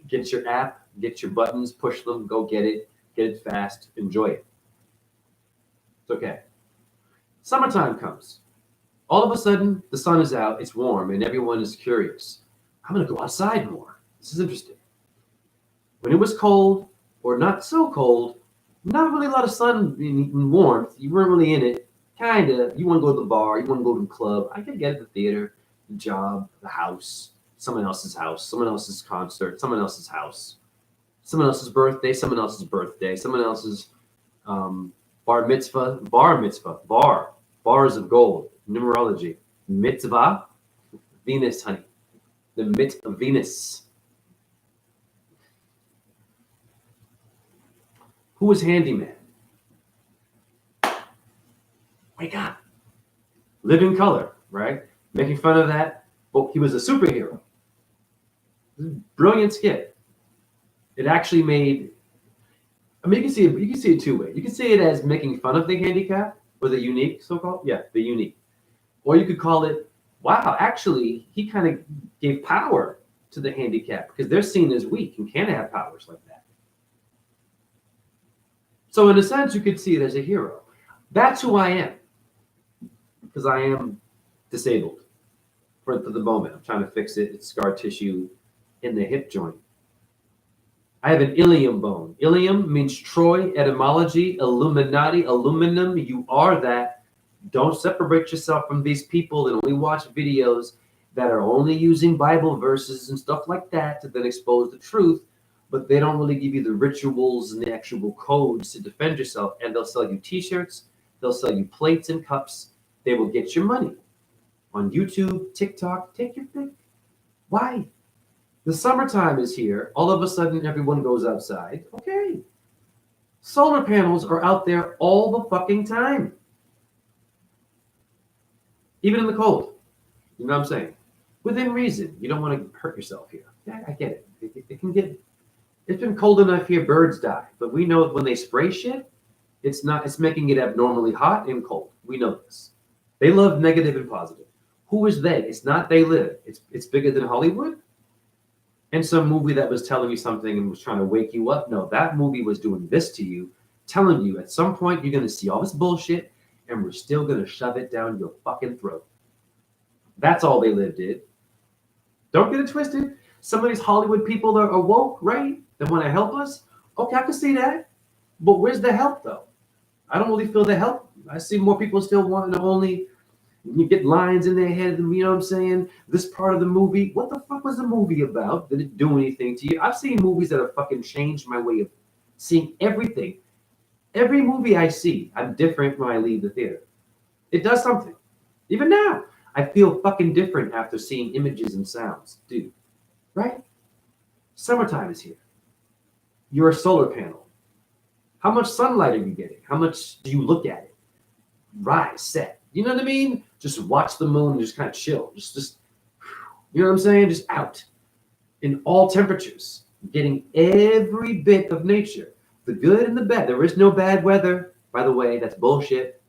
Get your app, get your buttons, push them, go get it fast, enjoy it. It's okay. Summertime comes. All of a sudden, the sun is out, it's warm, and everyone is curious. I'm going to go outside more. This is interesting. When it was cold, or not so cold, not really a lot of sun and warmth, you weren't really in it, kind of. You want to go to the bar, you want to go to the club. I could get at the theater, the job, the house, someone else's house, someone else's concert, someone else's house, someone else's birthday, someone else's birthday, someone else's bar mitzvah, bars of gold, numerology, mitzvah, Venus, honey, the mitzvah of Venus. Who was handyman? Wake up. Living color, right? Making fun of that. Well, he was a superhero. Brilliant skit. It actually made. I mean, you can see it two ways. You can see it as making fun of the handicap or the unique, so-called. Yeah, the unique. Or you could call it, wow, actually, he kind of gave power to the handicap because they're seen as weak and can't have powers like that. So in a sense, you could see it as a hero. That's who I am. Because I am disabled for the moment. I'm trying to fix it. It's scar tissue in the hip joint. I have an ilium bone. Ilium means Troy, etymology, Illuminati, aluminum. You are that. Don't separate yourself from these people that only watch videos that are only using Bible verses and stuff like that to then expose the truth, but they don't really give you the rituals and the actual codes to defend yourself. And they'll sell you t-shirts. They'll sell you plates and cups. They will get your money on YouTube, TikTok. Take your pick. Why? The summertime is here. All of a sudden, everyone goes outside. Okay. Solar panels are out there all the fucking time. Even in the cold. You know what I'm saying? Within reason. You don't want to hurt yourself here. Yeah, I get it. It can get. It's been cold enough here, birds die. But we know when they spray shit, it's making it abnormally hot and cold. We know this. They love negative and positive. Who is they? It's not they live. It's bigger than Hollywood. And some movie that was telling you something and was trying to wake you up. No, that movie was doing this to you, telling you at some point you're going to see all this bullshit and we're still going to shove it down your fucking throat. That's all they live did. Don't get it twisted. Some of these Hollywood people are woke, right? They want to help us. Okay, I can see that. But where's the help, though? I don't really feel the help. I see more people still wanting to only get lines in their head. You know what I'm saying? This part of the movie. What the fuck was the movie about? Did it do anything to you? I've seen movies that have fucking changed my way of seeing everything. Every movie I see, I'm different when I leave the theater. It does something. Even now, I feel fucking different after seeing images and sounds. Dude, right? Summertime is here. You're a solar panel. How much sunlight are you getting? How much do you look at it? Rise, set. You know what I mean? Just watch the moon and just kind of chill. Just you know what I'm saying? Just out in all temperatures, getting every bit of nature. The good and the bad. There is no bad weather, by the way. That's bullshit.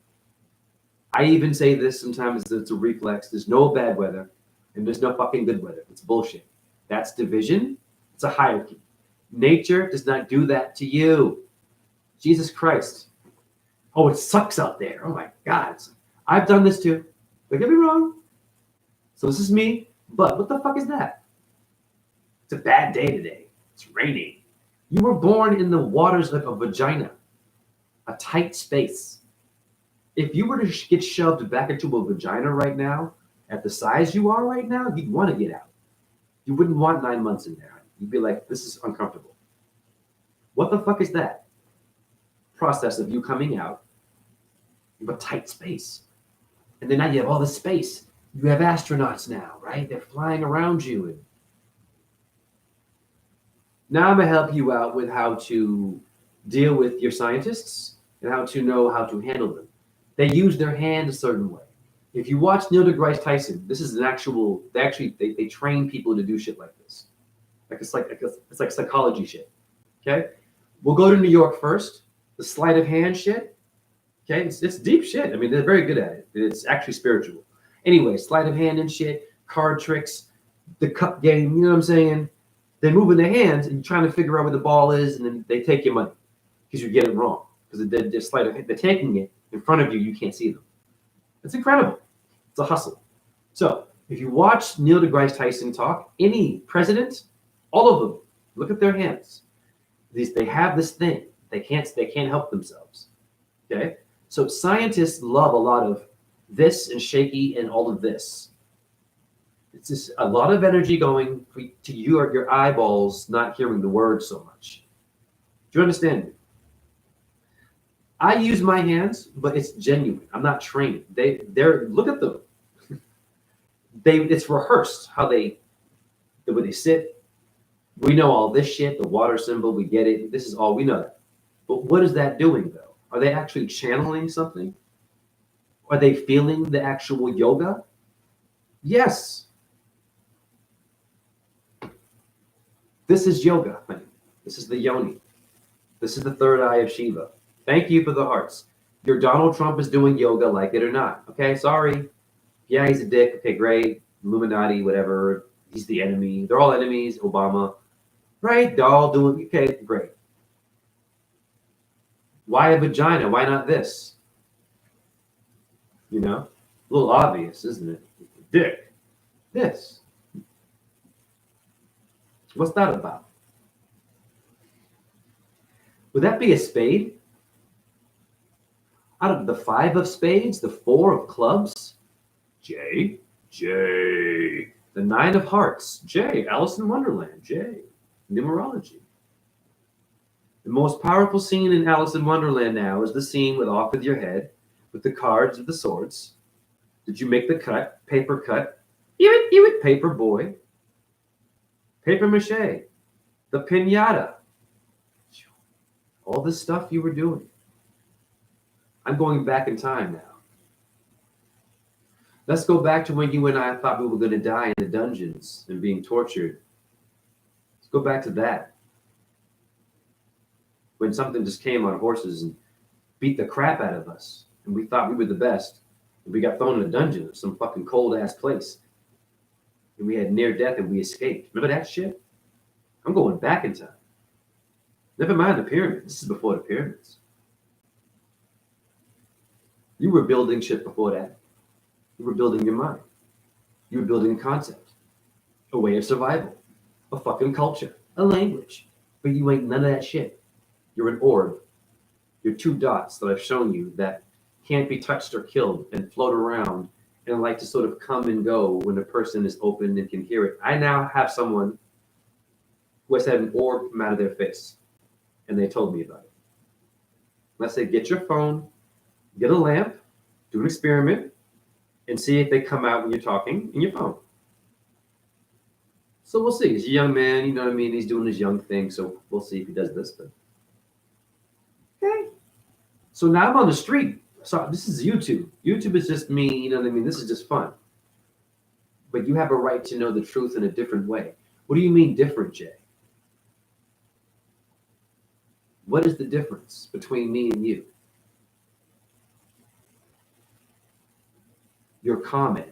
I even say this sometimes, it's a reflex. There's no bad weather and there's no fucking good weather. It's bullshit. That's division. It's a hierarchy. Nature does not do that to you. Jesus Christ. Oh, it sucks out there. Oh my God. I've done this too. Don't get me wrong. So this is me. But what the fuck is that? It's a bad day today. It's raining. You were born in the waters of a vagina, a tight space. If you were to get shoved back into a vagina right now, at the size you are right now, you'd want to get out. You wouldn't want 9 months in there. You'd be like, this is uncomfortable. What the fuck is that? Process of you coming out of a tight space. And then now you have all this space. You have astronauts now, right? They're flying around you. And now I'm going to help you out with how to deal with your scientists and how to know how to handle them. They use their hand a certain way. If you watch Neil deGrasse Tyson, this is an actual. They train people to do shit like this. It's like psychology shit. Okay, we'll go to New York first. The sleight of hand shit. Okay, it's deep shit. I mean, they're very good at it. It's actually spiritual. Anyway, sleight of hand and shit, card tricks, the cup game. You know what I'm saying? They're moving their hands and you're trying to figure out where the ball is, and then they take your money because you get it wrong. Because they're sleight of hand. They're taking it in front of you. You can't see them. It's incredible. It's a hustle. So if you watch Neil deGrasse Tyson talk, any president, all of them, look at their hands. They have this thing. They can't help themselves. Okay? So scientists love a lot of this and shaky and all of this. It's just a lot of energy going to your eyeballs not hearing the words so much. Do you understand me? I use my hands, but it's genuine. I'm not trained. They're look at them. It's rehearsed the way they sit. We know all this shit, the water symbol, we get it. This is all we know. But what is that doing though? Are they actually channeling something? Are they feeling the actual yoga? Yes. This is yoga, honey. This is the yoni. This is the third eye of Shiva. Thank you for the hearts. Your Donald Trump is doing yoga, like it or not. Okay, sorry. Yeah, he's a dick. Okay, great. Illuminati, whatever. He's the enemy. They're all enemies. Obama. Right? They're all doing, okay, great. Why a vagina? Why not this? You know? A little obvious, isn't it? Dick. This. What's that about? Would that be a spade? Out of the 5 of spades, the 4 of clubs, J. The 9 of hearts, J. Alice in Wonderland, J. Numerology. The most powerful scene in Alice in Wonderland now is the scene with Off With Your Head, with the cards of the swords. Did you make the cut? Paper cut. Ew, paper boy. Paper mache. The piñata. All this stuff you were doing. I'm going back in time now. Let's go back to when you and I thought we were going to die in the dungeons and being tortured. Let's go back to that. When something just came on horses and beat the crap out of us, and we thought we were the best, and we got thrown in a dungeon, some fucking cold-ass place, and we had near death and we escaped. Remember that shit? I'm going back in time. Never mind the pyramids. This is before the pyramids. You were building shit before that. You were building your mind. You were building a concept, a way of survival, a fucking culture, a language. But you ain't none of that shit. You're an orb. You're 2 dots that I've shown you that can't be touched or killed and float around and like to sort of come and go when a person is open and can hear it. I now have someone who has had an orb come out of their face, and they told me about it. I said, get your phone, get a lamp, do an experiment, and see if they come out when you're talking in your phone. So we'll see. He's a young man, you know what I mean? He's doing his young thing, so we'll see if he does this. But okay. So now I'm on the street. So this is YouTube. YouTube is just me, you know what I mean? This is just fun. But you have a right to know the truth in a different way. What do you mean different, Jay? What is the difference between me and you? Your comment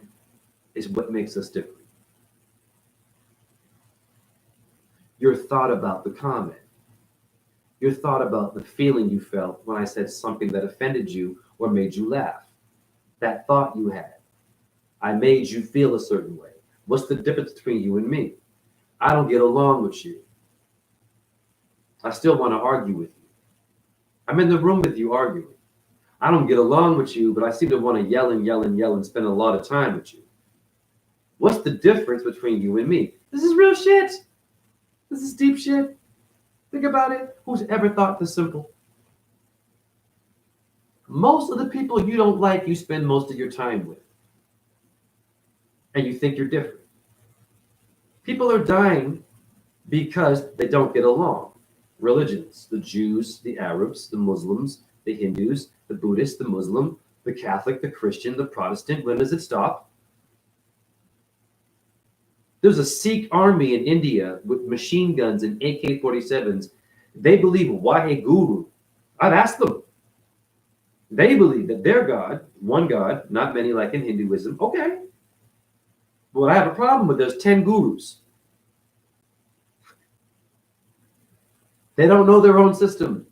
is what makes us different. Your thought about the comment. Your thought about the feeling you felt when I said something that offended you or made you laugh. That thought you had. I made you feel a certain way. What's the difference between you and me? I don't get along with you. I still want to argue with you. I'm in the room with you arguing. I don't get along with you, but I seem to want to yell and spend a lot of time with you. What's the difference between you and me? This is real shit. This is deep shit. Think about it. Who's ever thought this simple? Most of the people you don't like, you spend most of your time with. And you think you're different. People are dying because they don't get along. Religions, the Jews, the Arabs, the Muslims, the Hindus, the Buddhist, the Muslim, the Catholic, the Christian, the Protestant. When does it stop? There's a Sikh army in India with machine guns and AK-47s. They believe Waheguru. I've asked them. They believe that their God, one God, not many like in Hinduism. Okay. But what I have a problem with, there's 10 gurus. They don't know their own system.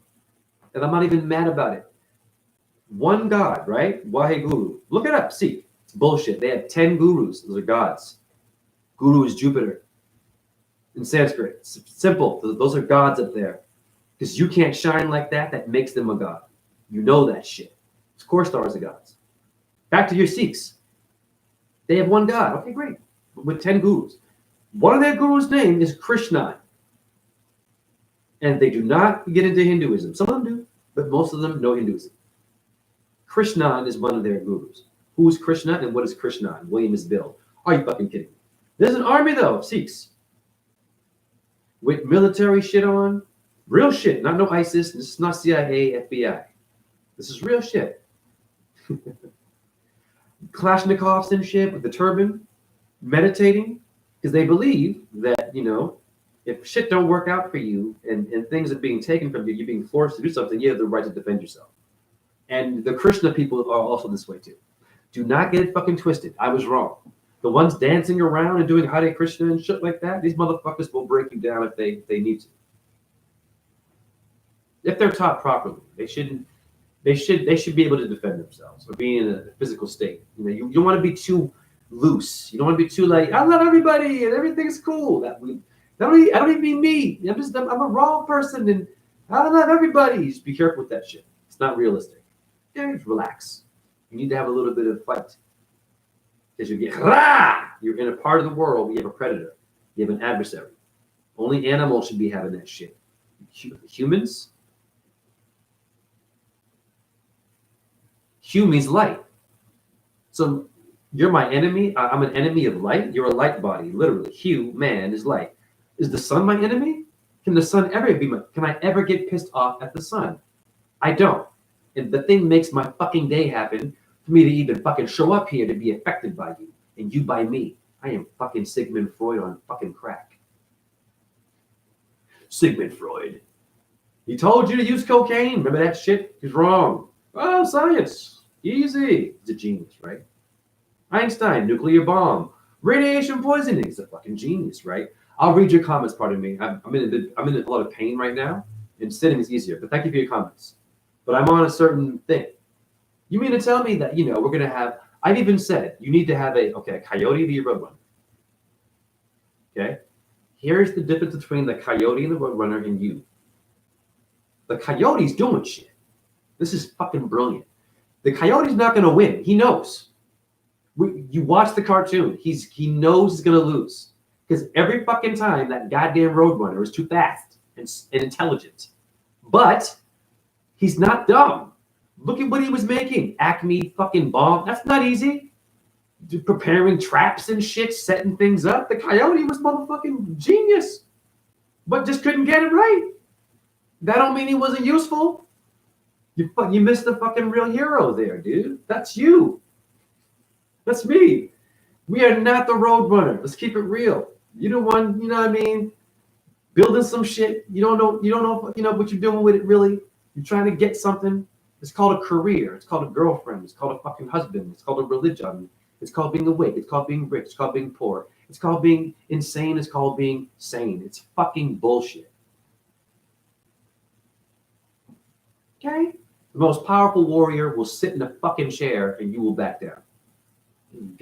And I'm not even mad about it. One God, right? Waheguru. Look it up. See, it's bullshit. They have 10 gurus. Those are gods. Guru is Jupiter. In Sanskrit. It's simple. Those are gods up there. Because you can't shine like that. That makes them a god. You know that shit. Of course, stars are gods. Back to your Sikhs. They have one God. Okay, great. With 10 gurus. One of their gurus' name is Krishna. And they do not get into Hinduism. Some of them do, but most of them know Hinduism. Krishna is one of their gurus. Who's Krishna and what is Krishna? William is Bill. Are you fucking kidding me? There's an army, though, of Sikhs. With military shit on. Real shit. Not no ISIS. This is not CIA, FBI. This is real shit. Kalashnikovs and shit with the turban. Meditating. Because they believe that, you know, if shit don't work out for you and things are being taken from you, you're being forced to do something, you have the right to defend yourself. And the Krishna people are also this way too. Do not get it fucking twisted. I was wrong. The ones dancing around and doing Hare Krishna and shit like that, these motherfuckers will break you down if they need to. If they're taught properly, they should be able to defend themselves or be in a physical state. You know, you don't want to be too loose. You don't want to be too like, I love everybody and everything's cool. I don't even mean me. I'm a raw person and I love everybody. Just be careful with that shit. It's not realistic. Yeah, just relax. You need to have a little bit of fight. Because you're in a part of the world where you have a predator. You have an adversary. Only animals should be having that shit. Humans? Hue means light. So you're my enemy. I'm an enemy of light. You're a light body, literally. Hue, man, is light. Is the sun my enemy? Can the sun ever be can I ever get pissed off at the sun? I don't. And the thing makes my fucking day happen for me to even fucking show up here to be affected by you and you by me. I am fucking Sigmund Freud on fucking crack. Sigmund Freud. He told you to use cocaine. Remember that shit? He's wrong. Oh, science. Easy. He's a genius, right? Einstein, nuclear bomb. Radiation poisoning. He's a fucking genius, right? I'll read your comments, pardon me. I'm in a lot of pain right now, and sitting is easier. But thank you for your comments. But I'm on a certain thing. You mean to tell me that, you know, we're going to have, I've even said, you need to have a coyote be a roadrunner. Okay? Here's the difference between the coyote and the roadrunner and you. The coyote's doing shit. This is fucking brilliant. The coyote's not going to win. He knows. You watch the cartoon. He knows he's going to lose. Because every fucking time that goddamn roadrunner is too fast and intelligent. But he's not dumb. Look at what he was making. Acme fucking bomb. That's not easy. Preparing traps and shit, setting things up. The coyote was motherfucking genius. But just couldn't get it right. That don't mean he wasn't useful. You missed the fucking real hero there, dude. That's you. That's me. We are not the roadrunner. Let's keep it real. You the one, you know what I mean? building some shit. You don't know what you're doing with it really. You're trying to get something. It's called a career. It's called a girlfriend. It's called a fucking husband. It's called a religion. It's called being awake. It's called being rich. It's called being poor. It's called being insane. It's called being sane. It's fucking bullshit. Okay? The most powerful warrior will sit in a fucking chair and you will back down. I'm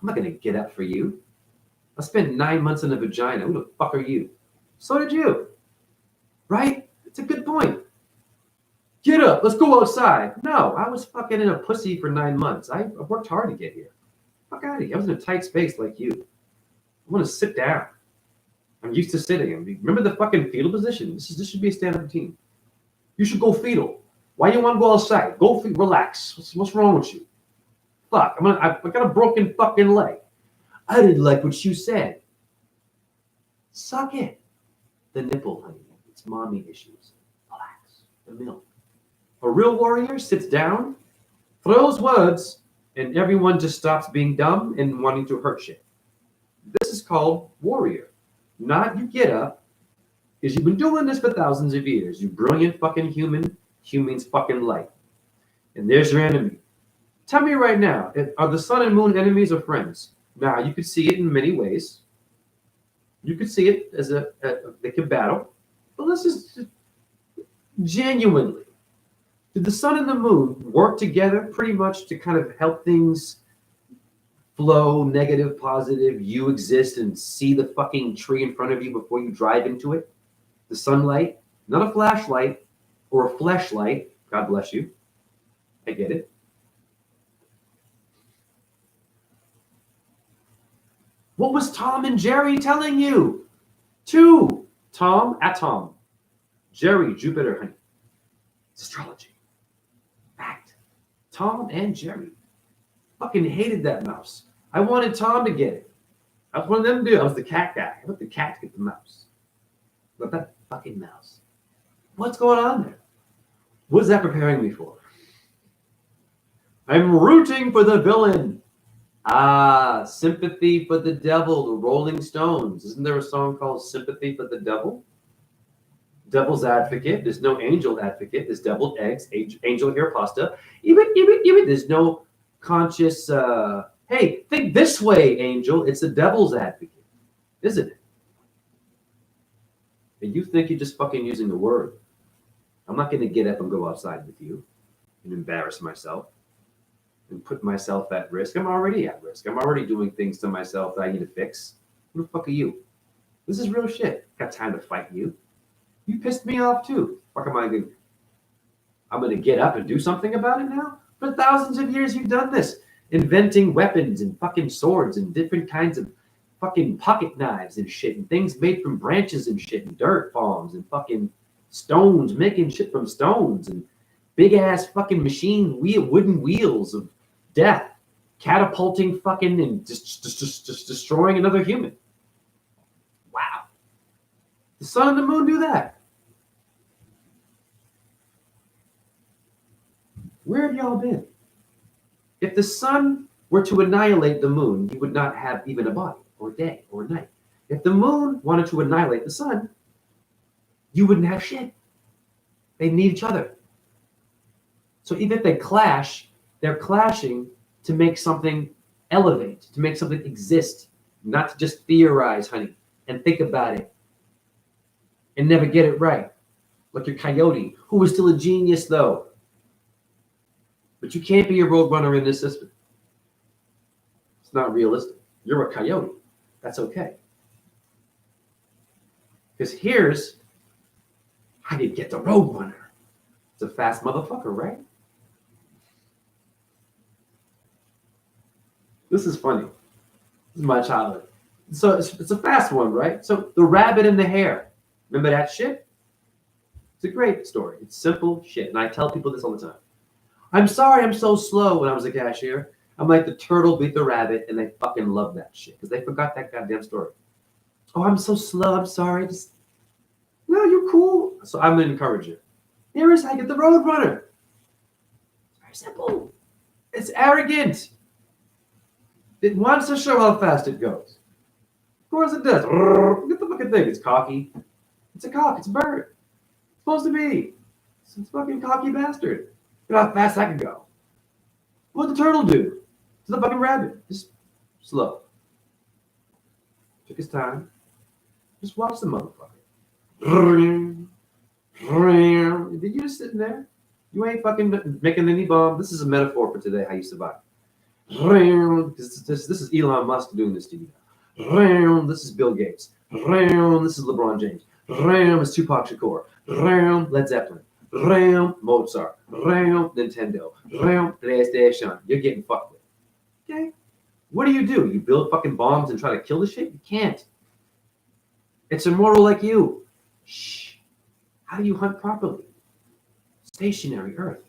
not going to get up for you. I spent 9 months in a vagina. Who the fuck are you? So did you. Right? It's a good point. Get up. Let's go outside. No, I was fucking in a pussy for 9 months. I worked hard to get here. Fuck out of here. I was in a tight space like you. I want to sit down. I'm used to sitting. Remember the fucking fetal position? This should be a standard routine. You should go fetal. Why you want to go outside? Go relax. What's wrong with you? Fuck. I got a broken fucking leg. I didn't like what you said. Suck it. The nipple, honey. It's mommy issues. Relax. The milk. A real warrior sits down, throws words, and everyone just stops being dumb and wanting to hurt shit. This is called warrior. Not you get up, because you've been doing this for thousands of years. You brilliant fucking human. Humans fucking light. And there's your enemy. Tell me right now, are the sun and moon enemies or friends? Now, you could see it in many ways. You could see it as they could battle. But let's just genuinely, did the sun and the moon work together pretty much to kind of help things flow, negative, positive, you exist and see the fucking tree in front of you before you drive into it? The sunlight, not a flashlight or a fleshlight. God bless you. I get it. What was Tom and Jerry telling you? Tom, Atom. Jerry, Jupiter, honey. It's astrology. Fact. Tom and Jerry. Fucking hated that mouse. I wanted Tom to get it. I was one of them to do. I was the cat guy. I want the cat to get the mouse. But that fucking mouse. What's going on there? What is that preparing me for? I'm rooting for the villain. Sympathy for the Devil, the Rolling Stones. Isn't there a song called Sympathy for the Devil? Devil's advocate. There's no angel advocate. There's deviled eggs, angel hair pasta. Even. There's no conscious, hey, think this way, angel. It's the devil's advocate, isn't it? And you think you're just fucking using the word. I'm not going to get up and go outside with you and embarrass myself and put myself at risk. I'm already at risk. I'm already doing things to myself that I need to fix. Who the fuck are you? This is real shit. Got time to fight you. You pissed me off too. Fuck am I going to... I'm going to get up and do something about it now? For thousands of years you've done this. Inventing weapons and fucking swords and different kinds of fucking pocket knives and shit and things made from branches and shit and dirt bombs and fucking stones, making shit from stones and big ass fucking wooden wheels of death, catapulting fucking and just destroying another human. Wow. The sun and the moon do that. Where have y'all been? If the sun were to annihilate the moon, you would not have even a body or day or night. If the moon wanted to annihilate the sun, you wouldn't have shit. They need each other. So even if they clash, they're clashing to make something elevate, to make something exist, not to just theorize, honey, and think about it and never get it right. Like your coyote, who is still a genius though. But you can't be a roadrunner in this system. It's not realistic. You're a coyote. That's okay. Because here's how you get the roadrunner. It's a fast motherfucker, right? This is funny. This is my childhood. So it's a fast one, right? So the rabbit and the hare. Remember that shit? It's a great story. It's simple shit. And I tell people this all the time. I'm sorry I'm so slow when I was a cashier. I'm like the turtle beat the rabbit, and they fucking love that shit because they forgot that goddamn story. Oh, I'm so slow. I'm sorry. No, you're cool. So I'm going to encourage you. Here is how you get the roadrunner. It's very simple. It's arrogant. It wants to show how fast it goes. Of course it does. Get the fucking thing. It's cocky. It's a cock. It's a bird. It's supposed to be. It's a fucking cocky bastard. Look how fast I can go. What'd the turtle do to the fucking rabbit? Just slow. Took his time. Just watch the motherfucker. Did you just sitting there? You ain't fucking making any bomb. This is a metaphor for today, how you survive. This is Elon Musk doing this to you. This is Bill Gates. This is LeBron James. This is Tupac Shakur. Led Zeppelin. Mozart. Nintendo. PlayStation. You're getting fucked with. Okay? What do? You build fucking bombs and try to kill the shit? You can't. It's immortal like you. Shh. How do you hunt properly? Stationary Earth.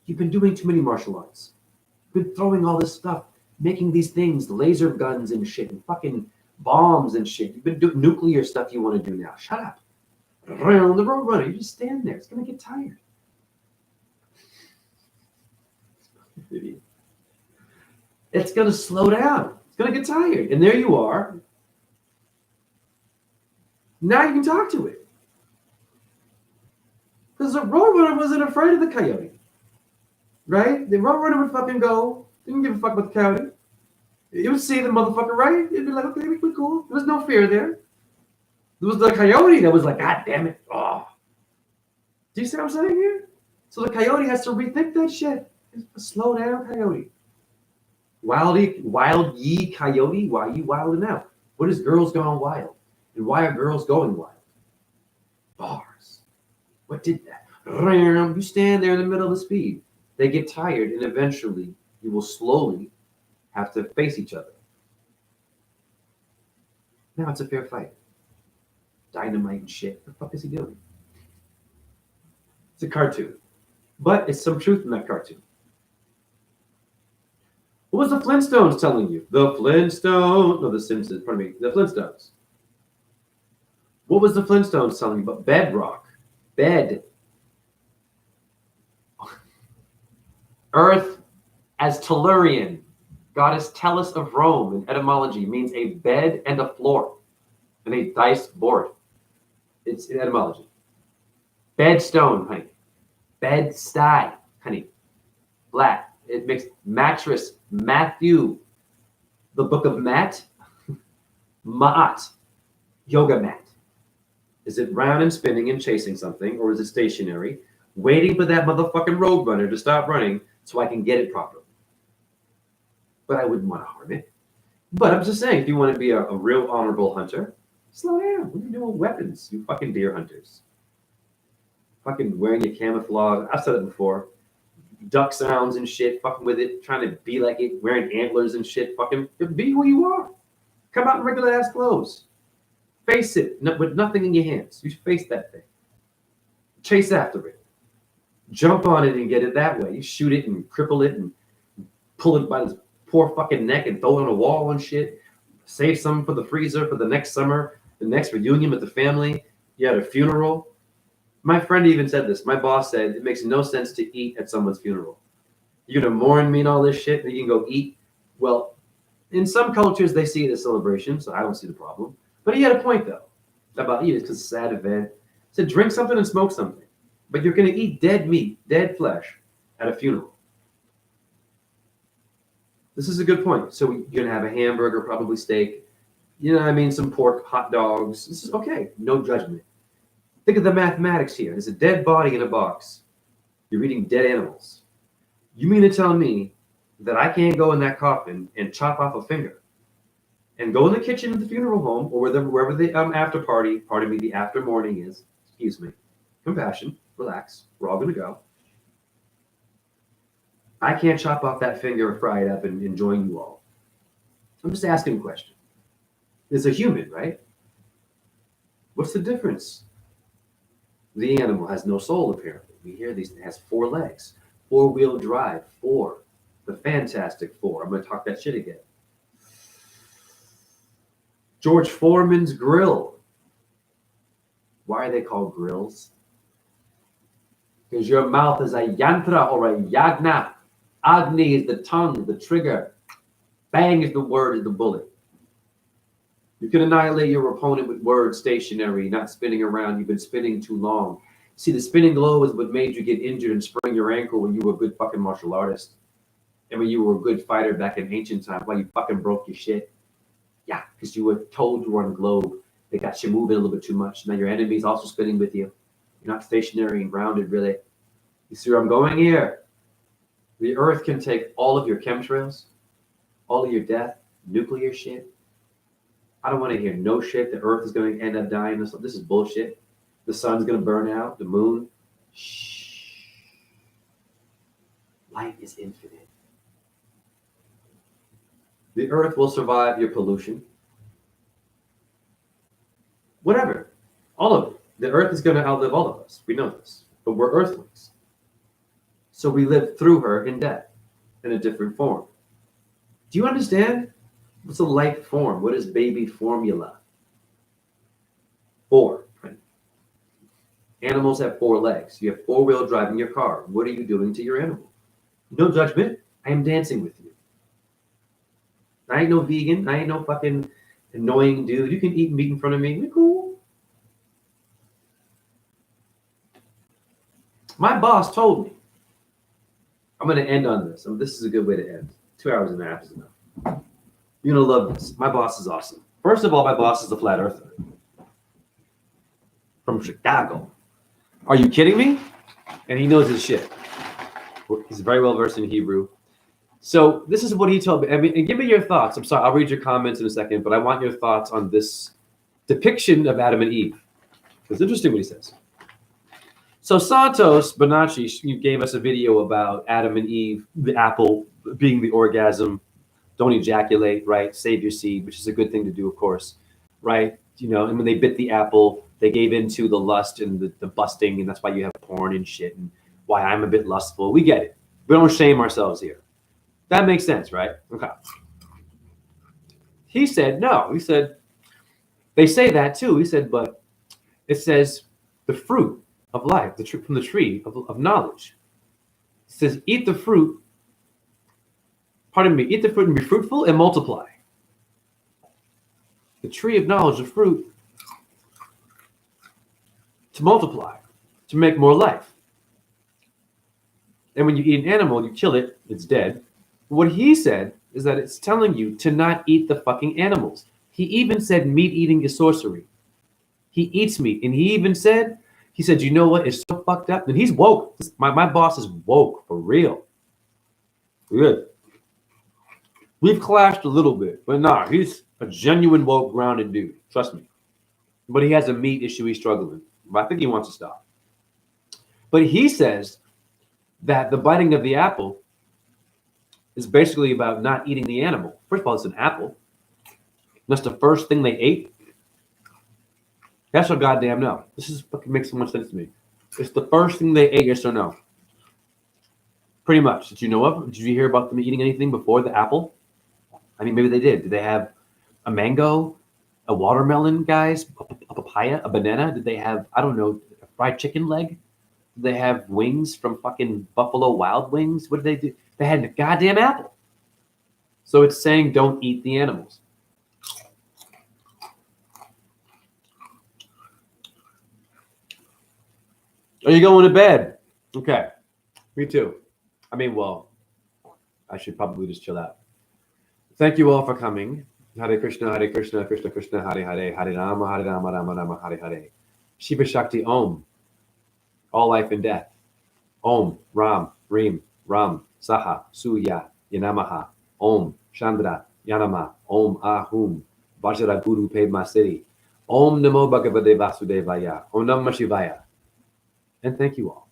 You've been doing too many martial arts. You've been throwing all this stuff, making these things, laser guns and shit, and fucking bombs and shit. You've been doing nuclear stuff you want to do now. Shut up. Around the roadrunner, you just stand there. It's going to get tired. It's going to slow down. It's going to get tired. And there you are. Now you can talk to it. Because the roadrunner wasn't afraid of the coyote. Right? The roadrunner would fucking go. Didn't give a fuck about the coyote. You would see the motherfucker, right? It'd be like, okay, we're cool. There was no fear there. There was the coyote that was like, God damn it. Oh. Do you see what I'm saying here? So the coyote has to rethink that shit. Slow down, coyote. Wild ye coyote, why are you wilding out? What is girls gone wild? And why are girls going wild? Bars. What did that? You stand there in the middle of the speed. They get tired, and eventually you will slowly have to face each other. Now it's a fair fight. Dynamite and shit. What the fuck is he doing? It's a cartoon. But it's some truth in that cartoon. What was the Flintstones telling you? The Flintstones. No, the Simpsons. Pardon me. The Flintstones. What was the Flintstones telling you about bedrock? Bed. Earth as Tellurian. Goddess Tellus of Rome in etymology means a bed and a floor. And a dice board. It's in etymology. Bedstone, honey. Bed-stuy, honey. Black. It makes mattress. Matthew. The book of Matt. Ma'at. Yoga mat. Is it round and spinning and chasing something, or is it stationary, waiting for that motherfucking roadrunner to stop running so I can get it properly? But I wouldn't want to harm it. But I'm just saying, if you want to be a real honorable hunter, slow down. What are you doing with weapons, you fucking deer hunters? Fucking wearing your camouflage. I've said it before. Duck sounds and shit, fucking with it, trying to be like it, wearing antlers and shit. Fucking be who you are. Come out in regular ass clothes. Face it with nothing in your hands. You face that thing. Chase after it. Jump on it and get it that way. You shoot it and cripple it and pull it by its poor fucking neck and throw it on a wall and shit. Save some for the freezer for the next summer, the next reunion with the family. You had a funeral. My friend even said this. My boss said it makes no sense to eat at someone's funeral. You're going to mourn me and all this shit, and you can go eat. Well, in some cultures, they see it as a celebration, so I don't see the problem. But he had a point, though, about eating because it's a sad event. He said, drink something and smoke something. But you're going to eat dead meat, dead flesh at a funeral. This is a good point. So you're going to have a hamburger, probably steak. You know what I mean? Some pork, hot dogs. This is okay. No judgment. Think of the mathematics here. There's a dead body in a box. You're eating dead animals. You mean to tell me that I can't go in that coffin and chop off a finger and go in the kitchen at the funeral home or wherever the after party, pardon me, the after morning is, excuse me, compassion, relax, we're all going to go. I can't chop off that finger and fry it up and join you all. I'm just asking a question. It's a human, right? What's the difference? The animal has no soul, apparently. We hear these, it has 4 legs, 4-wheel drive, 4, the Fantastic Four. I'm going to talk that shit again. George Foreman's grill. Why are they called grills? Because your mouth is a yantra or a yagna. Agni is the tongue, the trigger. Bang is the word, is the bullet. You can annihilate your opponent with words stationary, not spinning around. You've been spinning too long. See, the spinning globe is what made you get injured and sprain your ankle when you were a good fucking martial artist. And when you were a good fighter back in ancient times, why you fucking broke your shit. Yeah, because you were told you were on a globe. They got you moving a little bit too much. Now your enemy's also spinning with you. You're not stationary and grounded, really. You see where I'm going here? The Earth can take all of your chemtrails, all of your death, nuclear shit. I don't want to hear no shit. The Earth is going to end up dying. This is bullshit. The sun's going to burn out. The moon. Shh. Light is infinite. The Earth will survive your pollution. Whatever. All of it. The Earth is going to outlive all of us. We know this. But we're Earthlings. So we live through her in death in a different form. Do you understand? What's a life form? What is baby formula? 4. Animals have 4 legs. You have 4-wheel driving your car. What are you doing to your animal? No judgment. I am dancing with you. I ain't no vegan. I ain't no fucking annoying dude. You can eat meat in front of me. We're cool. My boss told me. I'm going to end on this. This is a good way to end. 2 hours and a half is enough. You're going to love this. My boss is awesome. First of all, my boss is a flat earther from Chicago. Are you kidding me? And he knows his shit. He's very well versed in Hebrew. So this is what he told me. I mean, and give me your thoughts. I'm sorry, I'll read your comments in a second, but I want your thoughts on this depiction of Adam and Eve. It's interesting what he says. So Santos Bonacci gave us a video about Adam and Eve, the apple being the orgasm. Don't ejaculate, right? Save your seed, which is a good thing to do, of course, right? You know, and when they bit the apple, they gave into the lust and the busting, and that's why you have porn and shit, and why I'm a bit lustful. We get it. We don't shame ourselves here. That makes sense, right? Okay. He said, no. He said, they say that too. He said, but it says the fruit of life, from the tree of knowledge. It says, eat the fruit. Pardon me, eat the fruit and be fruitful and multiply. The tree of knowledge, the fruit, to multiply, to make more life. And when you eat an animal, you kill it, it's dead. What he said is that it's telling you to not eat the fucking animals. He even said meat eating is sorcery. He eats meat. And he said, you know what? It's so fucked up. And he's woke. My boss is woke for real. Good. We've clashed a little bit, but nah, he's a genuine woke, grounded dude. Trust me. But he has a meat issue he's struggling. But I think he wants to stop. But he says that the biting of the apple is basically about not eating the animal. First of all, it's an apple. That's the first thing they ate. That's a goddamn no. This is fucking makes so much sense to me. It's the first thing they ate, yes or no? Pretty much. Did you know of? Did you hear about them eating anything before the apple? I mean, maybe they did. Did they have a mango, a watermelon, guys, a papaya, a banana? Did they have, I don't know, a fried chicken leg? Did they have wings from fucking Buffalo Wild Wings? What did they do? They had a goddamn apple. So it's saying don't eat the animals. Are you going to bed? Okay. Me too. I mean, well, I should probably just chill out. Thank you all for coming. Hare Krishna, Krishna Krishna, Hare Hare, Hare Rama, Rama Rama, Hare Hare. Shiva Shakti Om. All life and death. Om, Ram, Reem, Ram, Saha, Suya, Yanamaha. Om, Chandra, Yanama. Om, Ahum. Vajra Guru Pema City. Om Namo Bhagavate Vasudevaya. Om Namah Shivaya. And thank you all.